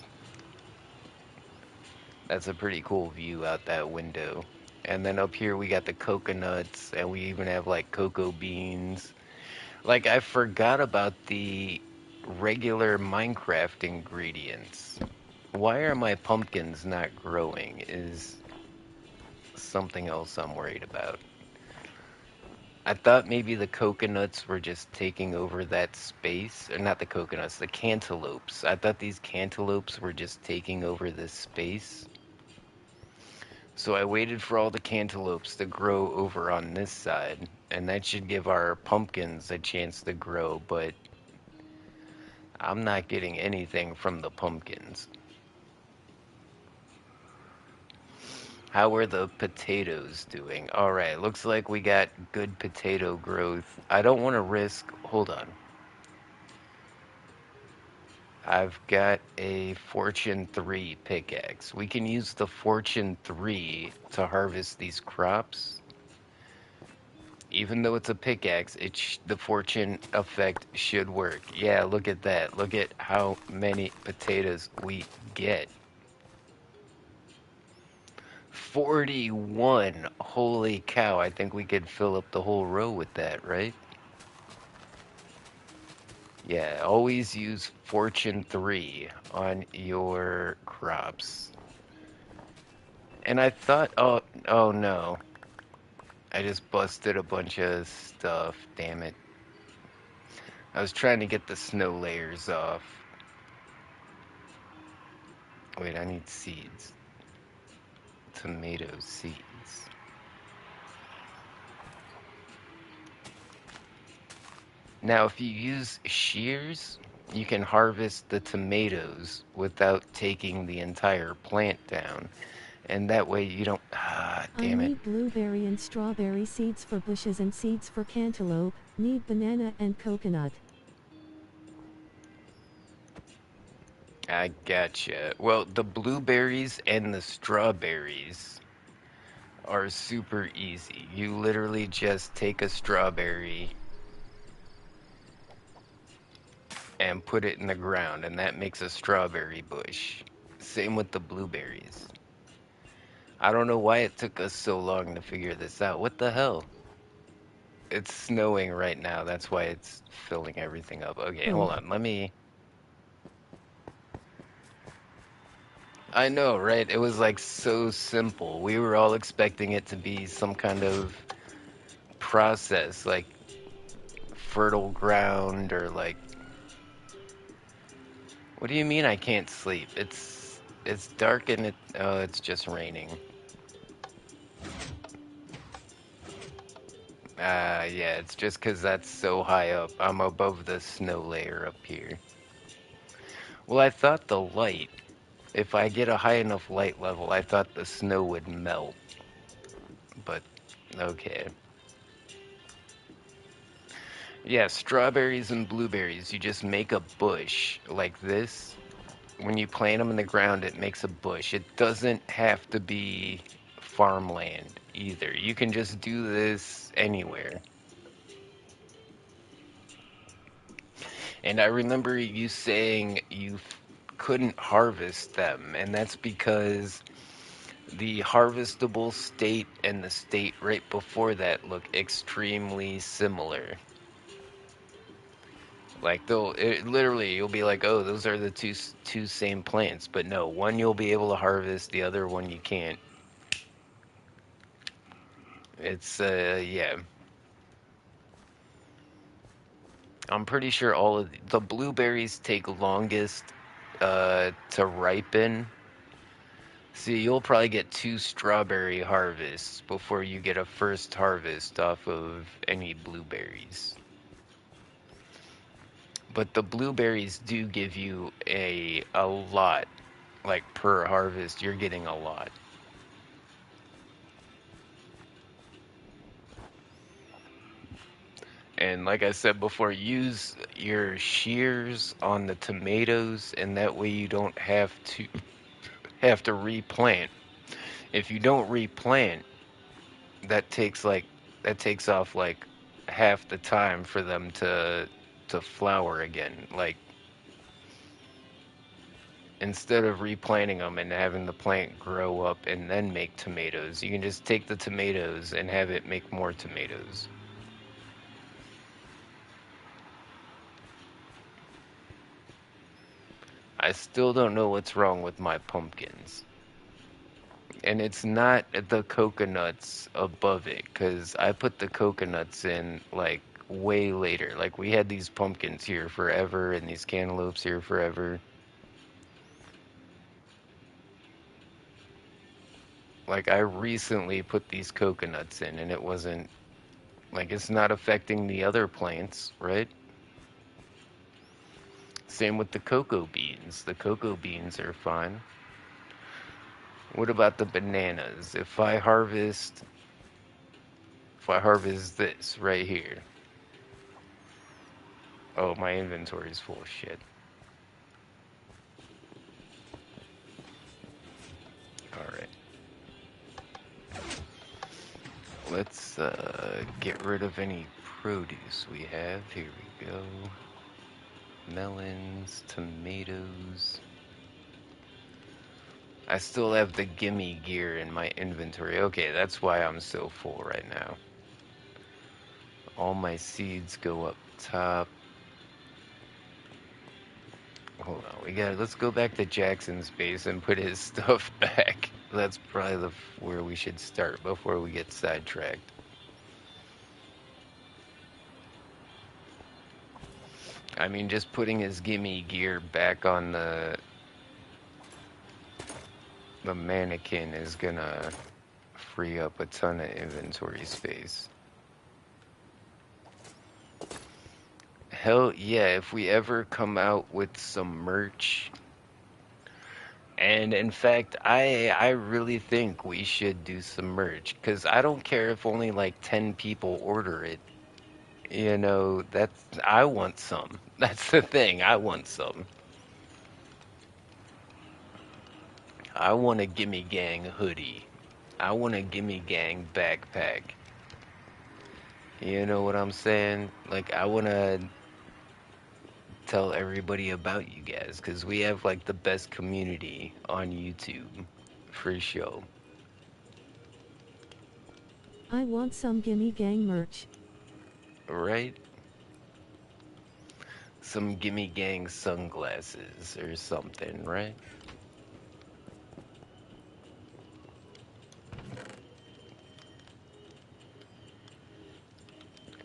That's a pretty cool view out that window. And then up here we got the coconuts, and we even have like cocoa beans. Like I forgot about the regular Minecraft ingredients. Why are my pumpkins not growing is something else I'm worried about. I thought maybe the coconuts were just taking over that space. Or not the coconuts, the cantaloupes. I thought these cantaloupes were just taking over this space. So I waited for all the cantaloupes to grow over on this side, and that should give our pumpkins a chance to grow, but I'm not getting anything from the pumpkins. How are the potatoes doing? All right, looks like we got good potato growth. I don't want to risk. Hold on. I've got a Fortune 3 pickaxe. We can use the Fortune 3 to harvest these crops. Even though it's a pickaxe, the fortune effect should work. Yeah, look at that. Look at how many potatoes we get. 41. Holy cow, I think we could fill up the whole row with that, right? Yeah, always use Fortune 3 on your crops. And I thought, oh no. I just busted a bunch of stuff, damn it. I was trying to get the snow layers off. Wait, I need seeds. Tomato seeds. Now, if you use shears, you can harvest the tomatoes without taking the entire plant down. And that way you don't... Ah, I damn it. need blueberry and strawberry seeds for bushes and seeds for cantaloupe. Need banana and coconut. I gotcha. Well, the blueberries and the strawberries are super easy. You literally just take a strawberry and put it in the ground, and that makes a strawberry bush. Same with the blueberries. I don't know why it took us so long to figure this out. What the hell? It's snowing right now. That's why it's filling everything up. Okay, Oh, hold on. Let me... I know, right? It was like so simple. We were all expecting it to be some kind of process, like fertile ground or like... What do you mean I can't sleep? It's dark and it... Oh, it's just raining. Yeah, it's just 'cause that's so high up. I'm above the snow layer up here. Well, I thought the light, if I get a high enough light level, I thought the snow would melt. But, okay. Yeah, strawberries and blueberries, you just make a bush like this. When you plant them in the ground, it makes a bush. It doesn't have to be farmland either. You can just do this anywhere. And I remember you saying you couldn't harvest them, and that's because the harvestable state and the state right before that look extremely similar. Like literally you'll be like, "Oh, those are the two same plants." But no, one you'll be able to harvest, the other one you can't. It's yeah. I'm pretty sure all of the blueberries take longest to ripen. See, you'll probably get two strawberry harvests before you get a first harvest off of any blueberries. But the blueberries do give you a lot, like per harvest, you're getting a lot. And like I said before, use your shears on the tomatoes, and that way you don't have to replant. If you don't replant, that takes like that takes off like half the time for them to flower again. Like instead of replanting them and having the plant grow up and then make tomatoes, you can just take the tomatoes and have it make more tomatoes. I still don't know what's wrong with my pumpkins. And it's not the coconuts above it, because I put the coconuts in like way later. Like we had these pumpkins here forever and these cantaloupes here forever. Like I recently put these coconuts in and it wasn't like it's not affecting the other plants, right? Same with the cocoa beans. The cocoa beans are fine. What about the bananas? If I harvest this right here. Oh, my inventory is full of shit. All right. Let's get rid of any produce we have. Here we go. Melons, tomatoes. I still have the gimme gear in my inventory. Okay, that's why I'm so full right now. All my seeds go up top. Hold on, let's go back to Jackson's base and put his stuff back. That's probably where we should start before we get sidetracked. I mean, just putting his gimme gear back on the mannequin is gonna free up a ton of inventory space. Hell yeah, if we ever come out with some merch. And in fact, I really think we should do some merch, because I don't care if only like 10 people order it. I want some. That's the thing. I want some. I want a Gimme Gang hoodie. I want a Gimme Gang backpack. You know what I'm saying? Like, I want to tell everybody about you guys, because we have like the best community on YouTube. For sure. I want some Gimme Gang merch. Right? Some Gimme Gang sunglasses or something, right?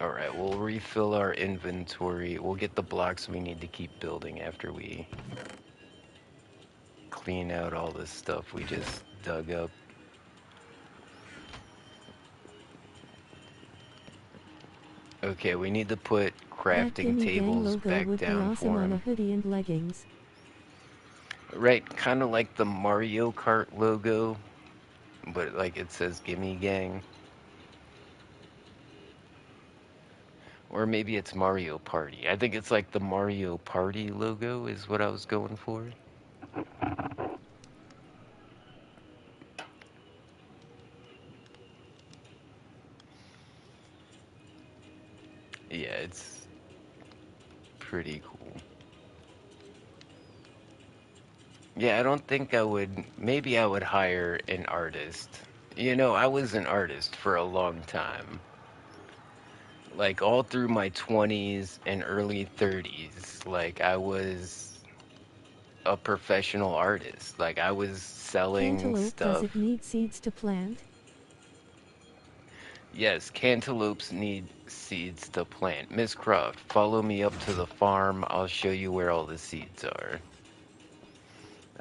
Alright, we'll refill our inventory. We'll get the blocks we need to keep building after we clean out all this stuff we just dug up. Okay, we need to put That crafting Gimme Gang tables logo back would be down awesome for on a him. hoodie and leggings. Right, kind of like the Mario Kart logo, but like it says Gimme Gang. Or maybe it's Mario Party. I think it's like the Mario Party logo is what I was going for. Yeah, it's pretty cool. Yeah, I don't think I would. Maybe I would hire an artist. I was an artist for a long time. Like all through my 20s and early 30s. Like I was a professional artist. Like I was selling Cantaloupe, does it stuff. need seeds to plant? Yes, cantaloupes need seeds to plant. Miss Croft, follow me up to the farm. I'll show you where all the seeds are.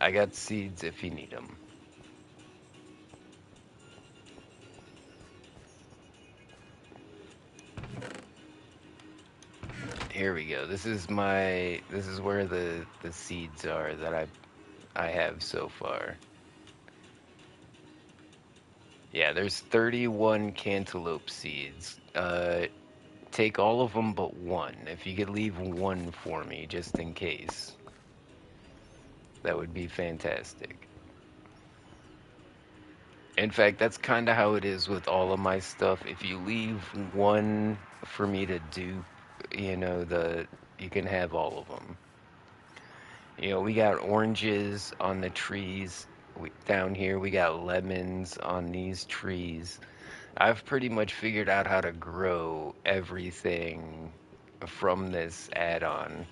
I got seeds if you need them. Here we go. This is where the seeds are that I have so far. Yeah, there's 31 cantaloupe seeds. Take all of them but one. If you could leave one for me, just in case, that would be fantastic. In fact, that's kind of how it is with all of my stuff. If you leave one for me to do, you can have all of them. We got oranges on the trees. Down here, we got lemons on these trees. I've pretty much figured out how to grow everything from this add-on.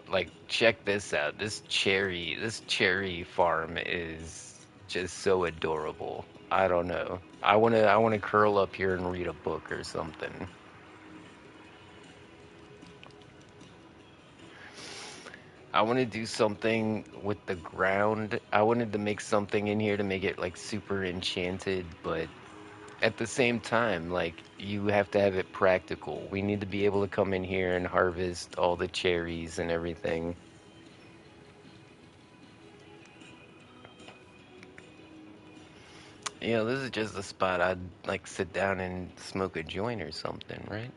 Like, check this out. This cherry farm is just so adorable. I don't know. I wanna curl up here and read a book or something. I want to do something with the ground. I wanted to make something in here to make it like super enchanted, but at the same time, like you have to have it practical. We need to be able to come in here and harvest all the cherries and everything. This is just a spot I'd like sit down and smoke a joint or something, right?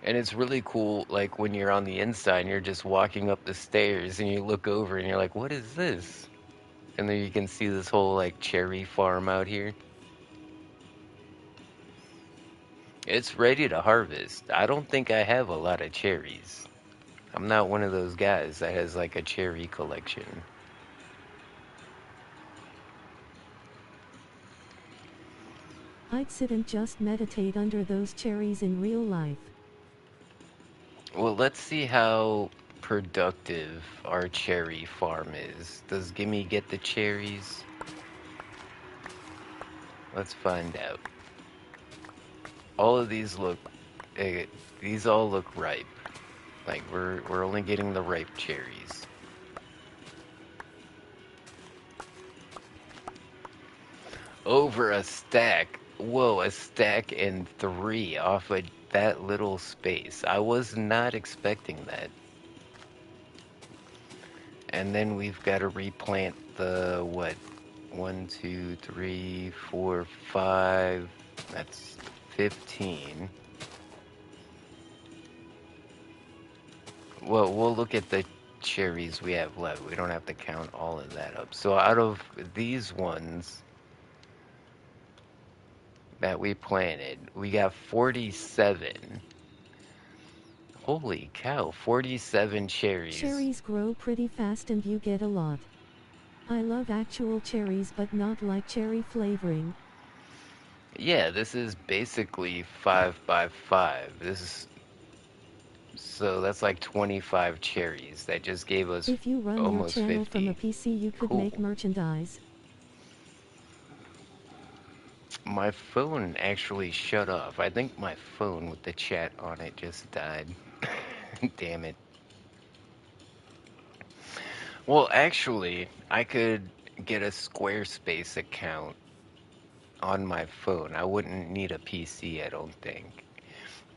And it's really cool, like when you're on the inside and you're just walking up the stairs and you look over and you're like, what is this? And then you can see this whole like cherry farm out here. It's ready to harvest. I don't think I have a lot of cherries. I'm not one of those guys that has like a cherry collection. I'd sit and just meditate under those cherries in real life. Well, let's see how productive our cherry farm is. Does Gimme get the cherries? Let's find out. All of these look, eh, these all look ripe. Like we're only getting the ripe cherries. Over a stack. Whoa, a stack and three off of that little space. I was not expecting that. And then we've got to replant the what? One, two, three, four, five. That's 15. Well, we'll look at the cherries we have left. We don't have to count all of that up. So out of these ones that we planted, we got 47. Holy cow, 47 cherries. Cherries grow pretty fast and you get a lot. I love actual cherries but not like cherry flavoring. Yeah, this is basically 5 by 5. So that's like 25 cherries. That just gave us If you run your almost channel from a 50. PC you could make Cool. merchandise. My phone actually shut off. I think my phone with the chat on it just died. Damn it. Well, actually, I could get a Squarespace account on my phone. I wouldn't need a PC, I don't think.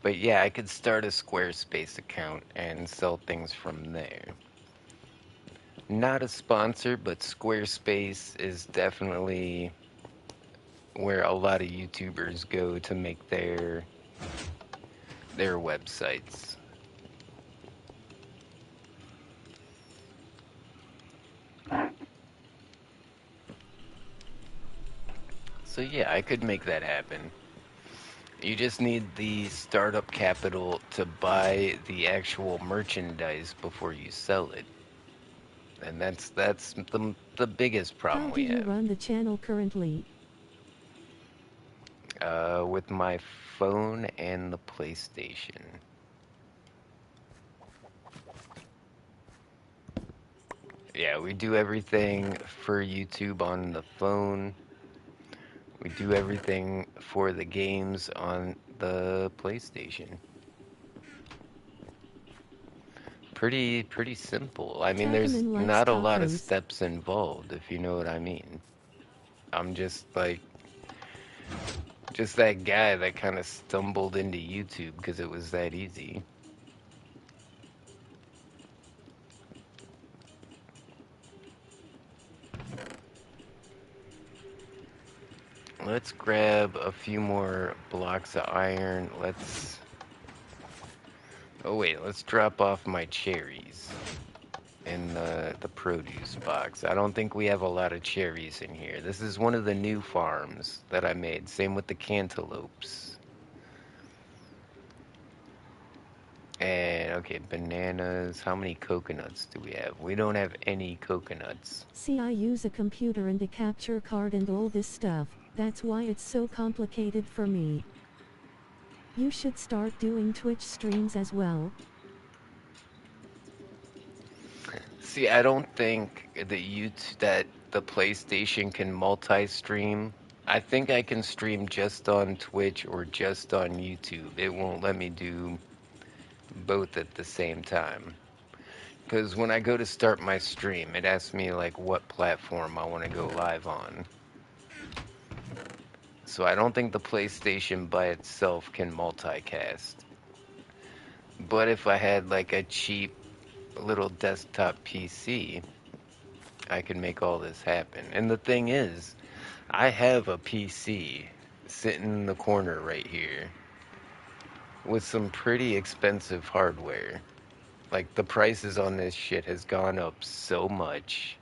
But yeah, I could start a Squarespace account and sell things from there. Not a sponsor, but Squarespace is definitely where a lot of YouTubers go to make their websites. So yeah, I could make that happen. You just need the startup capital to buy the actual merchandise before you sell it. And that's the biggest How problem do we you have. run the channel currently? With my phone and the PlayStation. Yeah, we do everything for YouTube on the phone. We do everything for the games on the PlayStation. pretty simple. I mean, there's Tacoman likes not a lot of tacos. steps involved, if you know what I mean. I'm just like just that guy that kind of stumbled into YouTube because it was that easy. Let's grab a few more blocks of iron. Oh wait, let's drop off my cherries in the produce box. I don't think we have a lot of cherries in here. This is one of the new farms that I made. Same with the cantaloupes. And okay, bananas. How many coconuts do we have? We don't have any coconuts. See, I use a computer and a capture card and all this stuff. That's why it's so complicated for me. You should start doing Twitch streams as well. See, I don't think that the PlayStation can multi-stream. I think I can stream just on Twitch or just on YouTube. It won't let me do both at the same time. Because when I go to start my stream, it asks me like what platform I want to go live on. So I don't think the PlayStation by itself can multicast. But if I had like a cheap little desktop PC, I could make all this happen. And the thing is, I have a PC sitting in the corner right here with some pretty expensive hardware. Like the prices on this shit has gone up so much.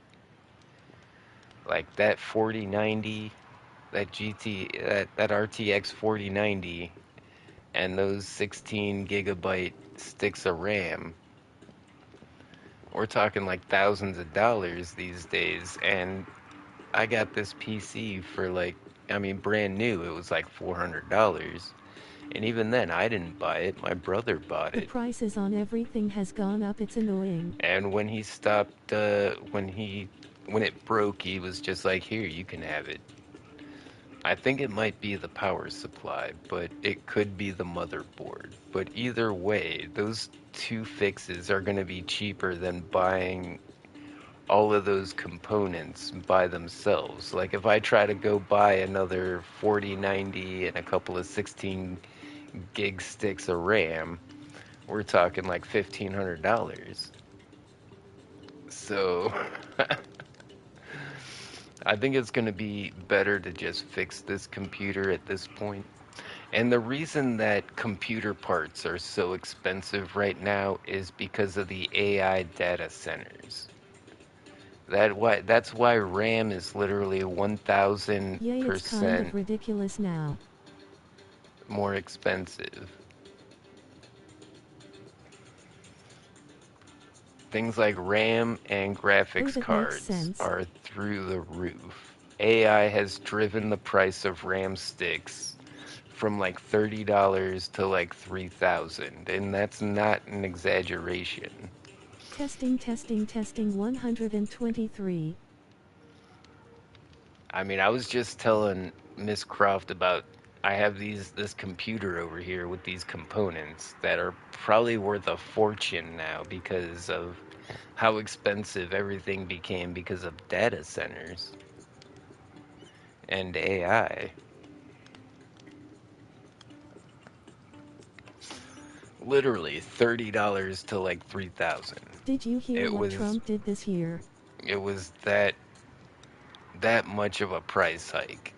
Like that 4090, that RTX 4090 and those 16 gigabyte sticks of RAM. We're talking like thousands of dollars these days, and I got this PC for like, I mean, brand new. It was like $400. And even then, I didn't buy it. My brother bought The it. prices on everything has gone up, it's annoying. And when he stopped, when it broke, he was just like, here, you can have it. I think it might be the power supply, but it could be the motherboard. But either way, those two fixes are going to be cheaper than buying all of those components by themselves. Like if I try to go buy another 4090 and a couple of 16 gig sticks of RAM, we're talking like $1,500. So I think it's going to be better to just fix this computer at this point. And the reason that computer parts are so expensive right now is because of the AI data centers. That's why RAM is literally Yay, it's kind of 1000% ridiculous now. more expensive. Things like RAM and Oh, graphics that makes cards sense. are through the roof. AI has driven the price of RAM sticks from like $30 to like 3,000, and that's not an exaggeration. Testing, testing, testing 123. I mean, I was just telling Miss Croft about I have this computer over here with these components that are probably worth a fortune now because of how expensive everything became because of data centers and AI. Literally $30 to like 3,000. Did you hear It what was Trump did this year? it was that much of a price hike.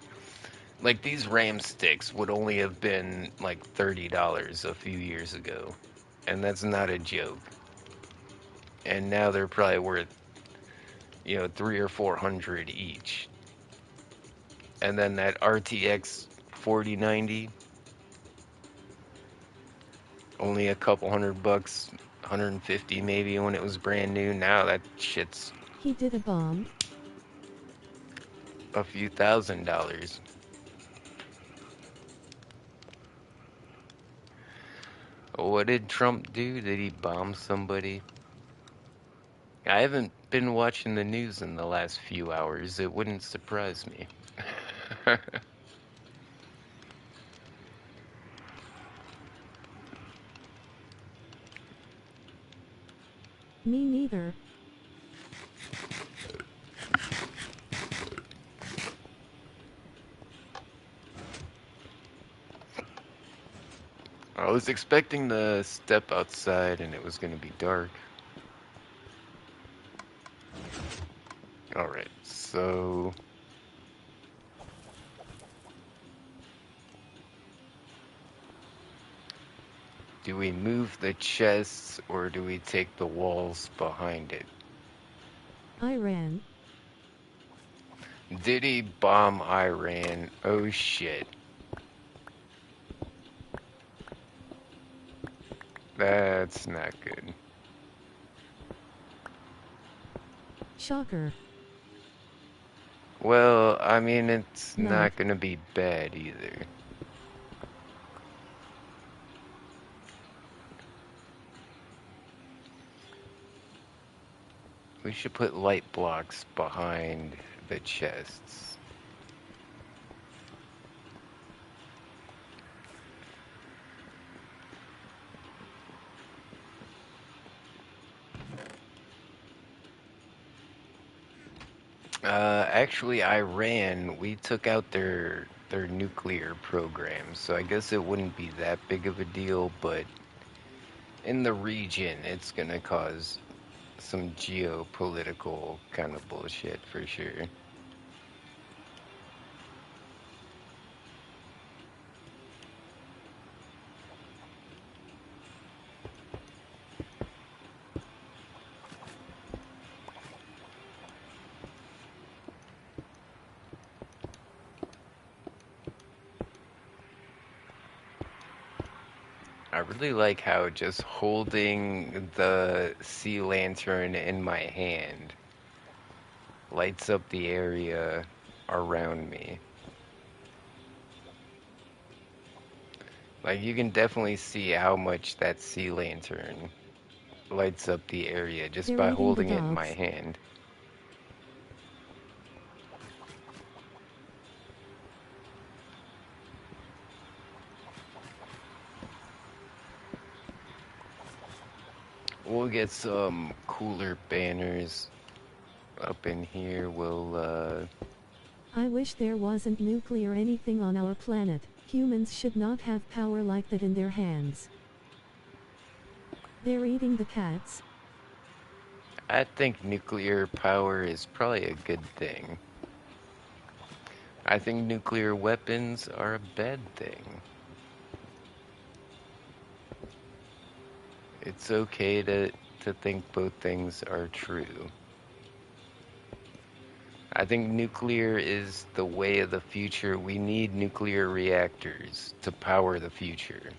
Like these RAM sticks would only have been like $30 a few years ago. And that's not a joke. And now they're probably worth, three or 400 each. And then that RTX 4090, only a couple $100, 150 maybe when it was brand new. Now that shit's He did a bomb. a few $1,000s. What did Trump do? Did he bomb somebody? I haven't been watching the news in the last few hours. It wouldn't surprise me. Me neither. I was expecting to step outside and it was gonna be dark. Alright, so do we move the chests or do we take the walls behind it? I ran. Did he bomb Iran? Oh shit. That's not good. Shocker. Well, I mean, it's Knife. not gonna be bad either. We should put light blocks behind the chests. Actually, Iran, we took out their nuclear program, so I guess it wouldn't be that big of a deal, but in the region, it's gonna cause some geopolitical kind of bullshit for sure. I really like how just holding the sea lantern in my hand lights up the area around me. Like you can definitely see how much that sea lantern lights up the area just They're by eating the holding it in my dogs. hand. We'll get some cooler banners up in here. I wish there wasn't nuclear anything on our planet. Humans should not have power like that in their hands. They're eating the cats. I think nuclear power is probably a good thing. I think nuclear weapons are a bad thing. It's okay to think both things are true. I think nuclear is the way of the future. We need nuclear reactors to power the future.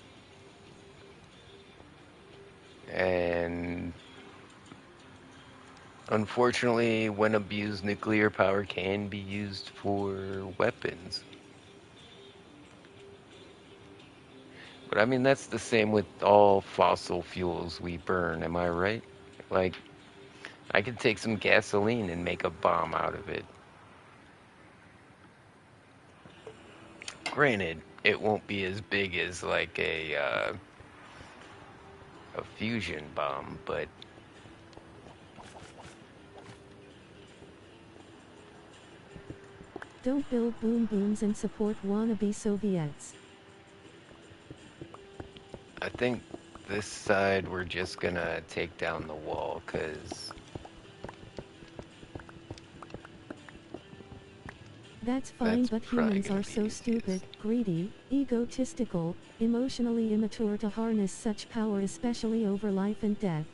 And unfortunately, when abused, nuclear power can be used for weapons. But I mean, that's the same with all fossil fuels we burn, am I right? Like, I could take some gasoline and make a bomb out of it. Granted, it won't be as big as like a fusion bomb, but Don't build boom booms and support wannabe Soviets. I think this side we're just gonna take down the wall, cause That's fine, that's but probably humans gonna are be so easiest. stupid, greedy, egotistical, emotionally immature to harness such power, especially over life and death.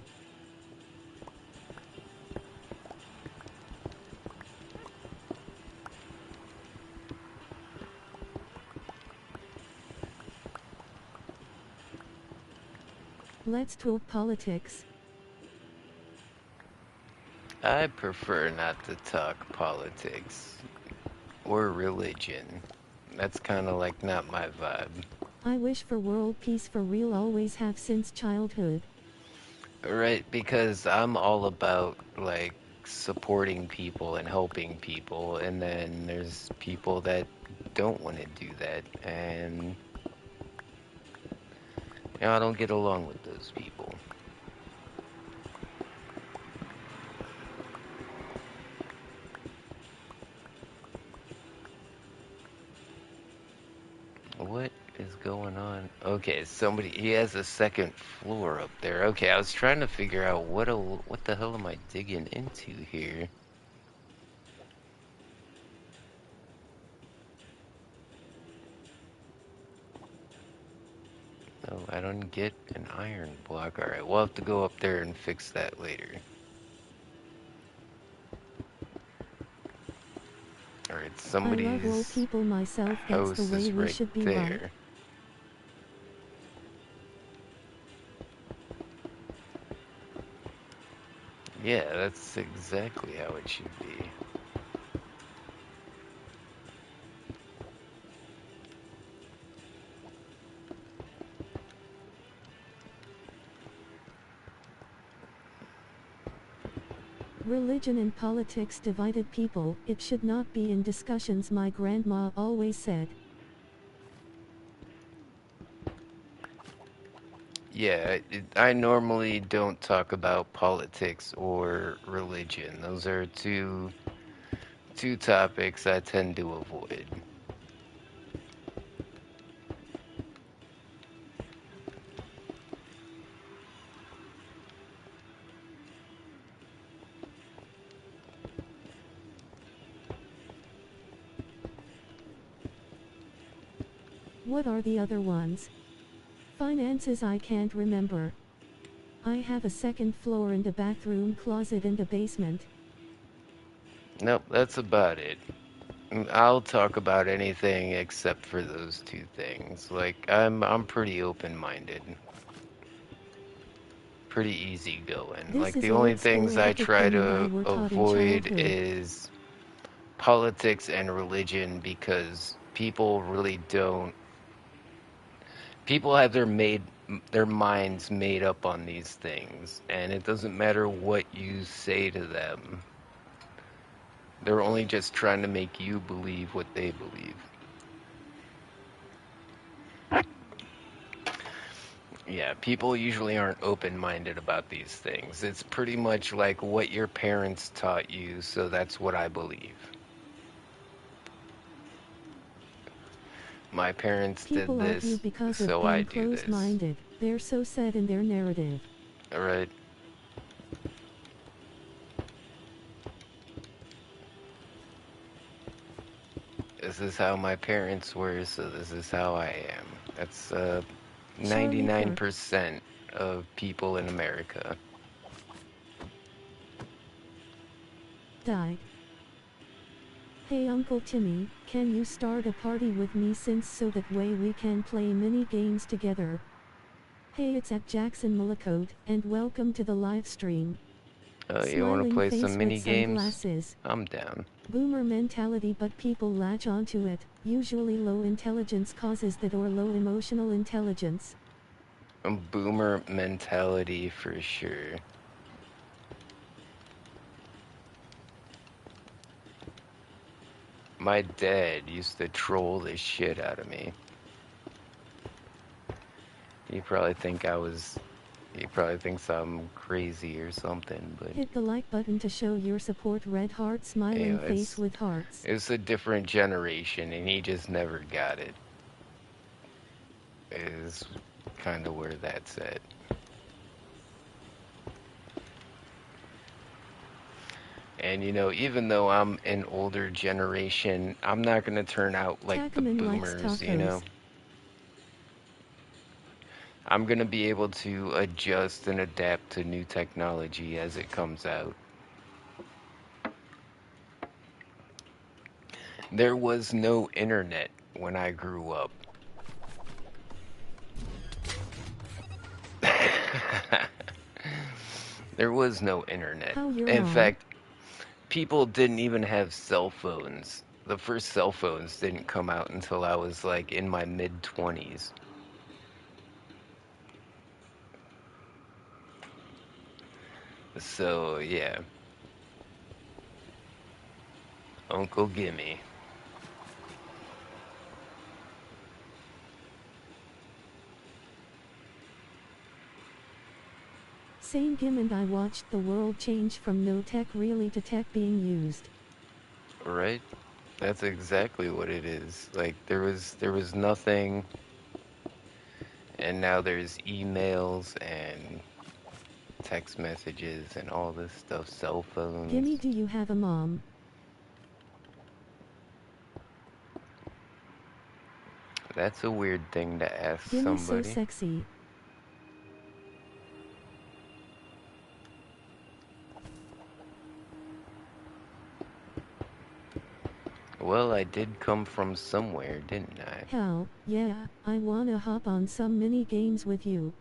Let's talk politics. I prefer not to talk politics or religion. That's kind of like not my vibe. I wish for world peace for real, always have since childhood. Right, because I'm all about like supporting people and helping people, and then there's people that don't want to do that, and I don't get along with those people. What is going on? Okay, somebody he has a second floor up there. Okay, I was trying to figure out what the hell am I digging into here? No, I don't get an iron block. All right, we'll have to go up there and fix that later. All right, I love old somebody's people myself, that's the house way is we right should be, right? there. Yeah, that's exactly how it should be. Religion and politics divided people, it should not be in discussions, my grandma always said. Yeah, I normally don't talk about politics or religion. Those are two topics I tend to avoid. What are the other ones? Finances, I can't remember. I have a second floor and a bathroom closet and a basement. Nope, that's about it. I'll talk about anything except for those two things. Like I'm pretty open-minded, pretty easygoing. This Like is the only old things school I like it try Kim and I to were taught in avoid childhood. is politics and religion because people have their minds made up on these things, and it doesn't matter what you say to them. They're only just trying to make you believe what they believe. Yeah, people usually aren't open-minded about these things. It's pretty much like what your parents taught you, so that's what I believe. My parents did People argue this, because of so I being do this. closed-minded. They're so set in their narrative. All right? This is how my parents were, so this is how I am. That's Charlie Kirk 99% of people in America. died. Hey Uncle Timmy, can you start a party with me since so that way we can play mini games together? Hey, it's at Jackson Millicote, and welcome to the live stream. You want to Smiling play some face with mini games? sunglasses. I'm down. Boomer mentality, but people latch onto it. Usually low intelligence causes that, or low emotional intelligence. Boomer mentality for sure. My dad used to troll the shit out of me. He probably think I was he probably thinks I'm crazy or something, but Hit the like button to show your support. Red heart, you smiling know, face with hearts. it's a different generation and he just never got it. Is kind of where that's at. And even though I'm an older generation, I'm not gonna turn out like the Tackman likes boomers. tacos. I'm gonna be able to adjust and adapt to new technology as it comes out. There was no internet when I grew up. There was no internet. How your In mom? fact, people didn't even have cell phones. The first cell phones didn't come out until I was like in my mid 20s. So, yeah, Uncle Gimme. Same Gim and I watched the world change from no tech really to tech being used. Right? That's exactly what it is. Like there was nothing, and now there's emails and text messages and all this stuff, cell phones. Gimme, do you have a mom? That's a weird thing to ask Gimme, so somebody. sexy. Well, I did come from somewhere, didn't I? Hell, yeah, I wanna hop on some mini games with you.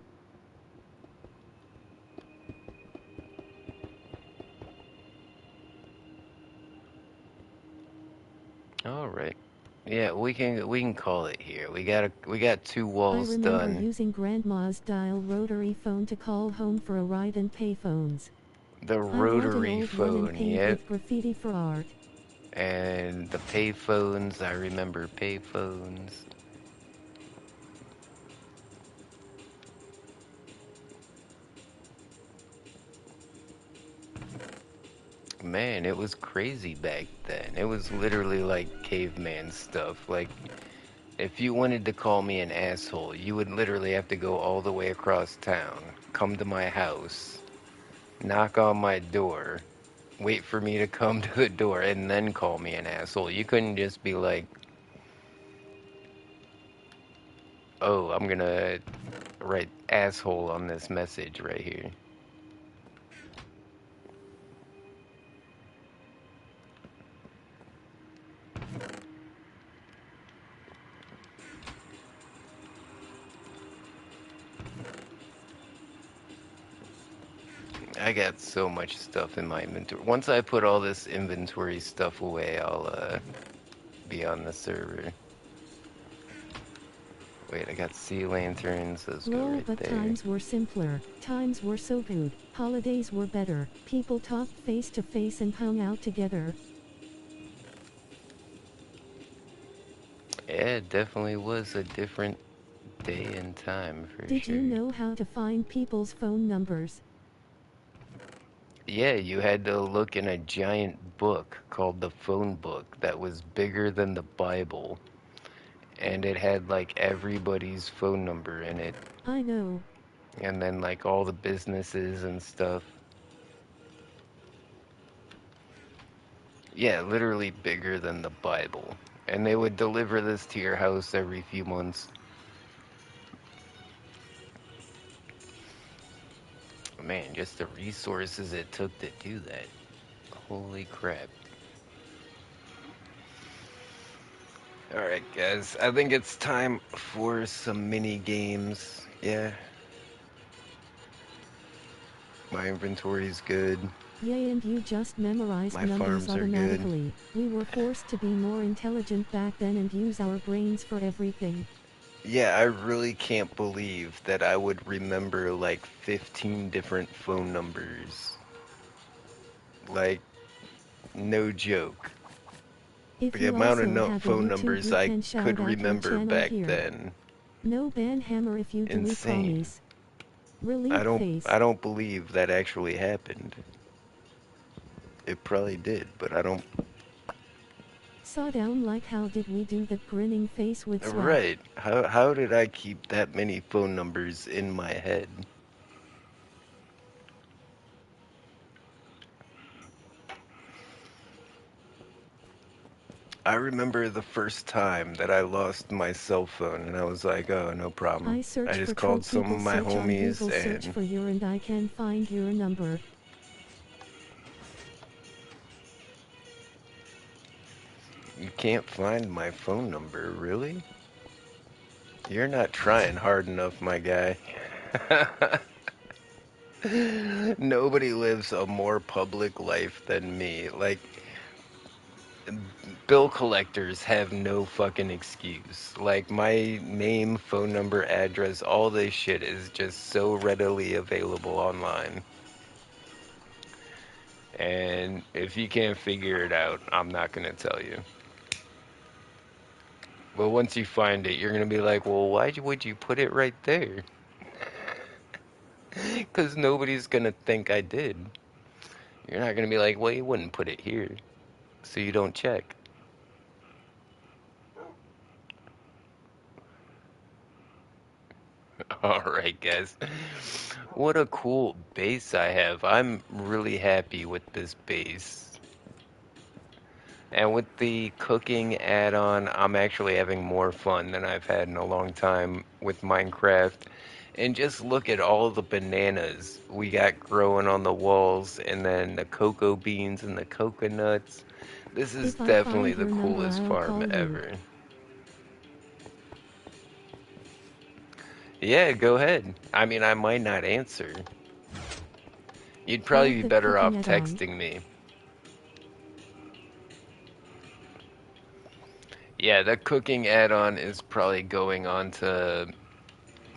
All right. Yeah, we can call it here. We got two I walls remember done. using grandma's dial rotary phone to call home for a ride and pay phones. The I want an rotary old one and phone, paint yep. with graffiti for art. And the payphones, I remember payphones. Man, it was crazy back then. It was literally like caveman stuff. Like, if you wanted to call me an asshole, you would literally have to go all the way across town, come to my house, knock on my door, wait for me to come to the door, and then call me an asshole. You couldn't just be like, oh, I'm gonna write asshole on this message right here. I got so much stuff in my inventory. Once I put all this inventory stuff away, I'll be on the server. Wait, I got sea lanterns. Those go Lol, right but there. times were simpler. Times were so good. Holidays were better. People talked face to face and hung out together. Yeah, it definitely was a different day and time for Did you sure. know how to find people's phone numbers? Yeah, you had to look in a giant book called the phone book that was bigger than the Bible, and it had like everybody's phone number in it, I know. and then like all the businesses and stuff. Yeah, literally bigger than the Bible. And they would deliver this to your house every few months. Man, just the resources it took to do that. Holy crap. Alright, guys, I think it's time for some mini games. Yeah, my inventory's good. Yay, and you just memorized My numbers farms are good. automatically. We were forced to be more intelligent back then and use our brains for everything. Yeah, I really can't believe that I would remember like 15 different phone numbers. Like, no joke. If The you amount of also have a phone YouTube, numbers you I can shout could out your remember channel back here. then. No ban hammer if you do, we Insane. promise. Relief I face. don't believe that actually happened. It probably did, but I don't. Saw down like how did we do that grinning face with swag. Right. How did I keep that many phone numbers in my head? I remember the first time that I lost my cell phone and I was like, "Oh, no problem." I I search for just troll called some people, of my search on homies Google, search and for your, and I can find your number. you can't find my phone number, really? You're not trying hard enough, my guy. Nobody lives a more public life than me. Like, bill collectors have no fucking excuse. Like, my name, phone number, address, all this shit is just so readily available online. And if you can't figure it out, I'm not gonna tell you. But once you find it, you're gonna be like, well, why would you put it right there? Because nobody's gonna think I did. You're not gonna be like, well, you wouldn't put it here, so you don't check. All right, guys. What a cool base I have. I'm really happy with this base. And with the cooking add-on, I'm actually having more fun than I've had in a long time with Minecraft. And just look at all the bananas we got growing on the walls, and then the cocoa beans and the coconuts. This is If I definitely find the your number, coolest I'll farm call you. ever. Yeah, go ahead. I mean, I might not answer. You'd probably Like be the better cooking off add-on. texting me. Yeah, the cooking add-on is probably going on to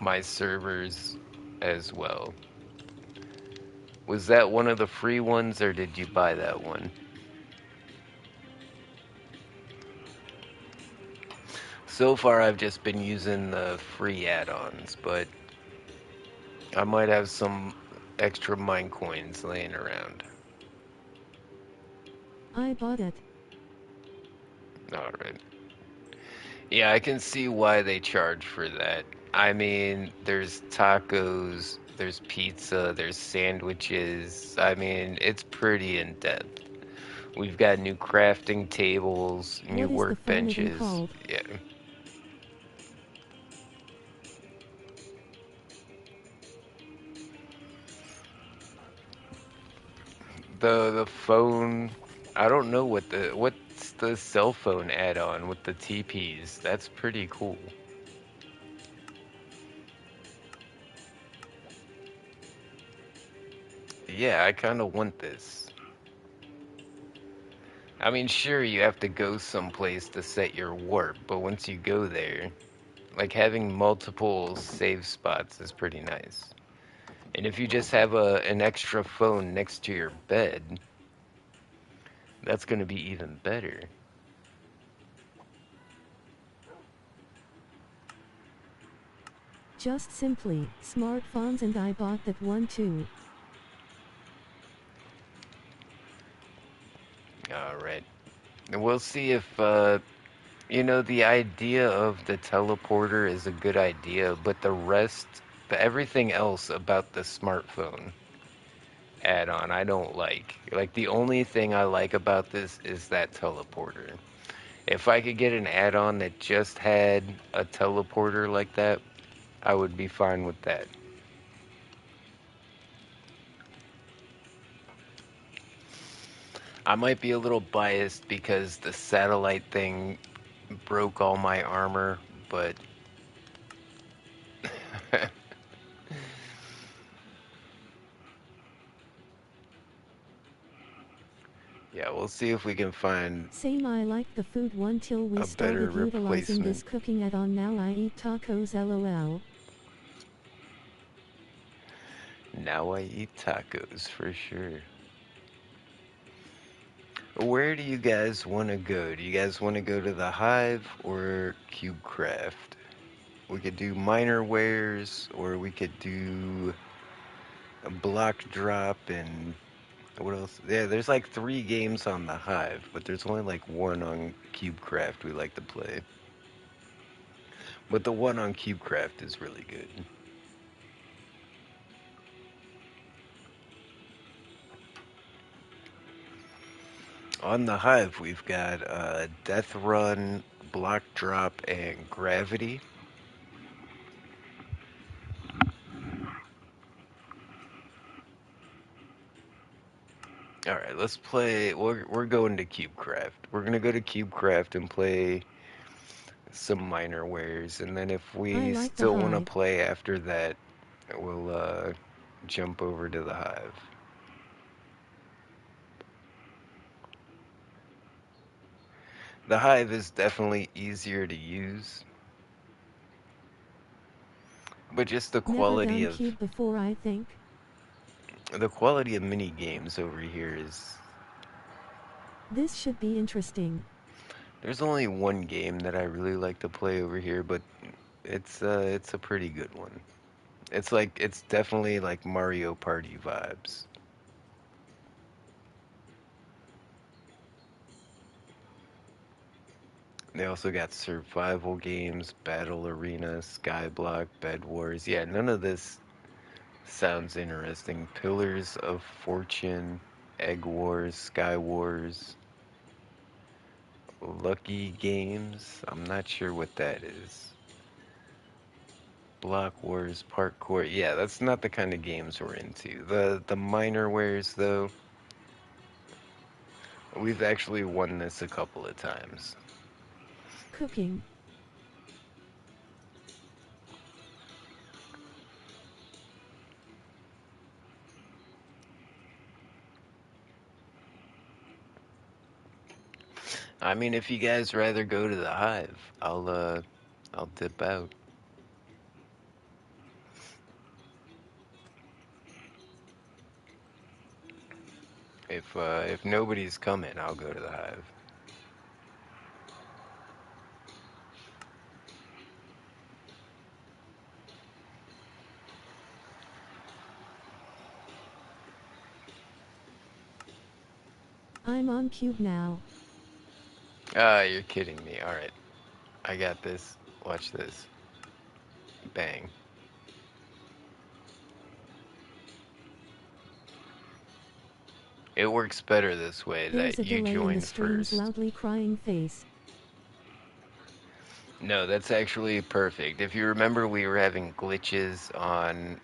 my servers as well. Was that one of the free ones, or did you buy that one? So far, I've just been using the free add-ons, but I might have some extra mine coins laying around. I bought it. Alright. Yeah, I can see why they charge for that. I mean, there's tacos, there's pizza, there's sandwiches. I mean, it's pretty in depth. We've got new crafting tables, new What is the farm even workbenches. called? Yeah. The phone, I don't know what's the cell phone add-on with the TPs. That's pretty cool. Yeah, I kind of want this. I mean, sure, you have to go someplace to set your warp, but once you go there, like having multiple save spots is pretty nice. And if you just have an extra phone next to your bed, that's going to be even better. Just simply, smartphones, and I bought that one too. All right. And we'll see if the idea of the teleporter is a good idea, but everything else about the smartphone add-on, I don't like. Like, the only thing I like about this is that teleporter. If I could get an add-on that just had a teleporter like that, I would be fine with that. I might be a little biased because the satellite thing broke all my armor, but yeah, we'll see if we can find Same, I liked the food one till we a better started utilizing replacement. this cooking add-on. Now I eat tacos, lol. Now I eat tacos for sure. Where do you guys want to go? Do you guys want to go to the Hive or CubeCraft? We could do minor wares, or we could do a block drop and what else? Yeah, there's like 3 games on the Hive, but there's only like one on CubeCraft we like to play. But the one on CubeCraft is really good. On the Hive, we've got Death Run, Block Drop, and Gravity. All right, let's play. We're going to CubeCraft. We're gonna go to CubeCraft and play some minor wares, and then if I we like the still want to Hive. play after that, we'll jump over to the Hive. The Hive is definitely easier to use, but just Never done cube before, I think. the quality of mini games over here is. This should be interesting. There's only one game that I really like to play over here, but it's a pretty good one. It's definitely like Mario Party vibes. They also got survival games, battle arena, skyblock, bed wars. Yeah, none of this sounds interesting. Pillars of Fortune, Egg Wars, Sky Wars, Lucky Games. I'm not sure what that is. Block Wars, Parkour. Yeah, that's not the kind of games we're into. The minor wares though, we've actually won this a couple of times. Cooking. I mean, if you guys rather go to the Hive, I'll dip out. If nobody's coming, I'll go to the Hive. I'm on cube now. Ah, you're kidding me. All right, I got this. Watch this. Bang. It works better this way There's that a you delay in the join stream's first. loudly crying face. No, that's actually perfect. If you remember, we were having glitches on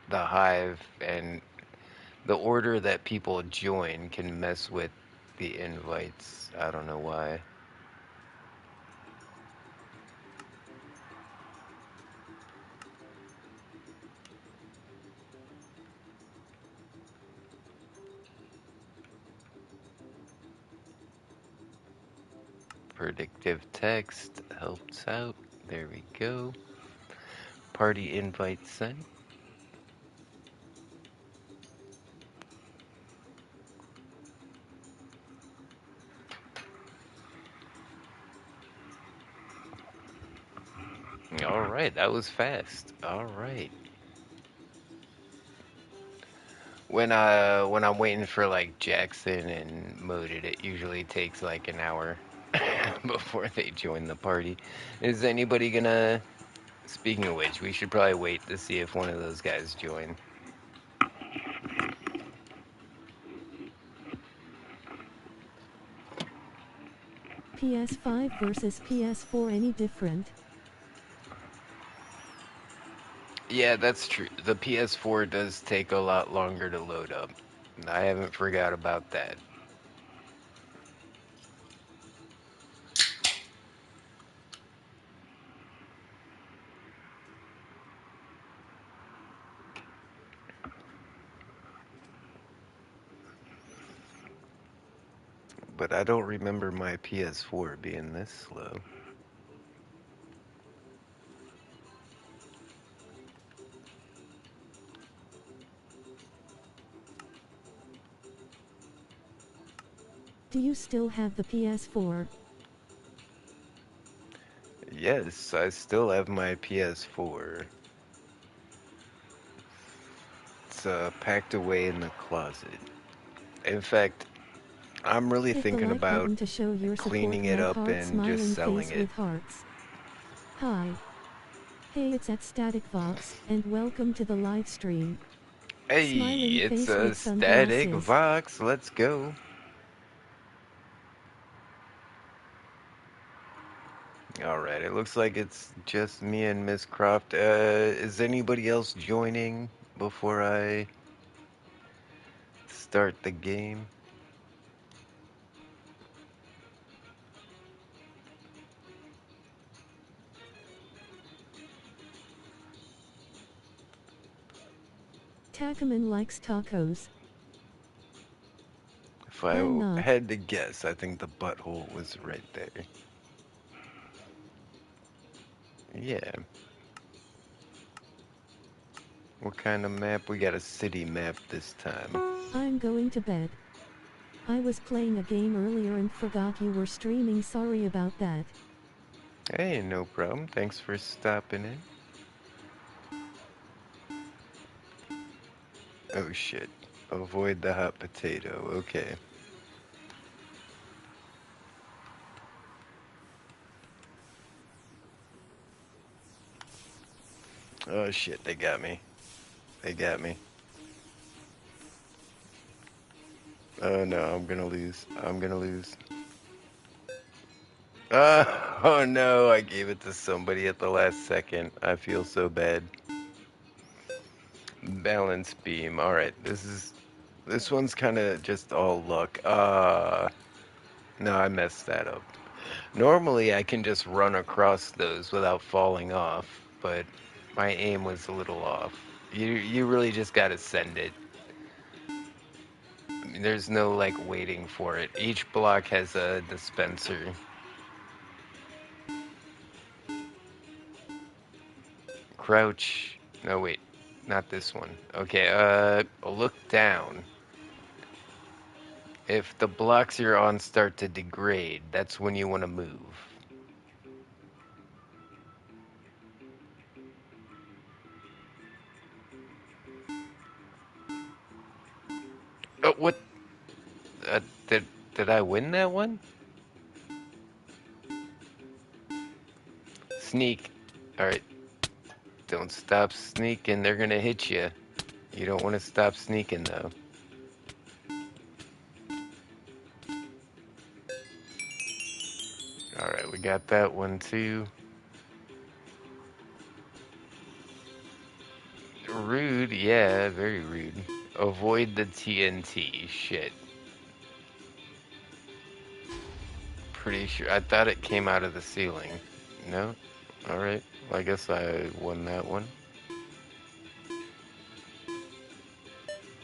the Hive, and the order that people join can mess with the invites. I don't know why. Predictive text helps out. There we go. Party invite sent. All right, that was fast. All right. When I'm waiting for like Jackson and Moded, it usually takes like an hour before they join the party. Is anybody gonna? Speaking of which, we should probably wait to see if one of those guys join. PS5 versus PS4 any different? Yeah, that's true. The PS4 does take a lot longer to load up. I haven't forgot about that. But I don't remember my PS4 being this slow. Do you still have the PS4? Yes, I still have my PS4. It's packed away in the closet. In fact, I'm really Hit the thinking like about button to show your support cleaning it like up heart and just smiling selling face it. with hearts. Hi. Hey, it's at Static Vox, and welcome to the live stream. Hey, Smiling it's face a with static sunglasses. Vox. Let's go. All right, it looks like it's just me and Miss Croft. Is anybody else joining before I start the game? Takaman likes tacos. If I'm I not. had to guess, I think the butthole was right there. Yeah. What kind of map? We got a city map this time. I'm going to bed. I was playing a game earlier and forgot you were streaming. Sorry about that. Hey, no problem. Thanks for stopping in. Oh shit. Avoid the hot potato. Okay. Oh shit, they got me. They got me. Oh no, I'm gonna lose. I'm gonna lose. Oh no, I gave it to somebody at the last second. I feel so bad. Balance beam. Alright, this one's kinda just all luck. No, I messed that up. Normally I can just run across those without falling off, but my aim was a little off. You really just gotta send it. I mean, there's no like waiting for it. Each block has a dispenser. Crouch. No, wait. Not this one. Okay, look down. If the blocks you're on start to degrade, that's when you want to move. Oh, what? Uh, did, did I win that one? Sneak. Alright, don't stop sneaking. They're gonna hit you. You don't want to stop sneaking, though. Alright, we got that one, too. Rude, yeah, very rude. Avoid the TNT. Shit. Pretty sure. I thought it came out of the ceiling. No? Alright. Well, I guess I won that one.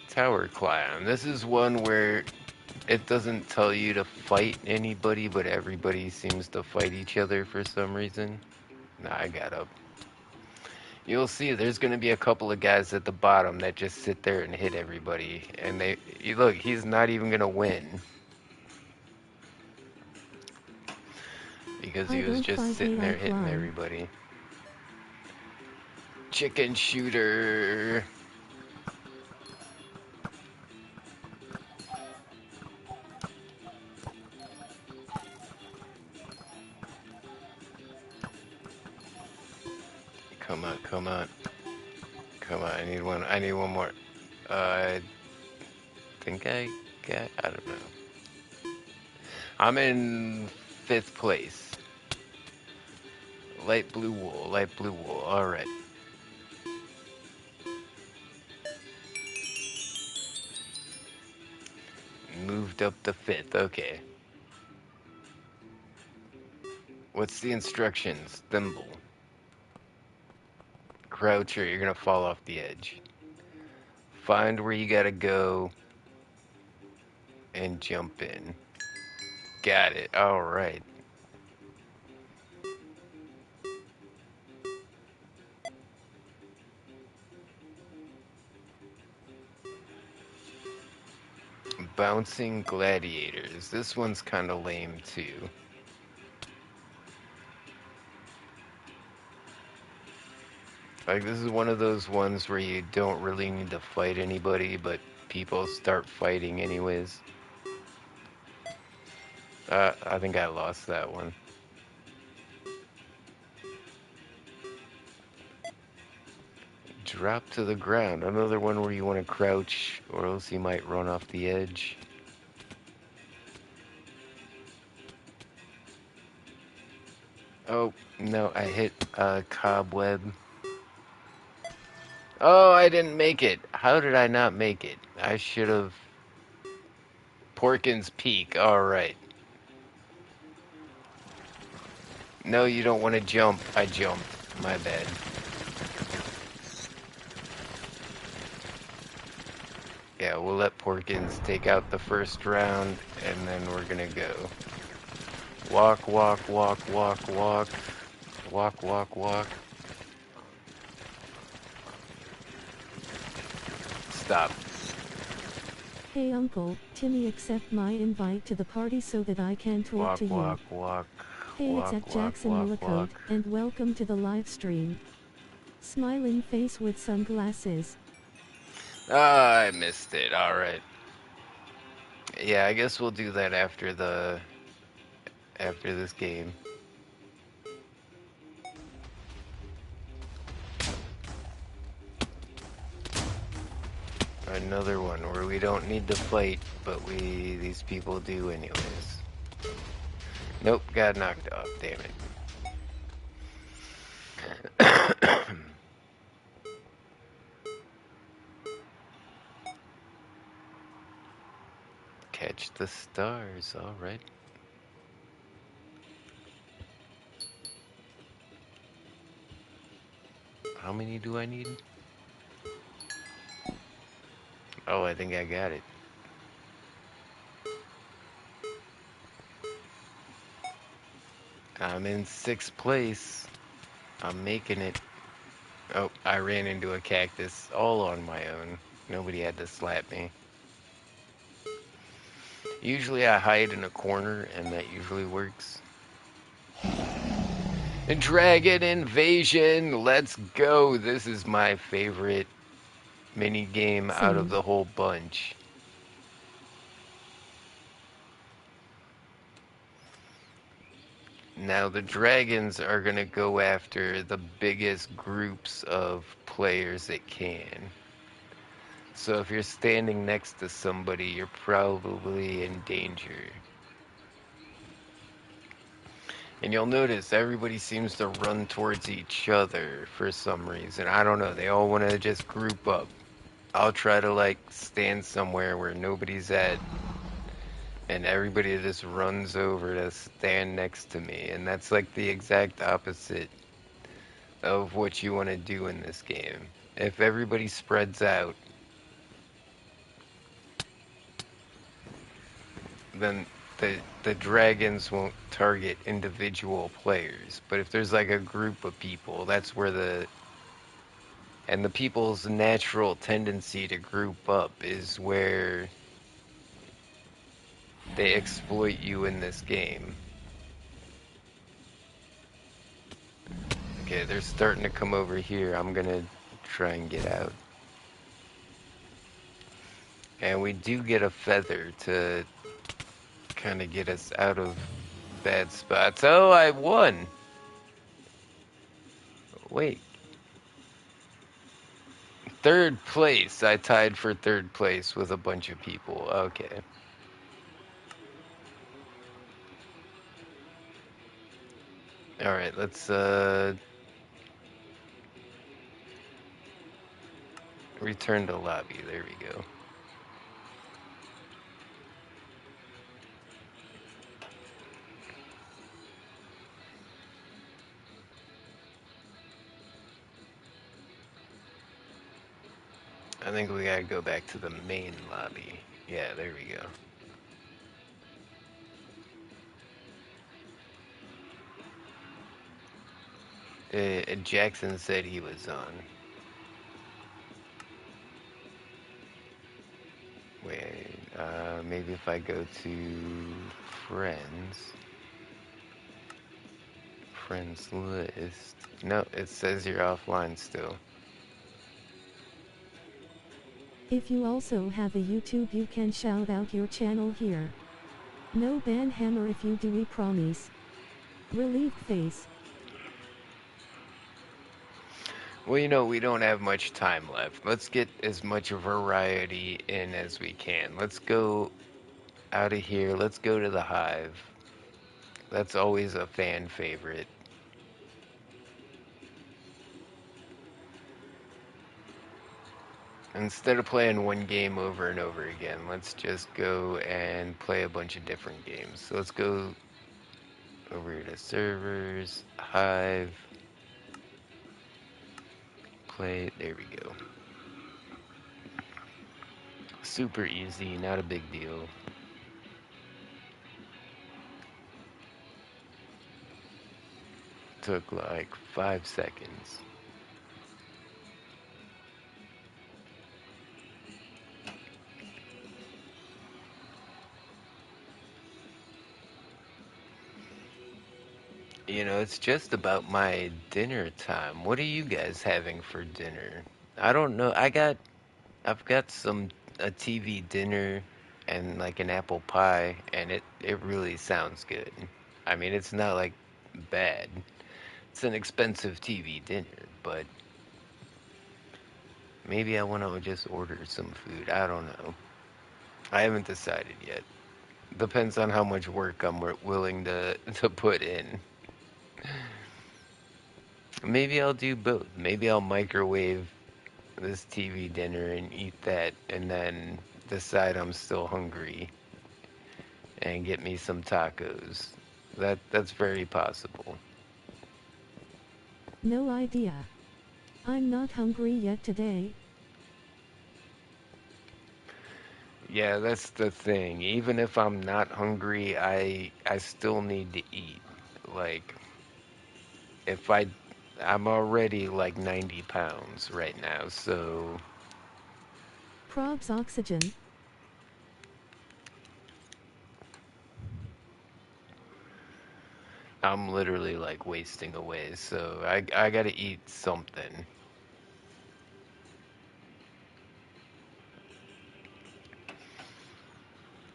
Tower climb. This is one where it doesn't tell you to fight anybody, but everybody seems to fight each other for some reason. Nah, I got up. You'll see there's going to be a couple of guys at the bottom that just sit there and hit everybody. And look, he's not even going to win. Because I he was don't just fight, sitting hey, I there hitting climb. everybody. Chicken shooter. Come on, come on. Come on, I need one more. I think I I don't know. I'm in 5th place. Light blue wool, light blue wool. Alright. Moved up to 5th, okay. What's the instructions? Thimble. Crouch or you're gonna fall off the edge. Find where you gotta go and jump in. Got it, alright. Bouncing gladiators. This one's kinda lame too. Like, this is one of those ones where you don't really need to fight anybody, but people start fighting anyways. I think I lost that one. Drop to the ground. Another one where you want to crouch, or else you might run off the edge. Oh, no, I hit a cobweb. Oh, I didn't make it. How did I not make it? I should have... Porkins Peak, alright. No, you don't want to jump. I jumped. My bad. Yeah, we'll let Porkins take out the first round, and then we're gonna go. Walk, walk, walk, walk, walk. Walk, walk, walk. Stop. Hey Uncle, Timmy, accept my invite to the party so that I can talk Walk, to you. walk, walk. Hey, it's Walk, at walk, Jackson walk, Millicote, walk. and welcome to the live stream. Smiling face with sunglasses. Ah, I missed it. Alright. Yeah, I guess we'll do that after this game. Another one where we don't need to fight, but these people do anyways. Nope, got knocked off, damn it. Catch the stars, alright. How many do I need? Oh, I think I got it. I'm in 6th place. I'm making it. Oh, I ran into a cactus all on my own. Nobody had to slap me. Usually I hide in a corner, and that usually works. And Dragon Invasion, let's go. This is my favorite mini game out of Same. the whole bunch. Now the dragons are going to go after the biggest groups of players it can. So if you're standing next to somebody, you're probably in danger. And you'll notice everybody seems to run towards each other for some reason. I don't know, they all want to just group up. I'll try to like stand somewhere where nobody's at, and everybody just runs over to stand next to me. And that's like the exact opposite of what you want to do in this game. If everybody spreads out, then the dragons won't target individual players. But if there's like a group of people, that's where the people's natural tendency to group up is where they exploit you in this game. Okay, they're starting to come over here. I'm gonna try and get out. And we do get a feather to kind of get us out of bad spots. Oh, I won! Wait, 3rd place. I tied for 3rd place with a bunch of people. Okay. Alright, let's return to lobby. There we go. I think we gotta go back to the main lobby. Yeah, there we go. Jackson said he was on. Wait, maybe if I go to friends, friends list. No, it says you're offline still. If you also have a YouTube, you can shout out your channel here. No ban hammer if you do, we promise. Relieved face. Well, we don't have much time left. Let's get as much variety in as we can. Let's go out of here. Let's go to the hive. That's always a fan favorite. Instead of playing one game over and over again, let's just go and play a bunch of different games. So let's go over here to servers, hive, play. There we go. Super easy, not a big deal. Took like 5 seconds. It's just about my dinner time. What are you guys having for dinner? I don't know. I've got a TV dinner and like an apple pie, and it really sounds good. I mean, it's not like bad. It's an expensive TV dinner, but Maybe I want to just order some food. I don't know. I haven't decided yet. Depends on how much work I'm willing to to put in. Maybe I'll do both. Maybe I'll microwave this TV dinner and eat that and then decide I'm still hungry and get me some tacos. That's very possible. No idea. I'm not hungry yet today. Yeah, that's the thing. Even if I'm not hungry, I still need to eat. Like if I'm already like 90 pounds right now, so Probs oxygen. I'm literally like wasting away. So I gotta eat something.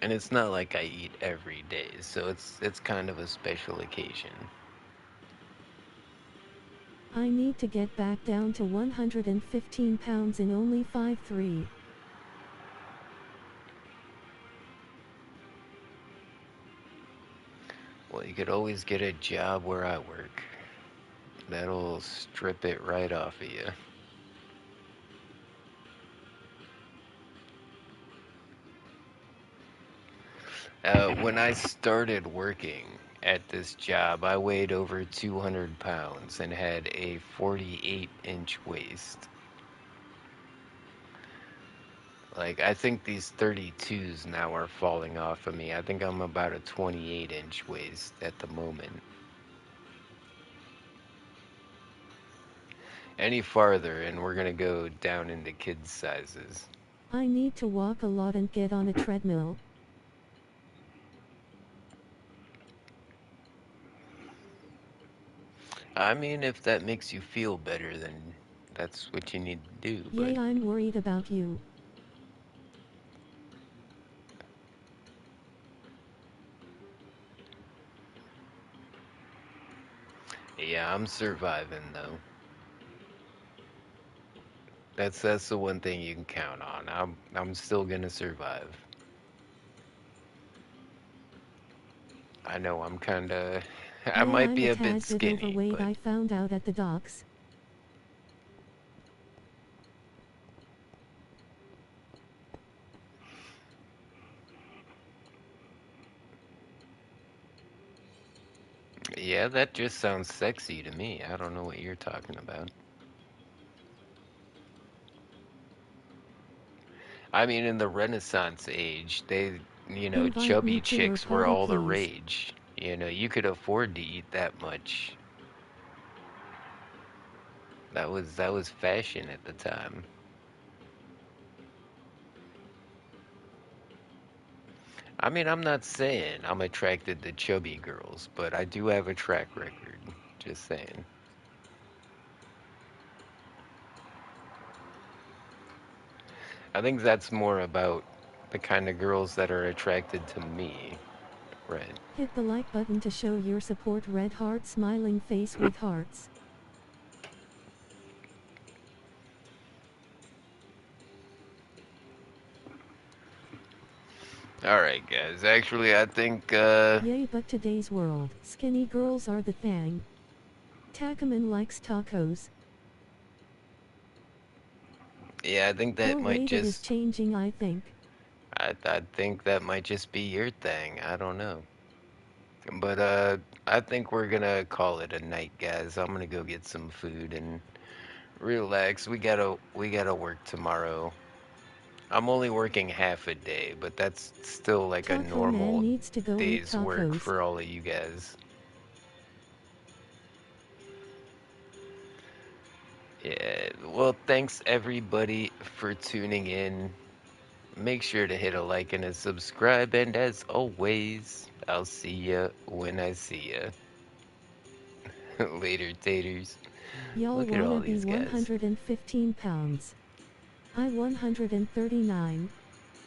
And it's not like I eat every day, so it's kind of a special occasion. I need to get back down to 115 pounds in only 5'3". Well, you could always get a job where I work. That'll strip it right off of you. When I started working at this job, I weighed over 200 pounds and had a 48-inch waist. Like, I think these 32s now are falling off of me. I think I'm about a 28-inch waist at the moment. Any farther, and we're gonna go down into kids' sizes. I need to walk a lot and get on a treadmill. I mean, if that makes you feel better, then that's what you need to do, but Yay, I'm worried about you. yeah, I'm surviving though. That's the one thing you can count on. I'm still gonna survive. I know I'm kinda I Yeah, might I'm be a a bit tad bit skinny, overweight, but I found out at the docks. yeah, that just sounds sexy to me. I don't know what you're talking about. I mean, in the Renaissance age, Invite me chubby to your chicks were party, all the please. rage. You could afford to eat that much. That was fashion at the time. I mean, I'm not saying I'm attracted to chubby girls, but I do have a track record. Just saying. I think that's more about the kind of girls that are attracted to me, right? Hit the like button to show your support. Red heart, smiling face with hearts. All right, guys. Actually, I think Yay, but today's world, skinny girls are the thing. Tacaman likes tacos. yeah, I think Or that might wait, it is just changing, I think. I think that might just be your thing. I don't know. But I think we're gonna call it a night, guys. I'm gonna go get some food and relax. We gotta work tomorrow. I'm only working half a day, but that's still like a Taco Man normal needs to go eat day's work tacos. for all of you guys. Yeah. Well, thanks everybody for tuning in. Make sure to hit a like and a subscribe, and as always, I'll see ya when I see ya. Later, taters. Y'all Look at all wanna be these guys. 115 pounds. I 139.